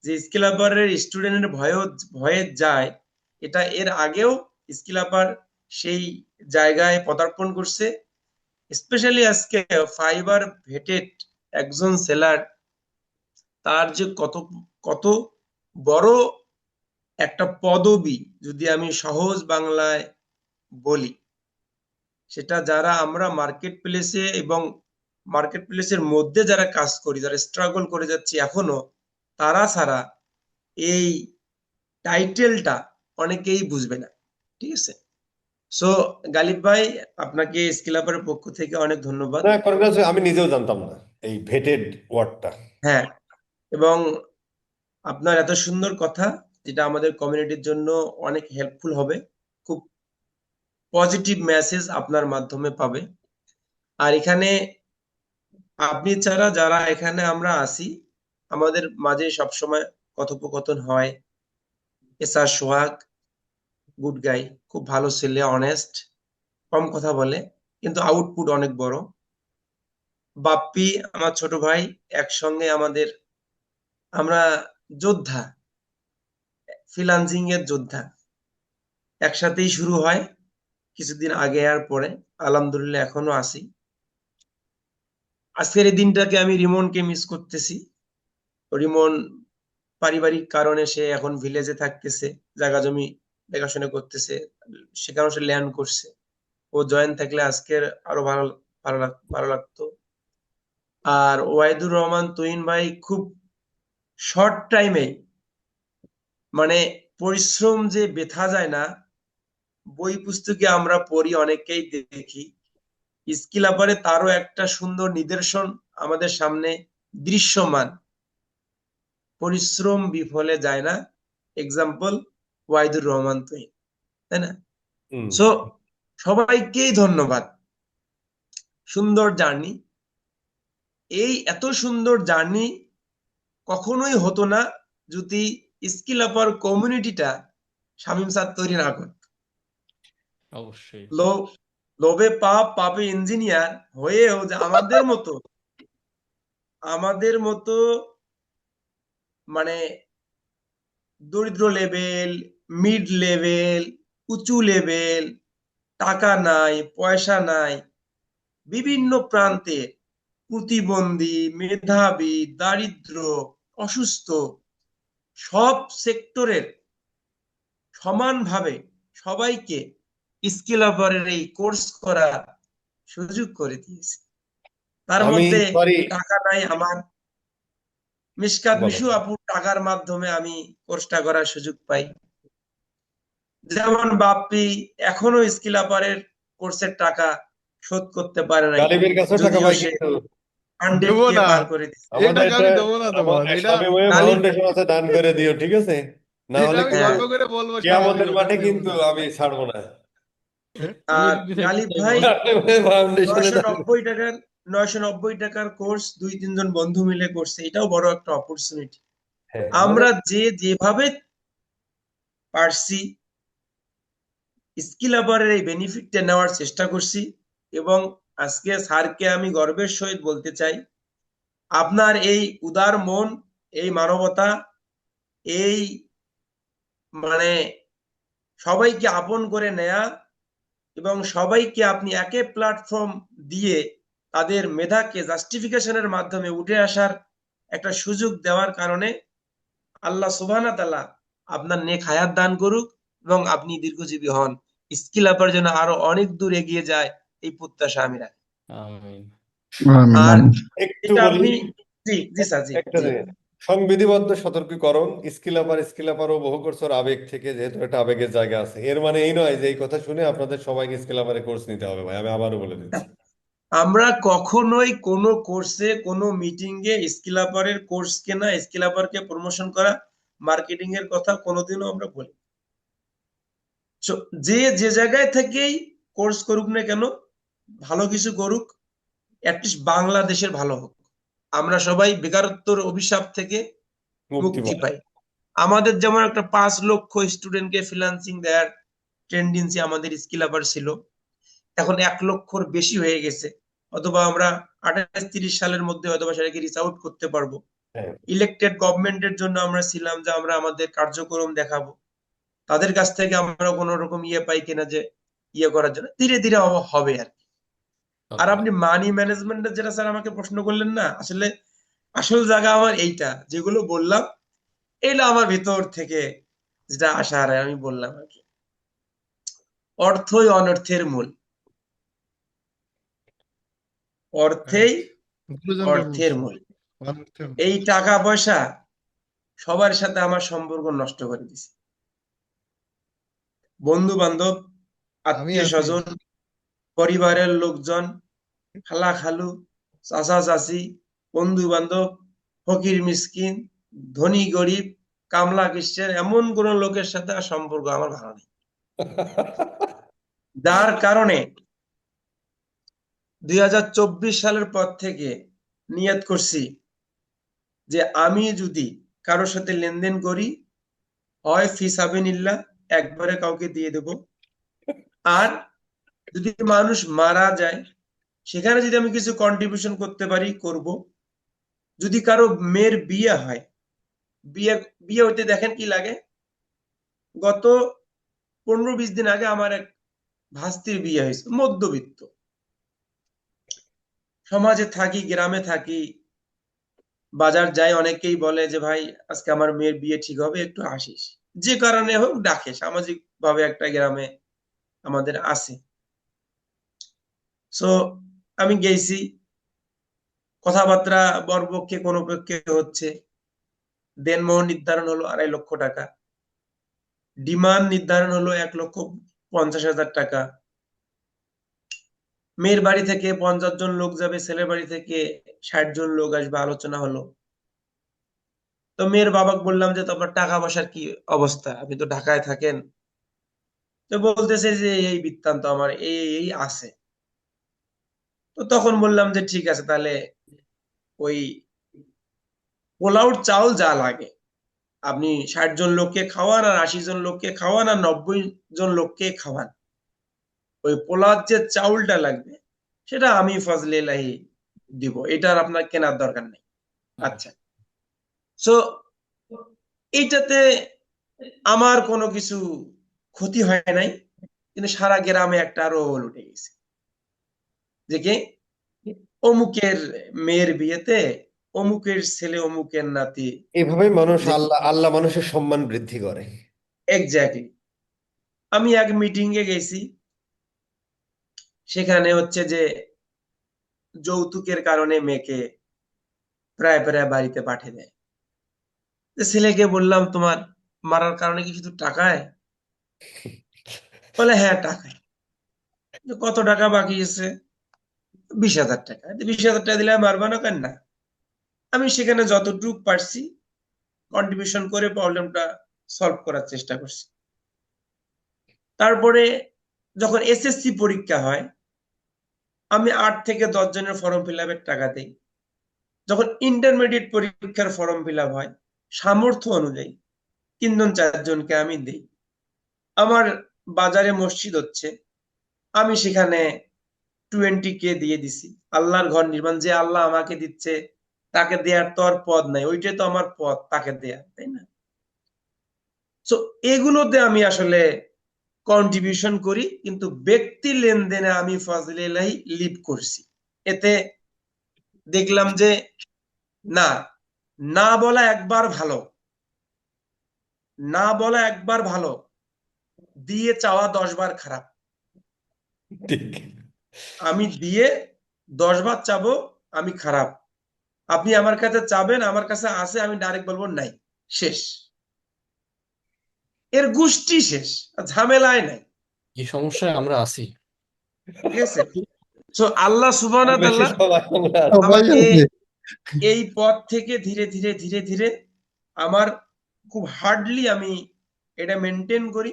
যে স্কিল আপারের স্টুডেন্টের ভয়ে যায়, এটা এর আগেও স্কিল আপার সেই জায়গায় পদার্পণ করছে। স্পেশালি আজকে ফাইবার ভেটেড একজন সেলার, তার যে কত কত বড় একটা পদবি, যদি আমি সহজ বাংলায় বলি, সেটা যারা আমরা মার্কেট প্লেসে এবং মার্কেট প্লেসের মধ্যে যারা কাজ করি, যারা স্ট্রাগল করে যাচ্ছি এখনো, তারা ছাড়া এই টাইটেলটা অনেকেই বুঝবে না। ঠিক আছে? সো গালিব ভাই, আপনাকে স্কিল আপের পক্ষ থেকে অনেক ধন্যবাদ। না, কনগ্রাচুলেশন, আমি নিজেও জানতাম না এই ভেটেড ওয়ার্ডটা। হ্যাঁ, এবং আপনার এত সুন্দর কথা, যেটা আমাদের কমিউনিটির জন্য অনেক হেল্পফুল হবে। খুব পজিটিভ মেসেজ আপনার মাধ্যমে পাবে। আর এখানে আপনি ছাড়া যারা এখানে আমরা আসি, আমাদের মাঝে সবসময় কথোপকথন হয়, এসআর সোহাগ, গুড গাই, খুব ভালো ছেলে, অনেস্ট, কম কথা বলে কিন্তু আউটপুট অনেক বড়। বাপ্পি আমার ছোট ভাই, একসঙ্গে আমরা যোদ্ধা, ফ্রিল্যান্সিং এর যোদ্ধা, একসাথেই শুরু হয় কিছুদিন আগে আর পরে, আলহামদুলিল্লাহ এখনো আছি। আজকের এই দিনটাকে আমি রিমনকে মিস করতেছি। রিমন পারিবারিক কারণে সে এখন ভিলেজে থাকতেছে, জায়গা জমি দেখাশোনা করতেছে, সেখানে সে ল্যান্ড করছে। ও জয়েন থাকলে আজকের আরো ভালো লাগতো। আর ওয়াহিদুর রহমান তুহিন ভাই খুব শর্ট টাইমে, মানে পরিশ্রম যে বেথা যায় না, বই পুস্তকে আমরা পড়ি, অনেকেই দেখি, স্কিল আপারে তারও একটা সুন্দর নিদর্শন আমাদের সামনে দৃশ্যমান। পরিশ্রম বিফলে যায় না, এক্সাম্পল ওয়াহিদুর রহমান তুহিন, তাই না? হুম। সো সবাইকেই ধন্যবাদ। সুন্দর জার্নি, এই এত সুন্দর জার্নি কখনোই হতো না যদি স্কিল আপার কমিউনিটিটা শামীম স্যার তৈরি না করত। অবশ্যই। লোভে পাপ, পাপে ইঞ্জিনিয়ার হয়েও যে আমাদের মতো মানে দরিদ্র লেভেল, মিড লেভেল, উঁচু লেভেল, টাকা নাই, পয়সা নাই, বিভিন্ন প্রান্তে প্রতিবন্ধী, মেধাবী, দারিদ্র, অসুস্থ, সব সেক্টরের সমানভাবে সবাইকে স্কিল আপারের এই কোর্স করা সুযোগ করে দিয়েছে। তার আমি মধ্যে সরি টাকা নাই আমার, মিশকাত বলো। মিশু আপুর টাকার মাধ্যমে আমি কোর্সটা করার সুযোগ পাই। যেমন বাপ্পি এখনো স্কিল আপারের কোর্সের টাকা শোধ করতে পারে নাই, গালিবের কাছেও টাকা যদিও পাই সে কিন্তু 100K দেবো না, পার করে দিচ্ছে। এই আমাদের টাকা আমি দেবো না তোমার আমাদের এটা। স্বামী ওয়ে গালিব ফাউন্ডেশন আছে, দান করে দিও, ঠিক আছে? না এটা হলে আমি কিন্তু হ্যাঁ, গর্ব করে বলবো কিয়ামতের স্বামীকে, মাঠে তুমি দেবো কিন্তু না। আমি ছাড়বো না। তুমি আর যদি গালিব চাইবো। ভাই ফাউন্ডেশনে 990 টাকার কোর্স 2-3 জন বন্ধু মিলে করছে, এটাও বড় একটা অপরচুনিটি। হ্যাঁ, আমরা যেভাবে পারছি স্কিল আপারের এই বেনিফিটটা নেওয়ার চেষ্টা করছি। এবং আজকে স্যারকে আমি গর্বের সহিত বলতে চাই, আপনার এই উদার মন, এই মানবতা, এই মানে সবাইকে আপন করে নেয়া এবং সবাইকে আপনি একে প্ল্যাটফর্ম দিয়ে তাদের মেধাকে জাস্টিফিকেশনের মাধ্যমে উঠে আসার একটা সুযোগ দেওয়ার কারণে আল্লাহ সুবহানাহু ওয়া তাআলা আপনার নেক হায়াত দান করুক এবং আপনি দীর্ঘজীবী হন, স্কিল আপার জন্য আরো অনেক দূর এগিয়ে যায়, এই প্রত্যাশা আমি রাখি। আমিন। আর একটু এটা বলি, আপনি, জি জি স্যার, জি একটা জি জিনিস, সংবিধিবদ্ধ সতর্কীকরণ। স্কিল আপারও বহু করছর আবেগ থেকে, যেহেতু একটা আবেগের জায়গা আছে, এর মানে এই নয় যে এই কথা শুনে আপনাদের সবাইকে স্কিল আপারে কোর্স নিতে হবে ভাই, আমি আবারও বলে দিচ্ছি। আমরা কখনোই কোনো কোর্সে, কোনো মিটিং এ স্কিল আপারের কোর্স কেনা, স্কিল আপারকে প্রমোশন করা, মার্কেটিং এর কথা কোনোদিনও আমরা বলি। যে জায়গায় থেকেই কোর্স করুক না কেন, ভালো কিছু করুক, অ্যাটলিস্ট বাংলাদেশের ভালো হোক, আমরা সবাই বেকারত্বের অভিশাপ থেকে মুক্তি মুক্তি পায়। পাই। আমাদের যেমন একটা 5 লক্ষ স্টুডেন্টকে ফ্রিল্যান্সিং দেওয়ার টেন্ডেন্সি আমাদের স্কিল আপার ছিল, এখন 1 লক্ষর বেশি হয়ে গেছে। অথবা আমরা 28-30 সালের মধ্যে অথবা সেটাকে রিচ আউট করতে পারবো। হ্যাঁ, ইলেক্টেড গভর্নমেন্টের জন্য আমরা ছিলাম যে আমরা আমাদের কার্যক্রম দেখাবো, তাদের কাছ থেকে আমরা কোনো রকম পাই কিনা যে করার জন্য, ধীরে ধীরে হবে আর কি। আর আপনি মানি ম্যানেজমেন্টের যেটা স্যার আমাকে প্রশ্ন করলেন না, আসলে আসল জায়গা আমার এইটা, যেগুলো বললাম এগুলো আমার ভিতর থেকে যেটা আশা হয় আমি বললাম আর কি। অর্থই অনর্থের মূল, অর্থেই গুরুজনরা অর্থের বলছে মূল। অনর্থের মূল। এই টাকা পয়সা সবার সাথে আমার সম্পর্ক নষ্ট করে দিছে। বন্ধু বান্ধব, আমি আত্মীয় আছি। স্বজন, পরিবারের লোকজন, খালা খালু, চাচা চাচি, বন্ধু বান্ধব, ফকির মিসকিন, ধনী গরিব, কামলা খ্রিস্টান, এমন কোন লোকের সাথে আর সম্পর্ক আমার ভালো নেই। যার কারণে 2024 সালের পর থেকে নিয়ত করছি যে আমি যদি কারোর সাথে লেনদেন করি, হয় ফিসাবিলিল্লাহ, একবারে কাউকে দিয়ে দেব, আর যদি মানুষ মারা যায় সেখানে যদি আমি কিছু কন্ট্রিবিউশন করতে পারি করব। যদি কারো মেয়ের বিয়ে হয়, বিয়ে বিয়ে হইতে দেখেন কি লাগে, গত 15-20 দিন আগে আমার এক ভাস্তির বিয়ে হয়েছে, মধ্যবিত্ত সমাজে থাকি, গ্রামে থাকি, বাজার যাই, অনেকেই বলে যে ভাই আজকে আমার মেয়ের বিয়ে ঠিক হবে, একটু আসিস, যে কারণে হোক ডাকে, সামাজিক ভাবে একটা গ্রামে আমাদের আছে। সো আমি গেছি, কথাবার্তা বরপক্ষে কোন পক্ষে হচ্ছে, দেনমোহর নির্ধারণ হলো 2.5 লক্ষ টাকা, ডিমান্ড নির্ধারণ হলো 1,50,000 টাকা। মেয়ের বাড়ি থেকে 50 জন লোক যাবে, ছেলের বাড়ি থেকে 60 জন লোক আসবে, আলোচনা হলো। তো মেয়ের বাবাকে বললাম যে তোমার টাকা পয়সার কি অবস্থা, আপনি তো ঢাকায় থাকেন। তো বলতেছে যে এই বৃত্তান্ত আমার এই আছে। তো তখন বললাম যে ঠিক আছে, তাহলে ওই পোলাওর চাউল যা লাগে আপনি 60 জন লোককে খাওয়ান, আর 80 জন লোককে খাওয়ান, আর 90 জন লোককে খাওয়ান, ওই পোলাওর যে চাউলটা লাগবে সেটা আমি ফজলে ইলাহি দিব, এটার আপনার কেনার দরকার নেই। আচ্ছা, সো এইটাতে আমার কোনো কিছু ক্ষতি হয় নাই, কিন্তু সারা গ্রামে একটা রোল উঠে গেছে যে কি অমুকের মেয়ের বিয়েতে অমুকের ছেলে অমুকের নাতি। এভাবে মানুষ যে আল্লাহ আল্লাহ মানুষের সম্মান বৃদ্ধি করে। এক্স্যাক্টলি, আমি এক মিটিং এ গেছি, সেখানে হচ্ছে যে যৌতুকের কারণে মেয়েকে প্রায় প্রায় বাড়িতে পাঠিয়ে দেয়। তো ছেলেকে বললাম তোমার মারার কারণে কি শুধু টাকায়? বলে হ্যাঁ টাকায়। তো কত টাকা বাকি আছে? 20,000 টাকা। 20,000 টাকা দিলে আর মারবা না কেন? না, আমি সেখানে যতটুকু পারছি কন্ট্রিবিউশন করে প্রবলেমটা সলভ করার চেষ্টা করছি। তারপরে যখন এসএসসি পরীক্ষা হয়, আমি 8 থেকে 10 জনের ফর্ম ফিল আপের টাকা দিই। যখন ইন্টারমিডিয়েট পরীক্ষার ফর্ম ফিল আপ হয়, সামর্থ্য অনুযায়ী 3 জন 4 জনকে আমি দিই। আমার বাজারে মসজিদ হচ্ছে, আমি সেখানে 20K দিয়ে দিছি। আল্লাহর ঘর নির্মাণ, যে আল্লাহ আমাকে দিচ্ছে তাকে দেয়ার তো আর পদ নাই, ওইটাই তো আমার পদ, তাকে দেয়া, তাই না? তো এগুলোতে আমি আসলে কন্ট্রিবিউশন করি, কিন্তু ব্যক্তি লেনদেনে আমি ফজলে ইলাহি লিড করছি। এতে দেখলাম যে না, না বলা একবার ভালো, না বলা একবার ভালো, দিয়ে চাওয়া 10 বার খারাপ। ঠিক। আমি দিয়ে 10 বার চাবো, আমি খারাপ। আপনি আমার কাছে চাবেন, আমার কাছে আছে, আমি ডাইরেক্ট বলবো নাই, শেষ, এর গোষ্ঠী শেষ, আর ঝামেলায় নাই। এই সমস্যায় আমরা আছি। ঠিক আছে, তো আল্লাহ সুবহানাহু কম ওয়া বেশি তাআলা সবাই আমরা আছি। সবাই আমাকে আছে। এই পথ থেকে ধীরে ধীরে ধীরে ধীরে আমার খুব হার্ডলি আমি এটা মেনটেন করি।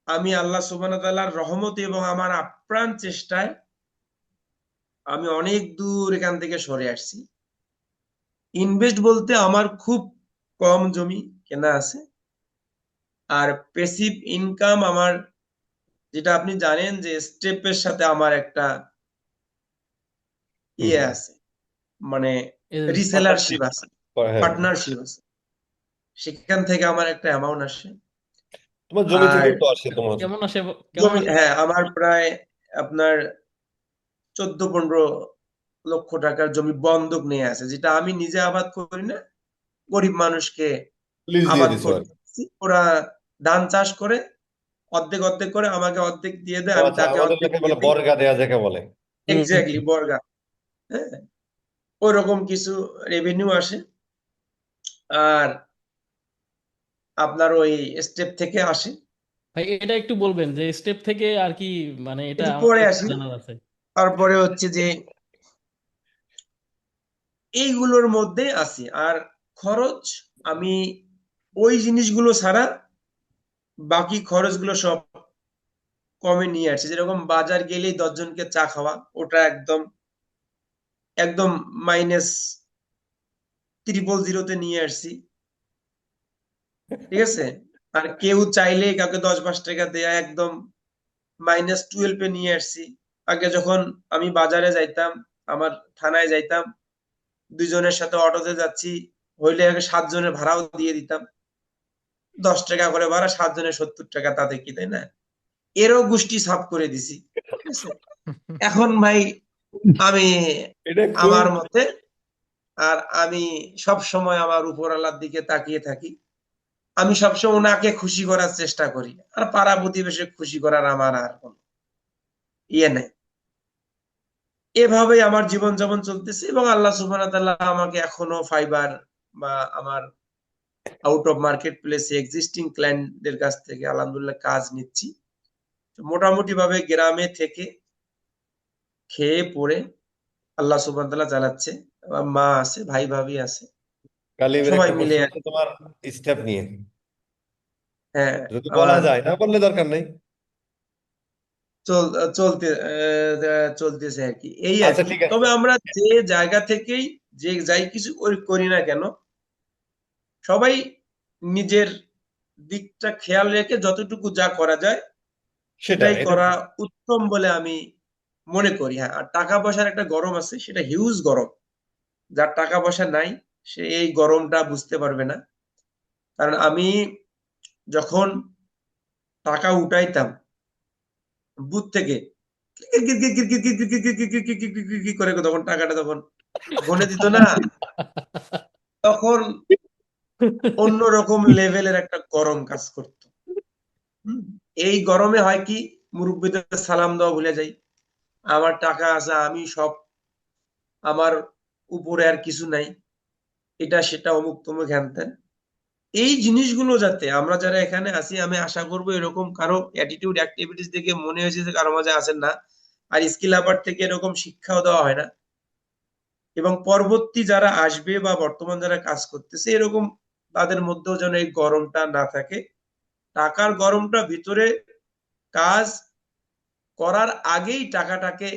আমি আল্লাহ সুবহানাহু ওয়া তাআলার রহমতে এবং আমার আপ্রাণ চেষ্টায় আমি অনেক দূর এখান থেকে সরে আসছি। ইনভেস্ট বলতে আমার খুব কম জমি কেনা আছে, আর প্যাসিভ ইনকাম আমার, যেটা আপনি জানেন যে স্টেপের সাথে আমার একটা ইয়ে হুম। আছে, মানে রিসেলারশিপ পার্টনারশিপ। আছে, হ্যাঁ, পার্টনারশিপ আছে, সেখান থেকে আমার একটা অ্যামাউন্ট আসে। তোমার জমি আর থেকে তো আসে তোমার। কেমন আসে? কেমন জমি, আসে? হ্যাঁ, আমার প্রায় আপনার 14-15 লক্ষ টাকার জমি বন্ধক নিয়ে আছে, যেটা আমি নিজে আবাদ করি না, গরিব মানুষকে লিজ দিয়ে আবাদ দিছো আর করতে কি। দিচ্ছি। ওরা ধান চাষ করে অর্ধেক অর্ধেক করে আমাকে অর্ধেক দিয়ে দেয়, ও আমি আচ্ছা, তাকে আমাদের অর্ধেক এলাকায় দিয়ে বলে দিই। বর্গা দেয়া যাকে বলে। হুম, হুম, এক্স্যাক্টলি, বর্গা। হ্যাঁ, ওইরকম কিছু রেভিনিউ আসে। আর আপনার ওই স্টেপ থেকে আসে। ভাই এটা একটু বলবেন যে স্টেপ থেকে আর কি, মানে এটা একটু আমার পরে একটু আসি। জানার আছে। তারপরে হচ্ছে যে এইগুলোর মধ্যে আছি। আর খরচ, আমি ওই জিনিসগুলো ছাড়া বাকি খরচগুলো সব কমে নিয়ে আসছি। যেরকম বাজার গেলেই 10 জনকে চা খাওয়া, ওটা একদম একদম -000 নিয়ে আসছি। ঠিক আছে। আর কেউ চাইলে কাউকে 10-5 টাকা দেয়া একদম -12 নিয়ে আসছি। আগে যখন আমি বাজারে যাইতাম, আমার থানায় যাইতাম, দুইজনের সাথে অটোতে যাচ্ছি, হইলে আগে 7 জনের ভাড়াও দিয়ে দিতাম। 10 টাকা করে ভাড়া, 7 জনের 70 টাকা, তাতে কি, তাই না? এরও গোষ্ঠী সাফ করে দিছি। ঠিক আছে। এখন ভাই আমি এটা খুব আমার মতে, আর আমি সব সময় আমার উপরওয়ালার দিকে তাকিয়ে থাকি। আমি সবসময় ওনাকে খুশি করার চেষ্টা করি, আর পাড়া প্রতিবেশী খুশি করার আমার আর কোনো ইয়ে নেই। এভাবেই আমার জীবন যাপন চলতেছে, এবং আল্লাহ সুবহানাহু ওয়া তাআলা আমাকে এখনো ফাইবার বা আমার আউট অফ মার্কেট প্লেসে এক্সিস্টিং ক্লায়েন্টদের কাছ থেকে আলহামদুলিল্লাহ কাজ নিচ্ছি। তো মোটামুটি ভাবে গ্রামে থেকে খেয়ে পড়ে আল্লাহ সুবহানাহু ওয়া তাআলা চালাচ্ছে। আমার মা আছে, ভাই ভাবি আছে, গালিবের সবাই একটা মিলে প্রশ্ন হচ্ছে তোমার স্টেপ নিয়ে, হ্যাঁ যদি বলা আমার যায়, না বললে দরকার নেই। চল চলতে চলতেছে আর কি, এই আর আচ্ছা কি। ঠিক আছে। তবে আমরা যে জায়গা থেকেই যে যাই কিছু করি না কেন, সবাই নিজের দিকটা খেয়াল রেখে যতটুকু যা করা যায় সেটা সেটাই এটা করা উত্তম বলে আমি মনে করি। হ্যাঁ, আর টাকা পয়সার একটা গরম আছে, সেটা হিউজ গরম। যার টাকা পয়সা নাই সে এই গরমটা বুঝতে পারবে না। কারণ আমি যখন টাকা উঠাইতাম বুথ থেকে, করে তখন টাকাটা তখন গনে দিত না, তখন অন্যরকম লেভেলের একটা গরম কাজ করতো। হুম, এই গরমে হয় কি, মুরব্বিদের সালাম দেওয়া ভুলে যাই। আমার টাকা আছে, আমি সব, আমার উপরে আর কিছু নাই, এটা সেটা অমুক তমুক হ্যান ত্যান। এই জিনিসগুলো যাতে আমরা যারা এখানে আছি, আমি আশা করবো এরকম কারো অ্যাটিটিউড অ্যাক্টিভিটিস দেখে মনে হয়েছে যে কারো মাঝে আসেন না। আর স্কিল আপার থেকে এরকম শিক্ষাও দেওয়া হয় না, এবং পরবর্তী যারা আসবে বা বর্তমান যারা কাজ করতেছে এরকম তাদের মধ্যেও যেন এই গরমটা না থাকে। টাকার গরমটা ভিতরে, কাজ করার আগেই টাকাটাকে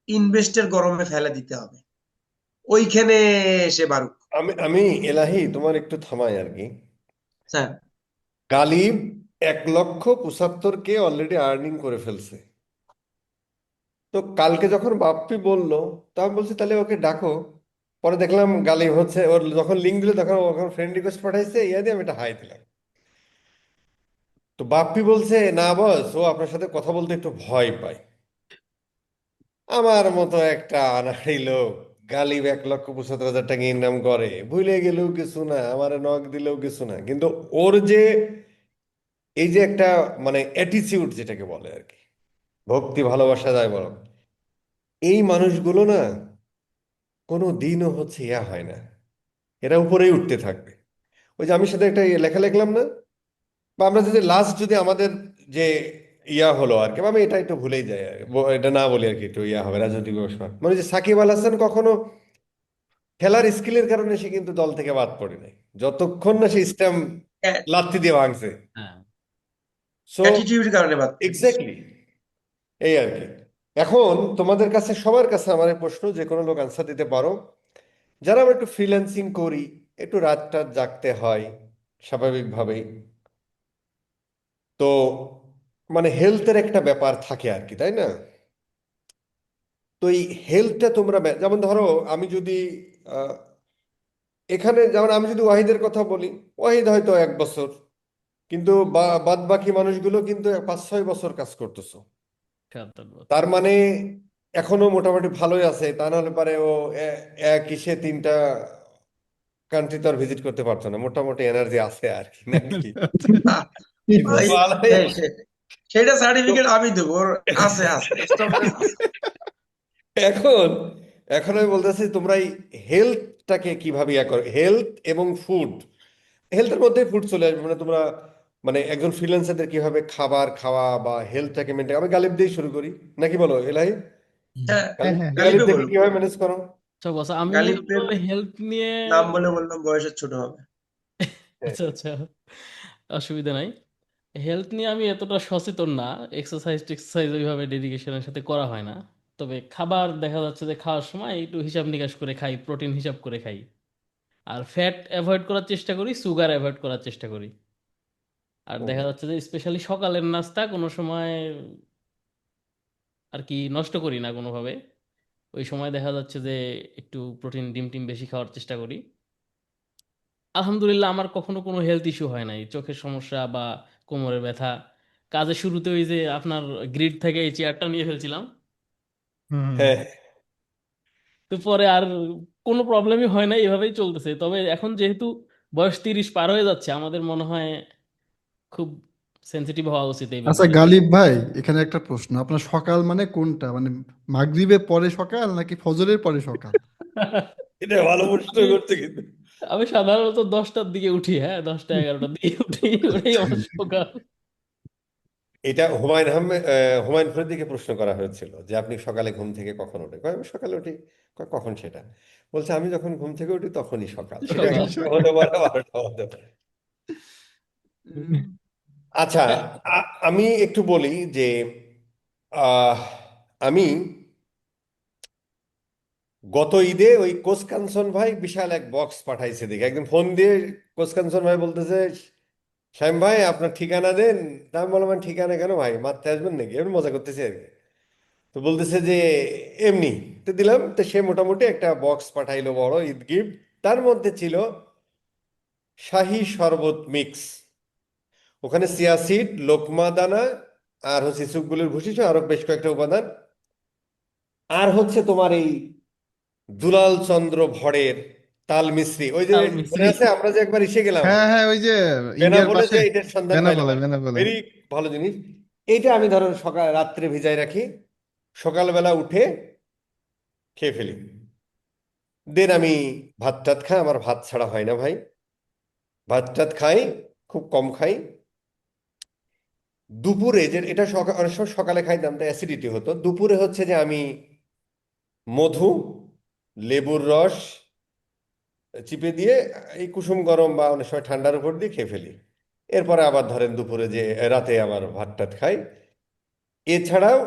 ইনভেস্টের গরমে ফেলে দিতে হবে, ওইখানে এসে বারুক। আমি আমি এলাহি তোমার একটু থামাই আর কি। স্যার, গালিব 1,75,000 অলরেডি আর্নিং করে ফেলছে। তো কালকে যখন বাপ্পি বললো, তো আমি বলছি তাহলে ওকে ডাকো। পরে দেখলাম গালিব হচ্ছে, ওর যখন লিঙ্ক দিল তখন ওখানে ফ্রেন্ড রিকোয়েস্ট পাঠাইছে, ইয়া দিয়ে আমি এটা হাই দিলাম। তো বাপ্পি বলছে না বস, ও আপনার সাথে কথা বলতে একটু ভয় পায়। আমার মতো একটা আনাড়ি লোক, গালিব 1,75,000 ইনকাম করে, ভুলে গেলেও কিছু না, আমার নক দিলেও কিছু না, কিন্তু ওর যে এই যে একটা মানে অ্যাটিচিউড যেটাকে বলে আর কি, ভক্তি ভালোবাসা যায় বলো, এই মানুষগুলো না কোনো দিনও হচ্ছে ইয়া হয় না, এরা উপরেই উঠতে থাকবে। ওই যে আমি সাথে একটা লেখা লিখলাম না, বা আমরা যদি লাস্ট যদি আমাদের যে ইয়া হলো আর কি, বা আমি এটা একটু ভুলেই যাই আর কি, এটা না বলি আর কি, একটু ইয়া হবে রাজনৈতিক ঘোষণা, মানে যে সাকিব আল হাসান কখনো খেলার স্কিলের কারণে সে কিন্তু দল থেকে বাদ পড়ে নাই, যতক্ষণ না সে স্ট্যাম্প লাথি দিয়ে ভাঙছে। হ্যাঁ, সো অ্যাটিটিউড কারণে বাদ পড়ছে। এক্স্যাক্টলি এই আর কি। এখন তোমাদের কাছে সবার কাছে আমার এই প্রশ্ন, যে কোনো লোক আনসার দিতে পারো। যারা আমরা একটু ফ্রিল্যান্সিং করি, একটু রাত টাত জাগতে হয় স্বাভাবিকভাবেই, তো মানে হেলথের একটা ব্যাপার থাকে আর কি, তাই না? তো এই হেলথটা তোমরা যেমন ধরো, আমি যদি আহ, এখানে যেমন আমি যদি ওয়াহিদের কথা বলি, ওয়াহিদ হয়তো 1 বছর, কিন্তু বাদ বাকি মানুষগুলো কিন্তু 5-6 বছর কাজ করতেছো। 7-8 বছর। তার মানে এখনো মোটামুটি ভালোই আছে, তা নাহলে পারে ও এক ইসে 3টা কান্ট্রি তো আর ভিজিট করতে পারতো না, মোটামুটি এনার্জি আছে আর কি, নাকি? আহ, কিন্তু ভাই, ভালোই আছে। সেটা তো সার্টিফিকেট আমি দেবো, ওর আছে, আছে, স্টকলেস আছে। এখন এখন আমি বলতেছি তোমরা এই হেলথটাকে কিভাবে ইয়া করো, হেলথ এবং ফুড, হেলথের মধ্যে ফুড চলে আসবে, মানে তোমরা মানে একজন ফ্রিল্যান্সারদের কিভাবে খাবার খাওয়া বা হেলথটাকে মেনটেন, আমি গালিব দিয়ে শুরু করি, নাকি বলো এলাহি? হ্যাঁ, হ্যাঁ হ্যাঁ গালিব গালিবে দেখে বলবো। কিভাবে ম্যানেজ করো? আচ্ছা বস, আমি গালিবের আসলে হেল্প নিয়ে, নাম বলে বললাম বয়সে ছোট হবে। হ্যাঁ। আচ্ছা আচ্ছা, অসুবিধা নাই। হেলথ নিয়ে আমি এতটা সচেতন না, এক্সারসাইজ টেক্সারসাইজ ওইভাবে ডেডিকেশনের সাথে করা হয় না। তবে খাবার দেখা যাচ্ছে যে খাওয়ার সময় একটু হিসাব নিকাশ করে খাই, প্রোটিন হিসাব করে খাই। আর ফ্যাট অ্যাভয়েড করার চেষ্টা করি, সুগার অ্যাভয়েড করার চেষ্টা করি। আর হুম। দেখা যাচ্ছে যে স্পেশালি সকালের নাস্তা কোনো সময় আর কি নষ্ট করি না কোনোভাবে। ওই সময় দেখা যাচ্ছে যে একটু প্রোটিন ডিম টিম বেশি খাওয়ার চেষ্টা করি। আলহামদুলিল্লাহ আমার কখনো কোনো হেলথ ইস্যু হয় নাই, চোখের সমস্যা বা কোমরের ব্যথা। কাজের শুরুতে ওই যে আপনার গ্রিড থেকে এই চেয়ারটা নিয়ে ফেলছিলাম, হুম হ্যাঁ, তো পরে আর কোনো প্রবলেমই হয় না, এভাবেই চলতেছে। তবে এখন যেহেতু বয়স 30 পার হয়ে যাচ্ছে, আমাদের মনে হয় খুব সেনসিটিভ হওয়া উচিত এই আচ্ছা ব্যাপারে। গালিব ভাই, এখানে একটা প্রশ্ন, আপনার সকাল মানে কোনটা, মানে মাগরিবের পরে সকাল নাকি ফজরের পরে সকাল? এটা ভালো প্রশ্ন আমি করতে কিন্তু। আমি সাধারণত 10টার দিকে উঠি, হ্যাঁ 10টা 11টার দিকে উঠি, ওটাই আমার সকাল। এটা হুমায়ুন ফরিদিকে প্রশ্ন করা হয়েছিল যে আপনি সকালে ঘুম থেকে কখন ওঠেন, কয়, আমি সকালে উঠি। কয়, কখন সেটা? বলছে আমি যখন ঘুম থেকে উঠি তখনই সকাল, সেটা সকাল। 11টা হতে পারে, 12টা হতে পারে। উম, আচ্ছা, হ্যাঁ, আমি একটু বলি যে আহ, আমি গত ঈদে ওই কোসকানসন ভাই বিশাল এক বক্স পাঠাইছে, দেখে একদম ফোন দিয়ে কোসকানসন ভাই বলতেছে, শাইম ভাই আপনার ঠিকানা দেন। তা আমি বললাম, "আমার ঠিকানা কেন ভাই, মারতে আসবেন নাকি?" এমনি মজা করতেছে আর কি। তো বলতেছে যে এমনি। তো দিলাম, তো সে মোটামুটি একটা বক্স পাঠাইলো, বড় ঈদ গিফট। তার মধ্যে ছিল শাহি শরবত মিক্স, ওখানে চিয়া সিড, লোকমা দানা, আর হচ্ছে ইসুকগুলের ভুসি সহ আরো বেশ কয়েকটা উপাদান, আর হচ্ছে তোমার এই দুলাল চন্দ্র ভড়ের তাল মিশ্রি, ওই যে তাল মনে মিস্ত্রি। আছে আমরা যে একবার এসে গেলাম হ্যাঁ হ্যাঁ, ওই যে ইন্ডিয়ার বেনাপোলে, পাশে যে এটার সন্ধান পাইলাম বেনাপোলে আর বেনাপোলে। ভেরি ভালো জিনিস। এইটা আমি ধরুন সকাল রাত্রে ভিজাই রাখি, সকালবেলা উঠে খেয়ে ফেলি। দেন আমি ভাত টাত খাই, আমার ভাত ছাড়া হয় না ভাই। ভাত টাত খাই, খুব কম খাই। দুপুরে যে এটা সকাল, অনেক সময় সকালে খাইতাম তো অ্যাসিডিটি হতো, দুপুরে হচ্ছে যে আমি মধু, লেবুর রস চিপে দিয়ে এই কুসুম গরম বা অনেক সময় ঠান্ডার উপর দিয়ে খেয়ে ফেলি। এরপরে আবার ধরেন দুপুরে যে রাতে আবার ভাত টাত খাই। এছাড়াও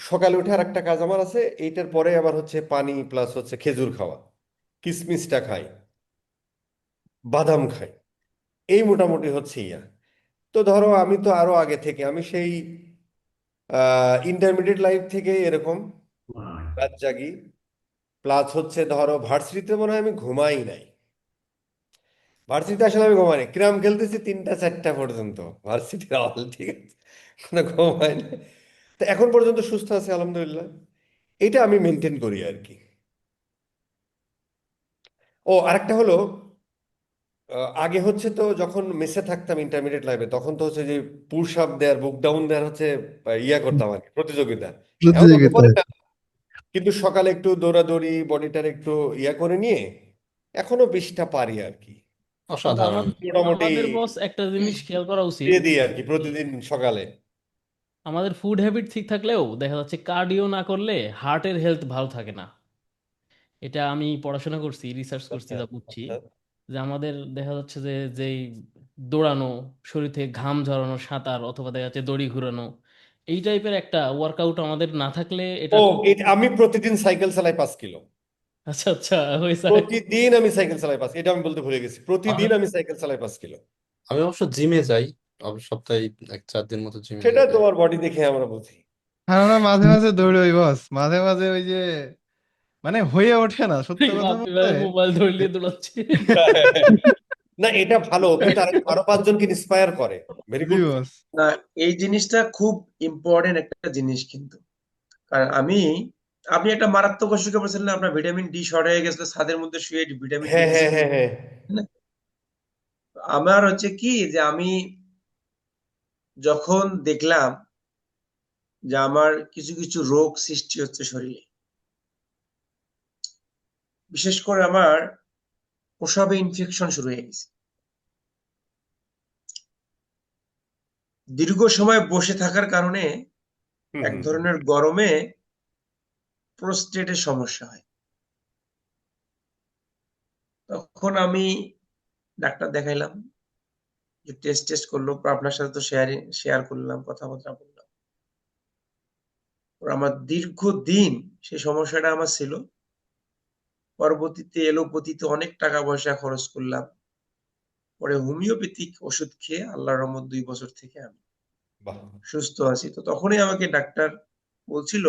সকালে উঠে আর একটা কাজ আমার আছে, এইটার পরে আবার হচ্ছে পানি প্লাস হচ্ছে খেজুর খাওয়া, কিশমিশটা খাই, বাদাম খাই। এই মোটামুটি হচ্ছে ইয়া। তো ধরো আমি তো আরো আগে থেকে, আমি সেই ইন্টারমিডিয়েট লাইফ থেকে এরকম রাত জাগি। প্লাস হচ্ছে ধরো ভার্সিটিতে মনে হয় আমি ঘুমাই নাই। ভার্সিটিতে আসলে আমি ঘুমাই নাই, ক্যারাম খেলতেছি 3টা 4টা পর্যন্ত, ভার্সিটির হল, ঠিক আছে, কোনো ঘুমাই না। তো এখন পর্যন্ত সুস্থ আছে আলহামদুলিল্লাহ। এটা আমি মেনটেন করি আর কি। ও আরেকটা হলো, আগে হচ্ছে তো যখন মেসে থাকতাম ইন্টারমিডিয়েট লাইফে, তখন তো হচ্ছে যে পুশ আপ দেয়ার, বুক ডাউন দেয়ার হচ্ছে ইয়া করতাম আর কি, প্রতিযোগিতা। এখন অত করি প্রতিযোগিতায়। না, কিন্তু সকালে একটু দৌড়াদৌড়ি, বডিটার একটু ইয়া করে নিয়ে এখনো 20টা পারি আর কি। কিন্তু অসাধারণ। মোটামুটি আমাদের বস একটা জিনিস খেয়াল করা উচিত, দিয়ে দিই আর কি প্রতিদিন সকালে। আমাদের ফুড হ্যাবিট ঠিক থাকলেও দেখা যাচ্ছে কার্ডিও না করলে হার্টের হেলথ ভালো থাকে না। এটা আমি পড়াশোনা করছি, রিসার্চ করছি, আচ্ছা যা বুঝছি আচ্ছা। যে আমাদের দেখা যাচ্ছে যে যেই দৌড়ানো, শরীর থেকে ঘাম ঝরানো, সাঁতার অথবা দেখা যাচ্ছে দড়ি ঘুরানো, এই টাইপের একটা ওয়ার্কআউট আমাদের না থাকলে এটা ও, খুব। এটা আমি প্রতিদিন সাইকেল চালাই 5 কিলো। আচ্ছা আচ্ছা, হয়েছে। প্রতিদিন আমি সাইকেল চালাই 5, এটা আমি বলতে ভুলে গেছি, আমি প্রতিদিন আমি সাইকেল চালাই 5 কিলো। আমি অবশ্য জিমে যাই, সপ্তাহে 1-4 দিন মতো জিমে সেটা যাই। তোমার বডি দেখে আমরা বুঝি। আর আমরা মাঝে মাঝে দৌড়ই বস, মাঝে মাঝে ওই যে মানে হয়ে ওঠে না সত্য কথা আপনি বলতে। মোবাইল ধরলে দৌড়াচ্ছি। না, এটা ভালো, কিন্তু আরো 5 জনকে ইন্সপায়ার করে। ভেরি জি গুড। বস। না, এই জিনিসটা খুব ইম্পর্টেন্ট একটা জিনিস কিন্তু। কারণ আপনি একটা মারাত্মক অসুখে পড়েছিলেন না, আপনার ভিটামিন ডি শর্ট হয়ে গেছিল, ছাদের মধ্যে শুয়ে ভিটামিন ডি হ্যাঁ হ্যাঁ নিচ্ছিলেন, হ্যাঁ হ্যাঁ। তাই না? আমার হচ্ছে কি যে আমি যখন দেখলাম যে আমার কিছু কিছু রোগ সৃষ্টি হচ্ছে শরীরে, বিশেষ করে আমার প্রস্রাবে ইনফেকশন শুরু হয়ে গেছে, দীর্ঘ সময় বসে থাকার কারণে হুম এক হুম হুম। ধরনের গরমে প্রোস্টেটের সমস্যা হয়। তখন আমি ডাক্তার দেখাইলাম, যে টেস্ট টেস্ট করলো, আপনার সাথে তো শেয়ার করলাম, কথাবার্তা বললাম। আমার দীর্ঘদিন সেই সমস্যাটা আমার ছিল। পরবর্তীতে এলোপ্যাথিতে অনেক টাকা পয়সা খরচ করলাম, পরে হোমিওপ্যাথিক ওষুধ খেয়ে আল্লাহর রহমত 2 বছর থেকে আমি বাহ। সুস্থ আছি। তো তখনই আমাকে ডাক্তার বলছিল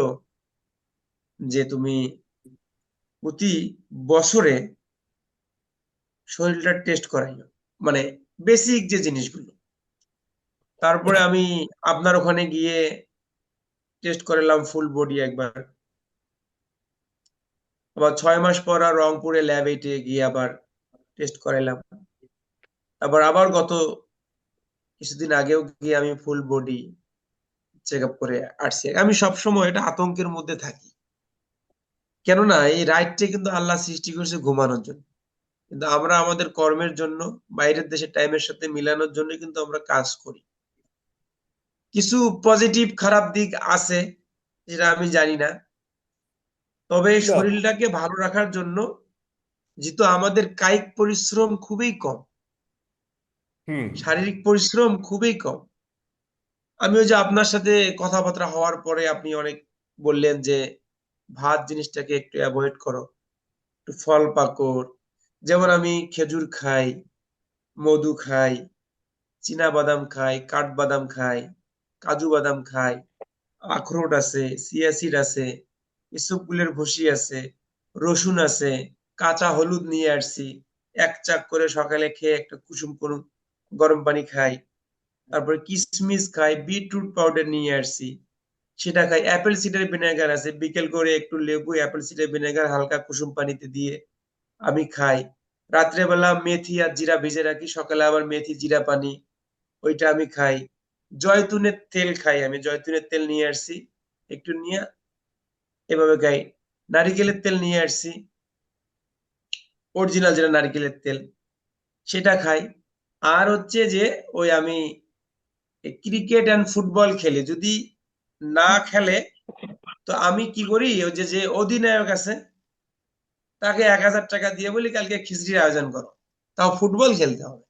যে তুমি প্রতি বছরে শরীরটা টেস্ট করাইও, মানে বেসিক যে জিনিসগুলো। তারপরে আমি আপনার ওখানে গিয়ে টেস্ট করালাম ফুল বডি একবার, আবার 6 মাস পর আর রংপুরে ল্যাব এইটে গিয়ে আবার টেস্ট করাইলাম। আবার গত কিছুদিন আগেও গিয়ে আমি ফুল বডি চেক আপ করে আসছি। আমি সবসময় এটা আতঙ্কের মধ্যে থাকি, কেননা এই রাইটটা কিন্তু আল্লাহ সৃষ্টি করেছে ঘুমানোর জন্য, কিন্তু আমরা আমাদের কর্মের জন্য বাইরের দেশের টাইমের সাথে মিলানোর জন্য কিন্তু আমরা কাজ করি। কিছু পজিটিভ খারাপ দিক আছে যেটা আমি জানি না, তবে না। শরীরটাকে ভালো রাখার জন্য যেহেতু আমাদের কায়িক পরিশ্রম খুবই কম, হুম। শারীরিক পরিশ্রম খুবই কম। আমি ওই যে আপনার সাথে কথাবার্তা হওয়ার পরে আপনি অনেক বললেন যে ভাত জিনিসটাকে একটু অ্যাভয়েড করো, একটু ফল পাকড়, যেমন আমি খেজুর খাই, মধু খাই, চীনা বাদাম খাই, কাঠবাদাম খাই, কাজু বাদাম খাই, আখরোট আছে, চিয়া সিড আছে, ইসবগুলের ভুসি আছে, রসুন আছে, কাঁচা হলুদ নিয়ে আসছি, 1 চাক করে সকালে খেয়ে একটা কুসুম করুম গরম পানি খাই। তারপরে কিশমিশ খাই, বিটরুট পাউডার নিয়ে আসছি, সেটা খাই। অ্যাপেল সিডার ভিনেগার আছে, বিকেল করে একটু লেবু অ্যাপেল সিডার ভিনেগার হালকা কুসুম পানিতে দিয়ে আমি খাই। রাত্রেবেলা মেথি আর জিরা ভিজে রাখি, সকালে আবার মেথি জিরা পানি, ওইটা আমি খাই। জয়তুনের তেল খাই, আমি জয়তুনের তেল নিয়ে আসছি, একটু নিয়ে এভাবে খাই। নারিকেলের তেল নিয়ে আসছি, অরিজিনাল যেটা নারিকেলের তেল, সেটা খাই। আর হচ্ছে যে ওই আমি ক্রিকেট এন্ড ফুটবল খেলি, যদি না খেলে তো আমি কি করি, ওই যে যে অধিনায়ক আছে তাকে 1000 টাকা দিয়ে বলি কালকে খিচড়ির আয়োজন করো, তাও ফুটবল খেলতে হবে।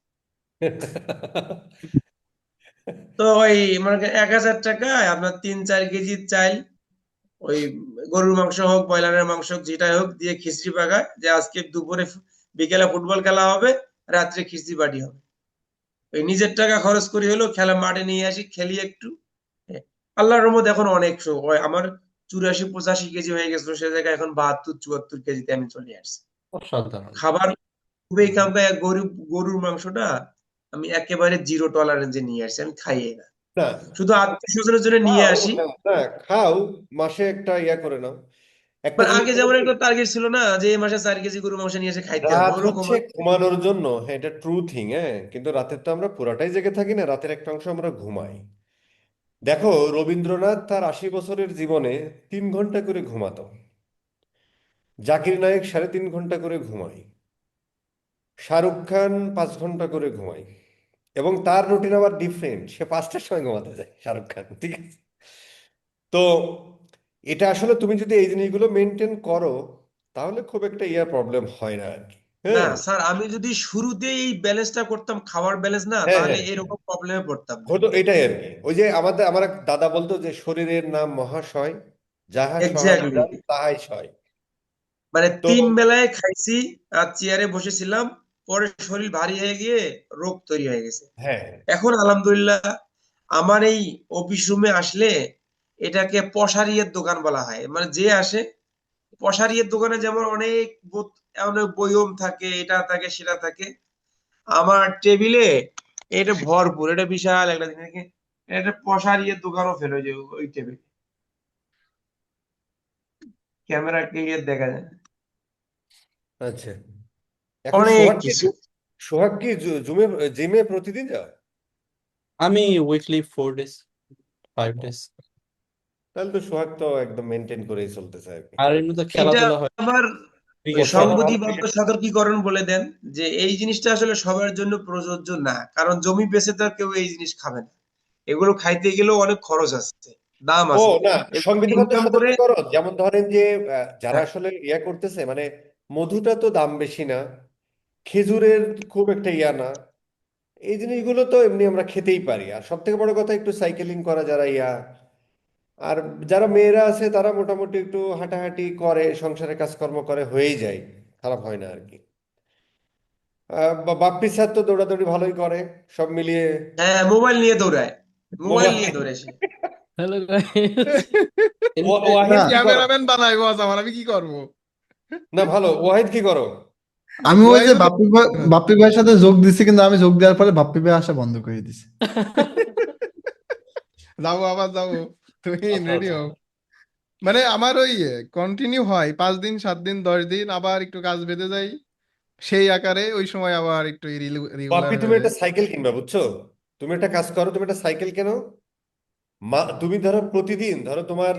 তো ওই মনে করেন 1000 টাকায় আপনার 3-4 কেজি চাল, ওই গরুর মাংস হোক ব্রয়লারের মাংস হোক যেটাই হোক দিয়ে খিচড়ি পাকায়, যে আজকে দুপুরে বিকেলে ফুটবল খেলা হবে, রাত্রে খিচড়ি পার্টি হবে। ওই নিজের টাকা খরচ করি হলো খেলা মাঠে নিয়ে আসি, খেলি একটু। হ্যাঁ, আল্লাহর রহমতে এখন অনেক ওই আমার 84-85 কেজি হয়ে গেছিল, সে জায়গায় এখন 72-74 কেজিতে আমি চলে আসছি। অসাধারণ। খাবার খুবই কম খাই, আর গরুর মাংসটা আমি একেবারে জিরো টলারেন্সে নিয়ে আসছি, আমি খাইয়ে না, না, শুধু আত্মীয় স্বজনের জন্য নিয়ে খাও। আসি। না না, খাও, মাসে একটা ইয়া করে নাও। একটা মানে জিনিস আগে বলো যেমন কি, একটা টার্গেট ছিল না যে এই মাসে 4 কেজি গরু মাংস নিয়ে এসে খাইতে হবে, রাত ওরকম হচ্ছে ঘুমানোর জন্য, হ্যাঁ এটা ট্রু থিং, হ্যাঁ, কিন্তু রাতের তো আমরা পুরাটাই জেগে থাকি না, রাতের একটা অংশ আমরা ঘুমাই। দেখো, রবীন্দ্রনাথ তার 80 বছরের জীবনে 3 ঘন্টা করে ঘুমাতো। জাকির নায়েক 3.5 ঘন্টা করে ঘুমায়। শাহরুখ খান 5 ঘন্টা করে ঘুমায়। এবং তার রুটিন আবার ডিফারেন্ট, সে 5টার সময় ঘুমাতে যায় শাহরুখ খান, ঠিক আছে? তো এটা আসলে তুমি যদি এই জিনিসগুলো মেনটেন করো, তাহলে খুব একটা ইয়ার প্রবলেম হয় না আর কি। না হ্যাঁ। স্যার, আমি যদি শুরুতেই এই ব্যালেন্সটা করতাম, খাওয়ার ব্যালেন্স, না হ্যাঁ তাহলে হ্যাঁ হ্যাঁ, এরকম প্রবলেমে পড়তাম না। হতো এটাই আর কি। ওই যে আমার এক দাদা বলতো যে শরীরের নাম মহাশয়, যাহা সহায় এক্স্যাক্টলি, নিদান তাহাই সয়। মানে তো 3 বেলায় খাইছি আর চেয়ারে বসেছিলাম, পরে শরীর ভারী হয়ে গিয়ে রোগ তৈরি হয়ে গেছে। হ্যাঁ, এখন আলহামদুলিল্লাহ আমার এই অফিস রুমে আসলে এটাকে পশারিয়ের দোকান বলা হয়, মানে যে আসে পশারিয়ের দোকানে যেমন অনেক অনেক বয়ম থাকে, এটা থাকে সেটা থাকে, আমার টেবিলে এটা ভরপুর, এটা বিশাল একটা জিনিস, এটা পশারিয়ের দোকানও ফেলে যে ওই টেবিল, ক্যামেরা ক্লিয়ার দেখা যায় না। আচ্ছা। এখন অনেক কিছু। সোহাগ কি জিমে প্রতিদিন যাও? আমি উইকলি 4 ডেজ 5 ডেজ। তাহলে তো সোহাগ তো একদম মেনটেন করেই চলতেছে আর কি। আর এমনি তো এটা খেলাধুলা হয়, আবার ক্রিকেট করছো না খেলা ভালো সংবিধিবদ্ধ ক্রিকেট। সতর্কীকরণ বলে দেন যে এই জিনিসটা আসলে সবার জন্য প্রযোজ্য না, কারণ জমি বেচে তো আর কেউ এই জিনিস খাবে না, এগুলো খাইতে গেলেও অনেক খরচ আছে, দাম ও আছে, না, এগুলো সংবিধিবদ্ধ ইনকাম করে। সতর্কীকরণ যেমন ধরেন যে যারা হ্যাঁ, আসলে ইয়া করতেছে, মানে মধুটা তো দাম বেশি না, খেজুরের খুব একটা ইয়া না, এই জিনিসগুলো তো এমনি আমরা খেতেই পারি। আর সব থেকে বড় কথা একটু সাইকেলিং করা যারা ইয়া, আর যারা মেয়েরা আছে তারা মোটামুটি একটু হাঁটাহাঁটি করে, সংসারের কাজকর্ম করে, হয়েই যায়, খারাপ হয় না আর কি। বাপ্পি স্যার তো দৌড়াদৌড়ি ভালোই করে, সব মিলিয়ে হ্যাঁ, মোবাইল নিয়ে দৌড়ায়, মোবাইল মোবাইল। নিয়ে দৌড়ে সে। Hello guys. ওয়াহিদ না কি করো? ক্যামেরাম্যান বানাই বস আমার, আমি কি করবো? না ভালো, ওয়াহিদ কি করো? আমি ওই যে ওয়াইজ তো বাপ্পি ভাইয়ের সাথে যোগ দিছি, কিন্তু আমি যোগ দেওয়ার পরে বাপ্পি ভাই আসা বন্ধ করে দিছি। যাবো, আবার যাবো, তুমি আচ্ছা রেডি আচ্ছা। হও। মানে আমার ওই কন্টিনিউ হয় 5 দিন 7 দিন 10 দিন, আবার একটু কাজ বেঁধে যায় সেই আকারে, ওই সময় আবার একটু রেগুলার বাপ্পি তুমি হয়ে একটা যায়। সাইকেল কিনবা, বুঝছো? তুমি একটা কাজ করো, তুমি একটা সাইকেল কেনো। তুমি ধরো প্রতিদিন, ধরো তোমার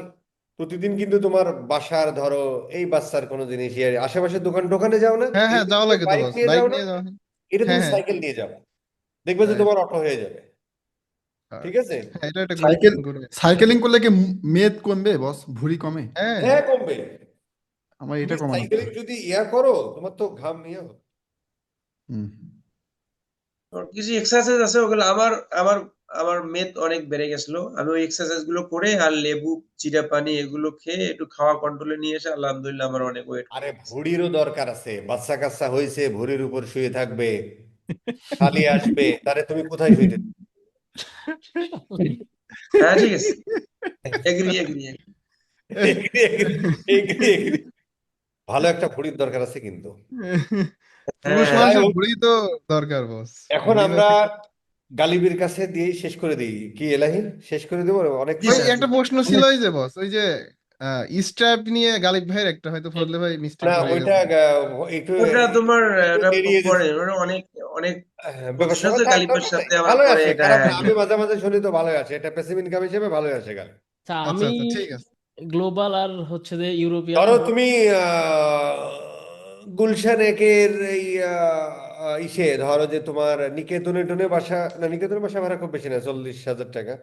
প্রতিদিন কিন্তু তোমার বাসার ধরো এই বাচ্চার কোনো জিনিস আশেপাশে দোকানে যাও না, হ্যাঁ, হ্যাঁ, এরকম যাওয়া করে লাগে তো বাইক বস, নিয়ে বাইক যাও না, নিয়ে যাওয়া হয়। এটা হ্যাঁ, তুমি হ্যাঁ, সাইকেল নিয়ে যাবে, দেখবে যে তাই। তোমার অটো হয়ে যাবে। আর ঠিক আছে। হ্যাঁ, এটা একটা সাইকেল গুড। সাইকেলিং করলে কি মেদ কমবে বস, ভুঁড়ি কমে? হ্যাঁ, হ্যাঁ কমবে। আমার তুমি এটা কমানো সাইকেলিং দরকার। যদি করো, তোমার তো ঘাম নিয়ে হবে। হুম। ওর কিছু এক্সারসাইজ আছে ওগুলো আমার আমার আমার মেদ অনেক বেড়ে গেছিল, আমি ওই এক্সারসাইজ গুলো করে আর লেবু, জিরা পানি এগুলো খেয়ে একটু খাওয়া কন্ট্রোলে নিয়ে এসে আলহামদুলিল্লাহ আমার অনেক ওয়েট আরে কমে গেছে। ভুঁড়িরও দরকার আছে, বাচ্চা কাচ্চা হয়েছে ভুঁড়ির উপর শুয়ে থাকবে, খালি আসবে, তারে তুমি কোথায় শুইতে দিবে? হ্যাঁ, ঠিক আছে, agree agree. Agree, agree, agree, agree. ভালো একটা ভুঁড়ির দরকার আছে কিন্তু। পুরুষ হ্যাঁ, যাই মানুষের হোক, ভুঁড়ি তো দরকার বস, এখন ভুঁড়ি না আমরা থাকলে। গালিবের কাছে দিয়েই শেষ করে দিই কি এলাহি? শেষ করে দেবো, অনেক জি ওই সময়। স্যার, জি। একটা প্রশ্ন ছিল, অনেক। ওই যে বস, ওই যে স্ট্র্যাপ নিয়ে গালিব ভাইয়ের একটা হয়তো ফজলে ভাই মিস্টেক না হয়ে ওইটা গেছে। একটু ওটা তোমার একটু এটা এড়িয়ে পরে দিছি। মানে অনেক অনেক ব্যাপার প্রশ্ন স্যাপার তো থাক, গালিবের দরকার নেই, সাথে আমার ভালোই পরে আসে, এটা। খারাপ না, হ্যাঁ, আমি মাঝে মাঝে শুনি তো ভালোই আসে, এটা প্যাসিভ ইনকাম হিসেবে ভালোই আসে গান। আচ্ছা, আচ্ছা, আমি আচ্ছা, ঠিক আছে। গ্লোবাল আর হচ্ছে যে ইউরোপিয়ান ধরো তুমি গুলশান একের এই ইসে ধরো যে তোমার নিকেতনে টনে বাসা, না নিকেতনে বাসা ভাড়া খুব বেশি না, 40,000 টাকা।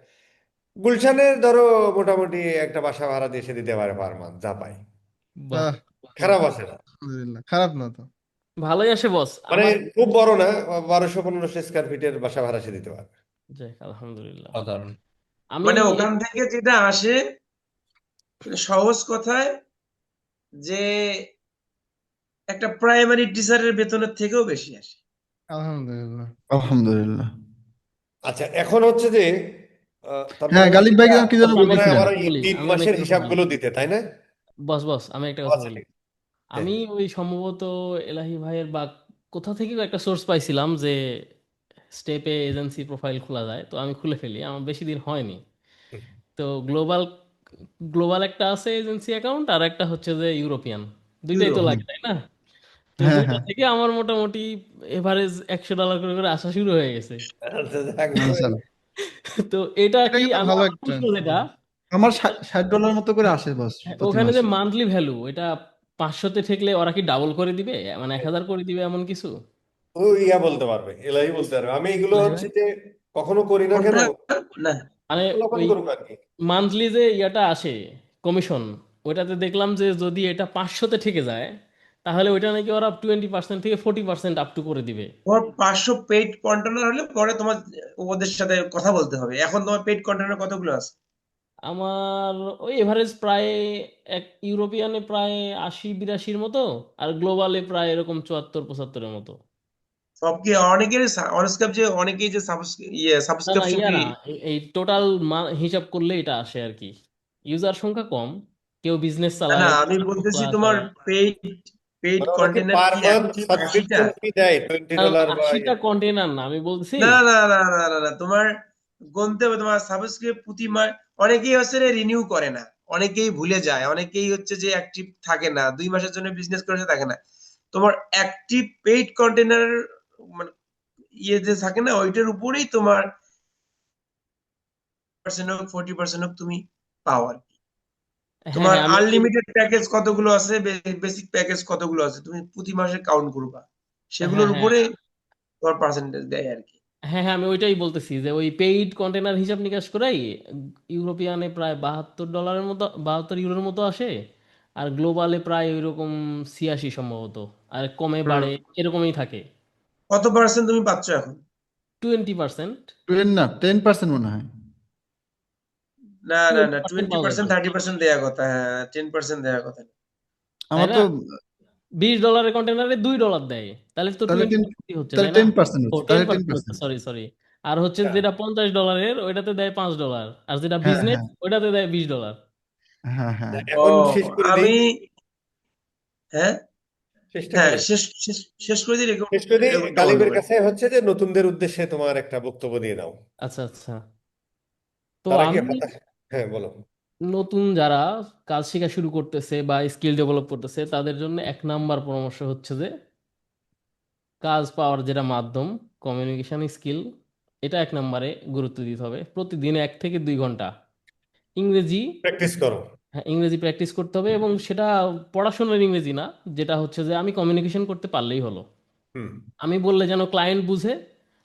গুলশানের ধরো মোটামুটি একটা বাসা ভাড়া দিয়ে এসে দিতে পারে পার মান্থ, যা পাই। বাহ, বাহ, খারাপ আসে না, আলহামদুলিল্লাহ, খারাপ না তো। ভালোই আসে বস মানে আমার। খুব বড় না, 1200-1500 স্কোয়ার ফিটের বাসা ভাড়া সে দিতে পারবে। যাক আলহামদুলিল্লাহ। সাধারণ। আমি মানে ওখান থেকে যেটা আসে, সহজ কথায়, যে একটা প্রাইমারি টিচারের বেতনের থেকেও বেশি আসে। আলহামদুলিল্লাহ। আলহামদুলিল্লাহ। আচ্ছা এখন হচ্ছে যে তার মানে হ্যাঁ, হচ্ছে গালিব ভাই এটা, কি যেন বস, তুমি আমি মনে হয় একটা বলতেছিলেন? আমার কথা ওই বলি, 3 মাসের হিসাবগুলো দিতে, তাই না? বস আমি একটা কথা আচ্ছা বলি। ঠিক। হ্যাঁ। আমি ওই সম্ভবত এলাহি ভাইয়ের বা কোথা থেকে একটা সোর্স পাইছিলাম যে স্টেপে এজেন্সি প্রোফাইল খোলা যায়, তো আমি খুলে ফেলি, আমার বেশি দিন হয়নি। তো গ্লোবাল গ্লোবাল একটা আছে এজেন্সি অ্যাকাউন্ট, আর একটা হচ্ছে যে ইউরোপিয়ান, দুইটাই ইউরো, তো হুম। লাগে তাই না? তো হ্যাঁ, দুইটা হ্যাঁ। থেকে আমার মোটামুটি এভারেজ $100 করে করে আসা শুরু হয়ে গেছে। আচ্ছা, যাক, মাশাআল্লাহ। তো এটা এটা কি কিন্তু আমার ভালো আমার একটা। প্রশ্ন যেটা, আমার $60 মতো করে আসে বস প্রতি ওখানে যে মাসে। মান্থলি ভ্যালু এটা 500-তে ঠেকলে ওরা কি ডাবল করে দিবে, মানে 1000 করে দিবে এমন কিছু? ও বলতে পারবে, এলাই বলতে পারবে, আমি এগুলো এলাহি ভাই, হচ্ছে যে কখনো করি না কেন, কোনটা? না, মানে পোলাপান ওই করুক আর কি। মান্থলি যে ইয়াটা আসে কমিশন, ওইটাতে দেখলাম যে যদি এটা 500-তে ঠেকে যায়, তাহলে ওইটা নাকি ওরা 20% থেকে 40% আপ টু করে দিবে। তোমার 500 পেইড কন্টেনার হলে পরে তোমার ওদের সাথে কথা বলতে হবে। এখন তোমার পেইড কন্টেনার কতগুলো আছে? আমার ওই এভারেজ প্রায় এক ইউরোপিয়ানে প্রায় 80-82-র মতো, আর গ্লোবালে প্রায় এরকম 74-75-এর মতো। সব কি অনেকের যে অনেকেই যে না না, সাবস্ক্রিপশন ইয়া কি? না, এই টোটাল হিসাব করলে এটা আসে আর কি। ইউজার সংখ্যা কম, কেউ বিজনেস না, না, চালায়, আমি বলতেছি ক্লাস তোমার চালায়। পেইড পেইড মানে ওরা কি কন্টেনার পার কি মান্থ এখন 80টা? সাবস্ক্রিপশন ফি দেয় $20 বা 80টা কন্টেনার না, আমি বলছি। না, না, না, না, না, না, তোমার গুনতে হবে তোমার সাবস্ক্রাইব প্রতি মাস। অনেকেই হচ্ছে রিনিউ করে না, অনেকেই ভুলে যায়, অনেকেই হচ্ছে যে অ্যাক্টিভ থাকে না, 2 মাসের জন্য বিজনেস করে থাকে না। তোমার অ্যাক্টিভ পেইড কন্টেনার মানে যে থাকে না, ওইটার উপরেই তোমার পার্সেন্ট হোক 40% হোক তুমি পাও আর কি। হ্যাঁ তোমার হ্যাঁ, আমি ওই আনলিমিটেড প্যাকেজ কতগুলো আছে, বেসিক প্যাকেজ কতগুলো আছে, তুমি প্রতি মাসে কাউন্ট করবা, হ্যাঁ সেগুলোর হ্যাঁ উপরে তোমার পার্সেন্টেজ দেয় আর কি। হ্যাঁ হ্যাঁ, আমি ওইটাই বলতেছি যে ওই পেইড কন্টেনার হিসাব নিকাশ করাই ইউরোপিয়ানে প্রায় $72 মতো, 72 ইউরোর মতো আসে। আর গ্লোবালে প্রায় ওইরকম 86 সম্ভবত, আর কমে হুম। বাড়ে এরকমই থাকে। কত পার্সেন্ট তুমি পাচ্ছ এখন? 20%। 10 না, 10% মনে হয়। না, না, টোয়েন্টি না, পার্সেন্ট পাওয়া 20% যেত, 30% দেয়া কথা, হ্যাঁ, 10% দেয়া কথা না। তাই আমার না? তো $20 কন্টেনারে $2 দেয়, তাহলে তো তাহলে 20% হচ্ছে, তাহলে তাই না? 10% ও হচ্ছে, টেন তাহলে টেন পার্সেন্ট হচ্ছে, পার্সেন্ট সরি সরি। আর হচ্ছে হ্যাঁ যেটা $50 ওইটাতে দেয় $5, আর যেটা হ্যাঁ বিজনেস হ্যাঁ ওইটাতে দেয় $20। হ্যাঁ হ্যাঁ। ও এখন শেষ করে দিই, আমি হ্যাঁ শেষটা হ্যাঁ করে দিই। শেষ শেষ শেষ করে দিই, শেষ করে দিই, রেকর্ডটা বন্ধ গালিবের করে কাছে হচ্ছে যে নতুনদের উদ্দেশ্যে তোমার একটা বক্তব্য দিয়ে দাও। আচ্ছা আচ্ছা। তো তারা কি আমি হতাশ? হ্যাঁ বলো। নতুন যারা কাজ শেখা শুরু করতেছে বা স্কিল ডেভেলপ করতেছে তাদের জন্য 1 নাম্বার পরামর্শ হচ্ছে যে কাজ পাওয়ার যেটা মাধ্যম, কমিউনিকেশন স্কিল, এটা 1 নাম্বারে গুরুত্ব দিতে হবে। প্রতিদিন 1 থেকে 2 ঘন্টা ইংরেজি, প্র্যাকটিস করো। হ্যাঁ, ইংরেজি প্র্যাকটিস করতে হবে, এবং সেটা পড়াশোনার ইংরেজি না, যেটা হচ্ছে যে আমি কমিউনিকেশন করতে পারলেই হলো। হুম। আমি বললে যেন ক্লায়েন্ট বুঝে,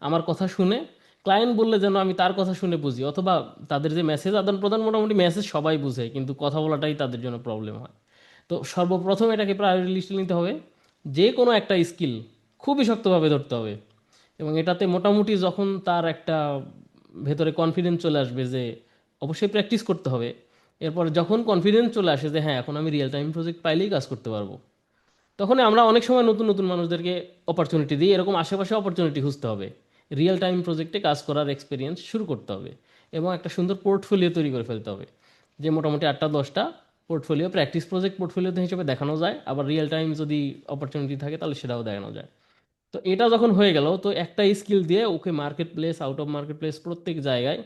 আমার কথা শুনে, ক্লায়েন্ট বললে যেন আমি তার কথা শুনে বুঝি, অথবা তাদের যে মেসেজ আদান প্রদান, মোটামুটি মেসেজ সবাই বুঝে, কিন্তু কথা বলাটাই তাদের জন্য প্রবলেম হয়। তো সর্বপ্রথম এটাকে প্রায়োরিটি লিস্টে নিতে হবে, যে কোনো একটা স্কিল খুবই শক্তভাবে ধরতে হবে, এবং এটাতে মোটামুটি যখন তার একটা ভেতরে কনফিডেন্স চলে আসবে যে অবশ্যই প্র্যাকটিস করতে হবে, এরপর যখন কনফিডেন্স চলে আসে যে হ্যাঁ এখন আমি রিয়েল টাইম প্রজেক্ট পাইলেই কাজ করতে পারবো, তখন আমরা অনেক সময় নতুন নতুন মানুষদেরকে অপরচুনিটি দিই। এরকম আশেপাশে অপরচুনিটি খুঁজতে হবে, রিয়েল টাইম প্রজেক্টে কাজ করার এক্সপিরিয়েন্স শুরু করতে হবে, এবং একটা সুন্দর পোর্টফোলিও তৈরি করে ফেলতে হবে, যে মোটামুটি 8টা 10টা পোর্টফোলিও, প্র্যাকটিস প্রজেক্ট পোর্টফোলিওতে হিসেবে দেখানো যায়, আবার রিয়েল টাইম যদি অপরচুনিটি থাকে তাহলে সেটাও দেখানো যায়। তো এটা যখন হয়ে গেল, তো একটা স্কিল দিয়ে ওকে market place, out of market place, প্রত্যেক জায়গায়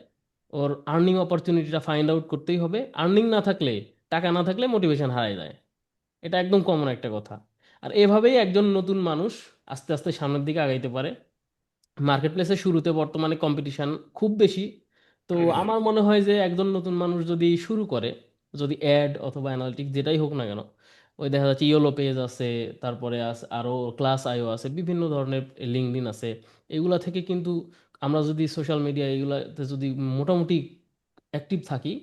ওর আর্নিং অপরচুনিটিটা ফাইন্ড আউট করতেই হবে। আর্নিং না থাকলে, টাকা না থাকলে মোটিভেশন হারায় যায়, এটা একদম কমন একটা কথা। আর এভাবেই একজন নতুন মানুষ আস্তে আস্তে সামনের দিকে আগাইতে পারে। মার্কেট প্লেসে শুরুতে বর্তমানে কম্পিটিশন খুব বেশি। তো আমার মনে হয় যে একজন নতুন মানুষ যদি শুরু করে, যদি অ্যাড অথবা অ্যানালিটিক্স যেটাই হোক না কেন, ওই দেখা যাচ্ছে ইয়েলো পেজ আছে, তারপরে আরও ক্লাস আইও আছে, বিভিন্ন ধরনের লিঙ্কডইন আছে, এগুলা থেকে কিন্তু আমরা যদি সোশ্যাল মিডিয়া এগুলাতে যদি মোটামুটি অ্যাক্টিভ থাকি,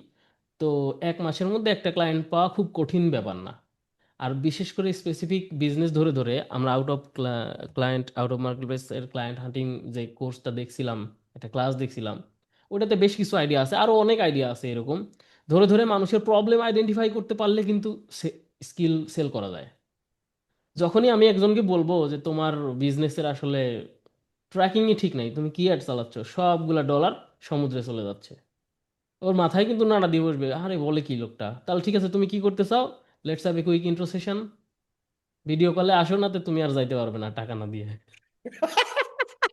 তো 1 মাসের মধ্যে একটা ক্লায়েন্ট পাওয়া খুব কঠিন ব্যাপার না। আর বিশেষ করে স্পেসিফিক বিজনেস ধরে ধরে আমরা আউট অফ মার্কেটপ্লেস এর ক্লায়েন্ট হান্টিং যে কোর্সটা দেখছিলাম, একটা ক্লাস দেখছিলাম, ওটাতে বেশ কিছু আইডিয়া আছে, আরো অনেক আইডিয়া আছে এরকম। ধরে ধরে মানুষের প্রবলেম আইডেন্টিফাই করতে পারলে কিন্তু স্কিল সেল করা যায়। যখনই আমি একজনকে বলবো যে তোমার বিজনেসের আসলে ট্র্যাকিংই ঠিক নাই, তুমি কি অ্যাড চালাচ্ছ, সবগুলা ডলার সমুদ্রে চলে যাচ্ছে, ওর মাথায় কিন্তু নাড়া দিয়ে বসবে, আরে বলে কি লোকটা, তাহলে ঠিক আছে তুমি কি করতে চাও, let's have a quick intro session, video কলে আসো, না তো তুমি আর যাইতে পারবে না টাকা না দিয়ে।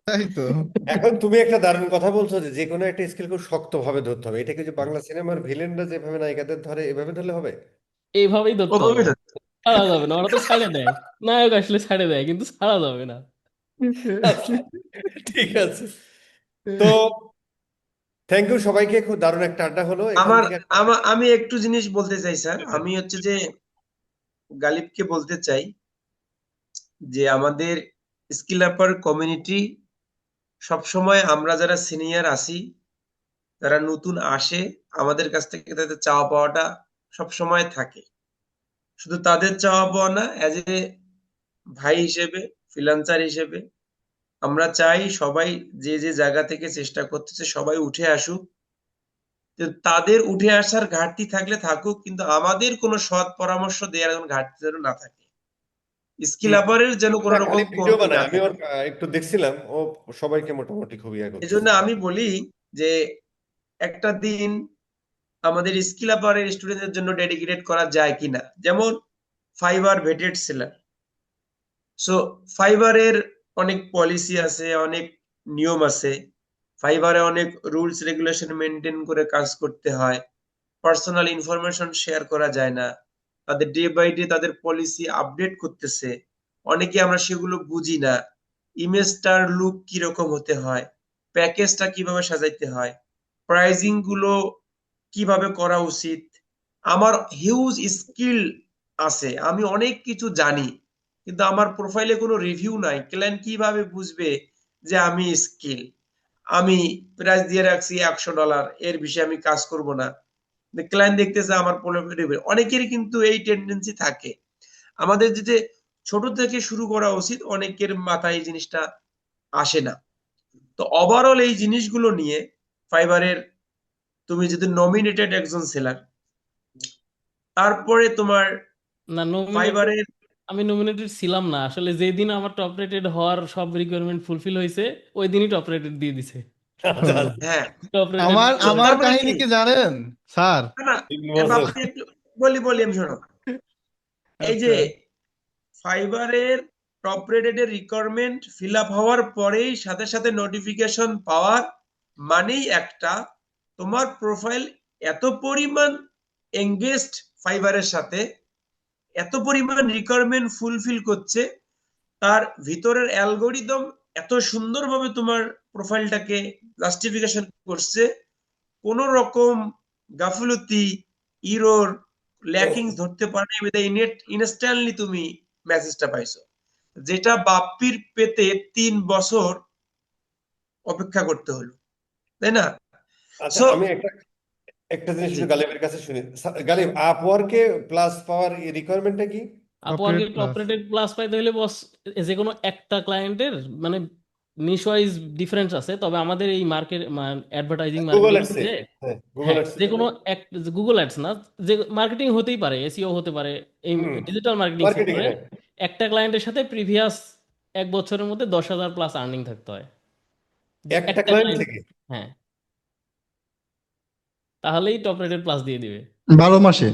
তাই তো। এখন তুমি একটা দারুণ কথা বলছো যে যে কোনো একটা স্কিল খুব শক্তভাবে ধরতে হবে। এটা কি যে বাংলা সিনেমার ভিলেনরা যেভাবে নায়িকাদের ধরে এভাবে ধরলে হবে? এইভাবেই ধরতে হবে, ওভাবেই তো। ছাড়া যাবে না, ওরা তো ছাড়ে দেয়, নায়ক আসলে ছাড়ে দেয়, কিন্তু ছাড়া যাবে না। আচ্ছা, ঠিক আছে। তো থ্যাংক ইউ সবাইকে, খুব দারুণ একটা আড্ডা হলো এখান আমার থেকে। আমি একটু জিনিস বলতে চাই স্যার, আমি হচ্ছে যে গালিবকে বলতে চাই যে আমাদের স্কিল আপার কমিউনিটি সবসময় আমরা যারা সিনিয়র আছি, যারা নতুন আসে, আমাদের কাছ থেকে তাদের চাওয়া পাওয়াটা সবসময় থাকে। শুধু তাদের চাওয়া পাওয়া না, অ্যাজ এ ভাই হিসেবে, ফ্রিল্যান্সার হিসেবে আমরা চাই সবাই যে যে জায়গা থেকে চেষ্টা করতেছে সবাই উঠে আসুক। তো তাদের উঠে আসার ঘাটতি থাকলে থাকুক, কিন্তু আমাদের কোনো সৎ পরামর্শ দেওয়ার কোনো ঘাটতি যেন না থাকে, স্কিল হুম। আপারের যেন কোনো না, রকম খালি ভিডিও কমতি না বানায়, আমি ওর থাকে। একটু দেখছিলাম, ও সবাইকে মোটামুটি খুব ইয়া এজন্য করতেছে। আমি বলি যে একটা দিন আমাদের স্কিল আপারের স্টুডেন্টদের জন্য ডেডিকেটেড করা যায় কিনা, যেমন ফাইবার ভেটেড সেলার। সো ফাইবারের অনেক পলিসি আছে, অনেক নিয়ম আছে, ফাইবারে অনেক রুলস রেগুলেশন মেনটেন করে কাজ করতে হয়, পার্সোনাল ইনফরমেশন শেয়ার করা যায় না, তাদের ডে বাই ডে তাদের পলিসি আপডেট করতেছে, অনেকে আমরা সেগুলো বুঝি না। ইমেজটার লুক কিরকম হতে হয়, প্যাকেজটা কিভাবে সাজাইতে হয়, প্রাইজিং গুলো কিভাবে করা উচিত। আমার হিউজ স্কিল আছে, আমি অনেক কিছু জানি, কিন্তু আমার প্রোফাইলে কোনো রিভিউ নাই, ক্লায়েন্ট কিভাবে বুঝবে যে আমি স্কিল? আমি প্রাইস দিয়ে রাখছি $100, এর বেশি আমি কাজ করব না, ক্লায়েন্ট দেখতেছে আমার প্রোফাইল। অনেকেরই কিন্তু এই টেন্ডেন্সি থাকে। আমাদের যে ছোট থেকে শুরু করা উচিত, অনেকের মাথায় এই জিনিসটা আসে না। তো ওভারঅল এই জিনিসগুলো নিয়ে ফাইবারের, তুমি যদি নমিনেটেড একজন সেলার, তারপরে তোমার না, নমিনেটেড ফাইবারের আমি নমিনেটেড ছিলাম না আসলে, যেদিন আমার টপ রেটেড হওয়ার সব রিকোয়ারমেন্ট ফুলফিল হয়েছে ওই দিনই টপ রেটেড দিয়ে দিছে। আচ্ছা আচ্ছা। হ্যাঁ, টপ রেটেড আমার তো আমার তার মানে কাহিনী কি? কি জানেন স্যার? না না, 3 বছর। আপনি একটু বলি আমি, শোনো। এই যে আচ্ছা, ফাইবারের টপ রেটেড এর রিকোয়ারমেন্ট ফিল আপ হওয়ার পরেই সাথে সাথে নোটিফিকেশন পাওয়ার মানেই একটা, তোমার প্রোফাইল এত পরিমাণ এঙ্গেজড ফাইবারের সাথে, এত পরিমাণ রিকোয়ারমেন্ট ফুলফিল করছে, তার ভিতরের অ্যালগোরিদম এত সুন্দরভাবে তোমার প্রোফাইলটাকে জাস্টিফিকেশন করছে, কোন রকম গাফিলতি, ইরর, ল্যাকিংস ধরতে পারে বিধায় ইনস্ট্যান্টলি তুমি মেসেজটা পাইছো, যেটা বাপ্পির পেতে 3 বছর অপেক্ষা করতে হলো, তাই না? আচ্ছা, সো আমি একটা একটা জিনিস একটু গালিবের কাছে শুনি। গালিব, আপওয়ার্কে প্লাস পাওয়ার রিকোয়ারমেন্টটা কি? আপওয়ার্কে corporate top plus. Rated plus পাইতে হলে বস, যে কোনো একটা ক্লায়েন্টের মানে নিশ ওয়াইজ ডিফারেন্স আছে, তবে আমাদের এই মার্কেট অ্যাডভার্টাইজিং গুগল মার্কেটিং অ্যাডসে। যে, হ্যাঁ, গুগল হ্যাঁ অ্যাডসে। যে কোনো এক, গুগল অ্যাডস না, যে মার্কেটিং হতেই পারে, এসইও হতে পারে, এই হুম, ডিজিটাল মার্কেটিং মার্কেটিং, সেক্টরে হ্যাঁ। একটা ক্লায়েন্টের সাথে প্রিভিয়াস 1 বছরের মধ্যে 10,000 প্লাস আর্নিং থাকতে হয়, একটা একটা ক্লায়েন্ট ক্লায়েন্ট। থেকে। হ্যাঁ, তাহলেই টপ রেটেড প্লাস দিয়ে দিবে। 12 মাসে।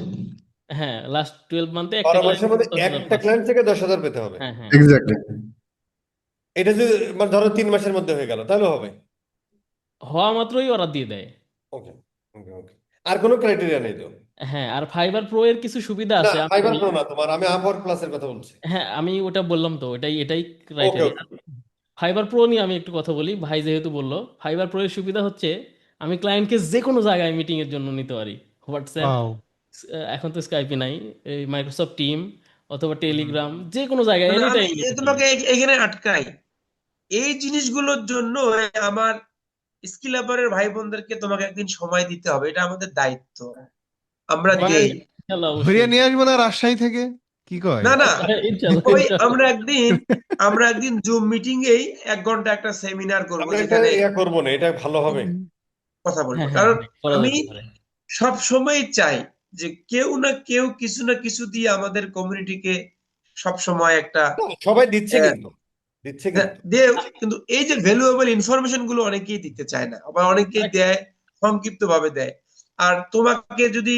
হ্যাঁ, লাস্ট 12 মান্থে একটা 12 মাসের ক্লায়েন্ট মধ্যে 10,000 একটা প্লাস। ক্লায়েন্ট থেকে 10,000 পেতে হবে। হ্যাঁ হ্যাঁ, এক্স্যাক্টলি। এটা যদি মানে ধরো 3 মাসের মধ্যে হয়ে গেল তাহলে হবে। হওয়া মাত্রই ওরা দিয়ে দেয়। ওকে, ওকে, ওকে। আর কোনো ক্রাইটেরিয়া নেই তো? হ্যাঁ, আর ফাইবার প্রো এর কিছু সুবিধা না, আছে আমি ফাইবার বলি। প্রো না, তোমার আমি আপওয়ার্ক প্লাসের কথা বলছি। হ্যাঁ, আমি ওটা বললাম তো, এটাই এটাই ওকে, ক্রাইটেরিয়া। ওকে। ফাইবার প্রো নিয়ে আমি একটু কথা বলি, ভাই যেহেতু বললো। ফাইবার প্রো এর সুবিধা হচ্ছে আমি ক্লায়েন্টকে যে কোনো জায়গায় মিটিং এর জন্য নিতে পারি। WhatsApp, wow. এখন তো স্কাইপে নাই, এই মাইক্রোসফট টিম অথবা টেলিগ্রাম, যে কোনো জায়গায় মানে এনি আমি টাইম নিতে পারি। তোমাকে এখানে আটকাই, এই জিনিসগুলোর জন্য আমার স্কিল আপারের ভাই বোনদেরকে তোমাকে একদিন সময় দিতে হবে, এটা আমাদের দায়িত্ব, আমরা হ্যাঁ, ভাই দেই। ইনশাল্লাহ, ধরিয়ে অবশ্যই। নিয়ে আসবো না রাজশাহী থেকে, কি কয়? না না, ইনশাল্লাহ ওই ইনশাল্লাহ। আমরা একদিন জুম মিটিং এই 1 ঘন্টা একটা সেমিনার করব, আমরা একটা যেখানে করবো না, এটা ভালো হবে। কথা বলবো, হ্যাঁ হ্যাঁ কারণ হ্যাঁ, করা আমি যেতে পারে। সব সময় চাই যে কেউ না কেউ কিছু না কিছু দিয়ে আমাদের কমিউনিটিকে সব সময় একটা না, সবাই দিচ্ছে আহ, কিন্তু, দিচ্ছে কিন্তু। দিয়ে, কিন্তু এই যে ভ্যালুয়েবল ইনফরমেশন গুলো অনেকেই দিতে চায় না, আবার অনেকেই দেয় সংক্ষিপ্ত ভাবে দেয়। আর তোমাকে যদি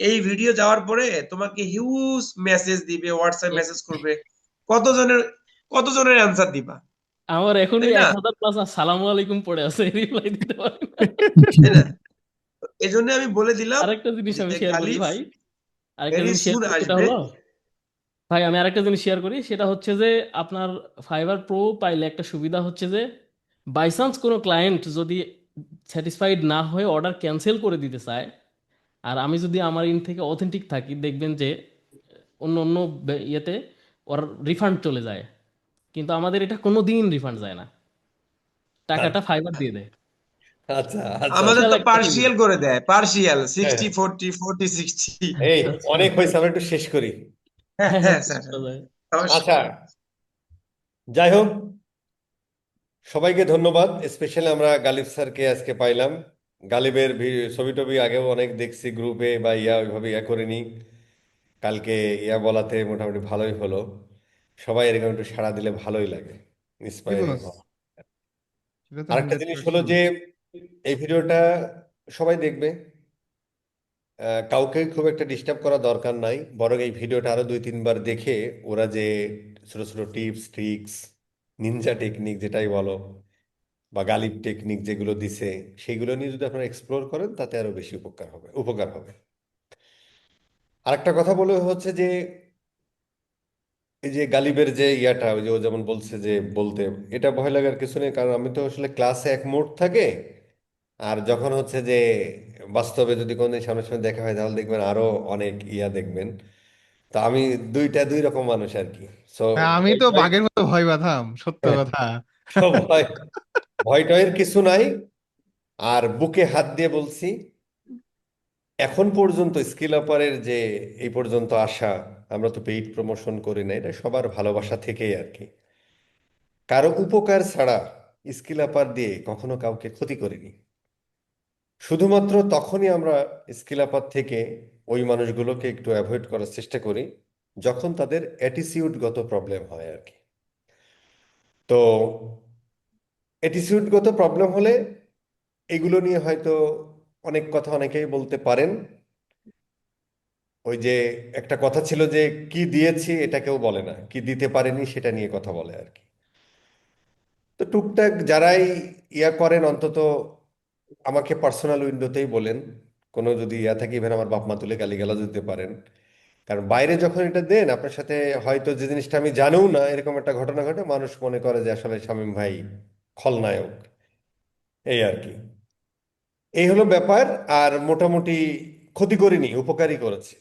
এই ভিডিও যাওয়ার পরে তোমাকে হিউজ মেসেজ দিবে, হোয়াটসঅ্যাপ মেসেজ করবে, কতজনের কতজনের অ্যান্সার দিবা, আমার এখনই তাই না? 1,000 প্লাস আসসালামু আলাইকুম পড়ে আছে, রিপ্লাই দিতে পারি না। তাই না? এই জন্য আমি বলে দিলাম আরেকটা জিনিস আমি যে শেয়ার করি গালিফ ভাই, আরেকটা ভেরি জিনিস শেয়ার সুন করি, সেটা আসবে। হলো, ভাই আমি আরেকটা জিনিস শেয়ার করি, সেটা হচ্ছে যে আপনার ফাইবার প্রো পাইলে একটা সুবিধা হচ্ছে যে বাই চান্স কোনো ক্লায়েন্ট যদি স্যাটিসফাইড না হয়ে অর্ডার ক্যান্সেল করে দিতে চায়, আর আমি যদি আমার ইন থেকে অথেন্টিক থাকি, দেখবেন যে অন্য অন্য ইয়েতে ওর রিফান্ড চলে যায়, কিন্তু আমাদের এটা কোনো দিন রিফান্ড যায় না, টাকাটা ফাইবার দিয়ে দেয়। আচ্ছা, আচ্ছা। আমাদের বিশাল তো একটা সুবিধা। পার্সিয়াল করে দেয়, পার্সিয়াল হ্যাঁ, 60-40 40-60। এই আচ্ছা, অনেক হয়েছে, আমরা একটু শেষ করি। হ্যাঁ হ্যাঁ হ্যাঁ, হ্যাঁ শেষ স্যার, করা যায়। আচ্ছা, যাই হোক, সবাইকে ধন্যবাদ। স্পেশালি আমরা গালিব স্যারকে আজকে পাইলাম। গালিবের ছবি টবি আগেও অনেক দেখছি গ্রুপে বা ওইভাবে করিনি। কালকে বলাতে মোটামুটি ভালোই হলো। সবাই এরকম একটু সাড়া দিলে ভালোই লাগে, কি ইন্সপায়ারিং বস, হয়। সেটা তো আরেকটা হান্ড্রেড জিনিস হলো পার্সেন্ট যে এই ভিডিওটা সবাই দেখবে, কাউকে খুব একটা ডিস্টার্ব করা দরকার নাই, বরং এই ভিডিওটা আরো 2-3 বার দেখে ওরা যে ছোট ছোট টিপস ট্রিক্স, নিনজা টেকনিক যেটাই বলো, বা গালিব টেকনিক যেগুলো দিছে, সেগুলো নিয়ে যদি আপনারা এক্সপ্লোর করেন তাতে আরো বেশি উপকার হবে। আরেকটা কথা বলে হচ্ছে যে এই যে গালিবের যে ওই যে ও যেমন বলছে যে বলতে, এটা ভয় লাগার কিছু নেই, কারণ আমি তো আসলে ক্লাসে এক মোড থাকে, আর যখন হচ্ছে যে বাস্তবে যদি কোনোদিন সামনাসামনি দেখা হয় তাহলে দেখবেন আরো অনেক দেখবেন। তো আমি দুই রকম মানুষ আর কি। সো আমি ভয় তো টয়, বাঘের মতো ভয় পাতাম, সত্য হ্যাঁ, কথা। সো ভয় টয়ের কিছু নাই। আর বুকে হাত দিয়ে বলছি, এখন পর্যন্ত স্কিল আপারের যে এই পর্যন্ত আসা, আমরা তো পেইড প্রমোশন করি না, এটা সবার ভালোবাসা থেকেই আর কি। কারো উপকার ছাড়া স্কিল আপার দিয়ে কখনো কাউকে ক্ষতি করিনি। শুধুমাত্র তখনই আমরা স্কিল আপার থেকে ওই মানুষগুলোকে একটু অ্যাভয়েড করার চেষ্টা করি যখন তাদের অ্যাটিটিউডগত প্রবলেম হয় আর কি। তো অ্যাটিটিউডগত প্রবলেম হলে এগুলো নিয়ে হয়তো অনেক কথা অনেকেই বলতে পারেন। ওই যে একটা কথা ছিল যে কি দিয়েছি এটা কেউ বলে না, কি দিতে পারেনি সেটা নিয়ে কথা বলে আর কি। তো টুকটাক যারাই ইয়া করেন অন্তত আমাকে পার্সোনাল উইন্ডোতেই বলেন, কোনো যদি ইয়া থাকে, ইভেন আমার বাপ মা তুলে গালিগালাজ দিতে পারেন। কারণ বাইরে যখন এটা দেন আপনার সাথে, হয়তো যে জিনিসটা আমি জানিও না এরকম একটা ঘটনা ঘটে, মানুষ মনে করে যে আসলে শামীম ভাই খলনায়ক, এই আর কি। এই হলো ব্যাপার। আর মোটামুটি ক্ষতি করিনি, উপকারই করেছে।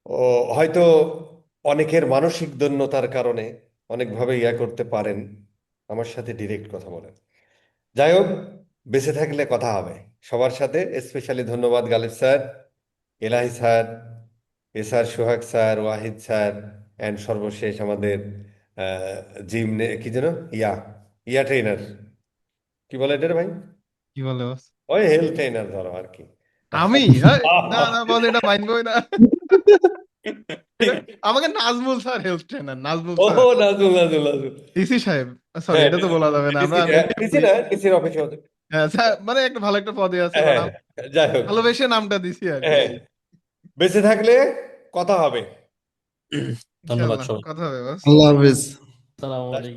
ও হয়তো অনেকের মানসিক দৈন্যতার কারণে অনেকভাবে ইয়া করতে পারেন, আমার সাথে ডিরেক্ট কথা বলেন। যাই হোক, বেঁচে থাকলে কথা হবে সবার সাথে। স্পেশালি ধন্যবাদ Ghalib sir, Elahi sir, SR Sohag sir, Wahid sir, and সর্বশেষ আমাদের জিম কি যেন, ইয়া ইয়া ট্রেনার, কি বলে এটা রে ভাই? কি বলে বস? ওই হেলথ ট্রেনার ধরো আর কি। আমি না না বস, এটা মানবই না। এটা আমাকে Nazmul sir help trainer, Nazmul ও স্যার, নাজুল নাজুল নাজুল। ডিসি সাহেব। সরি, হ্যাঁ এটা তো বলা যাবে না, ডিসি, আমরা মেনশন ডিসি করি। না, ডিসির অফিসে হতে। হ্যাঁ স্যার, মানে একটা ভালো একটা পদে আছে, বাট হ্যাঁ, যাই হোক, ভালোবেসে নামটা দিছি আর কি। হ্যাঁ, বেঁচে থাকলে কথা হবে। ধন্যবাদ ইনশাল্লাহ সবাই। কথা হবে বস। আল্লাহ হাফেজ। আসসালামু আলাইকুম।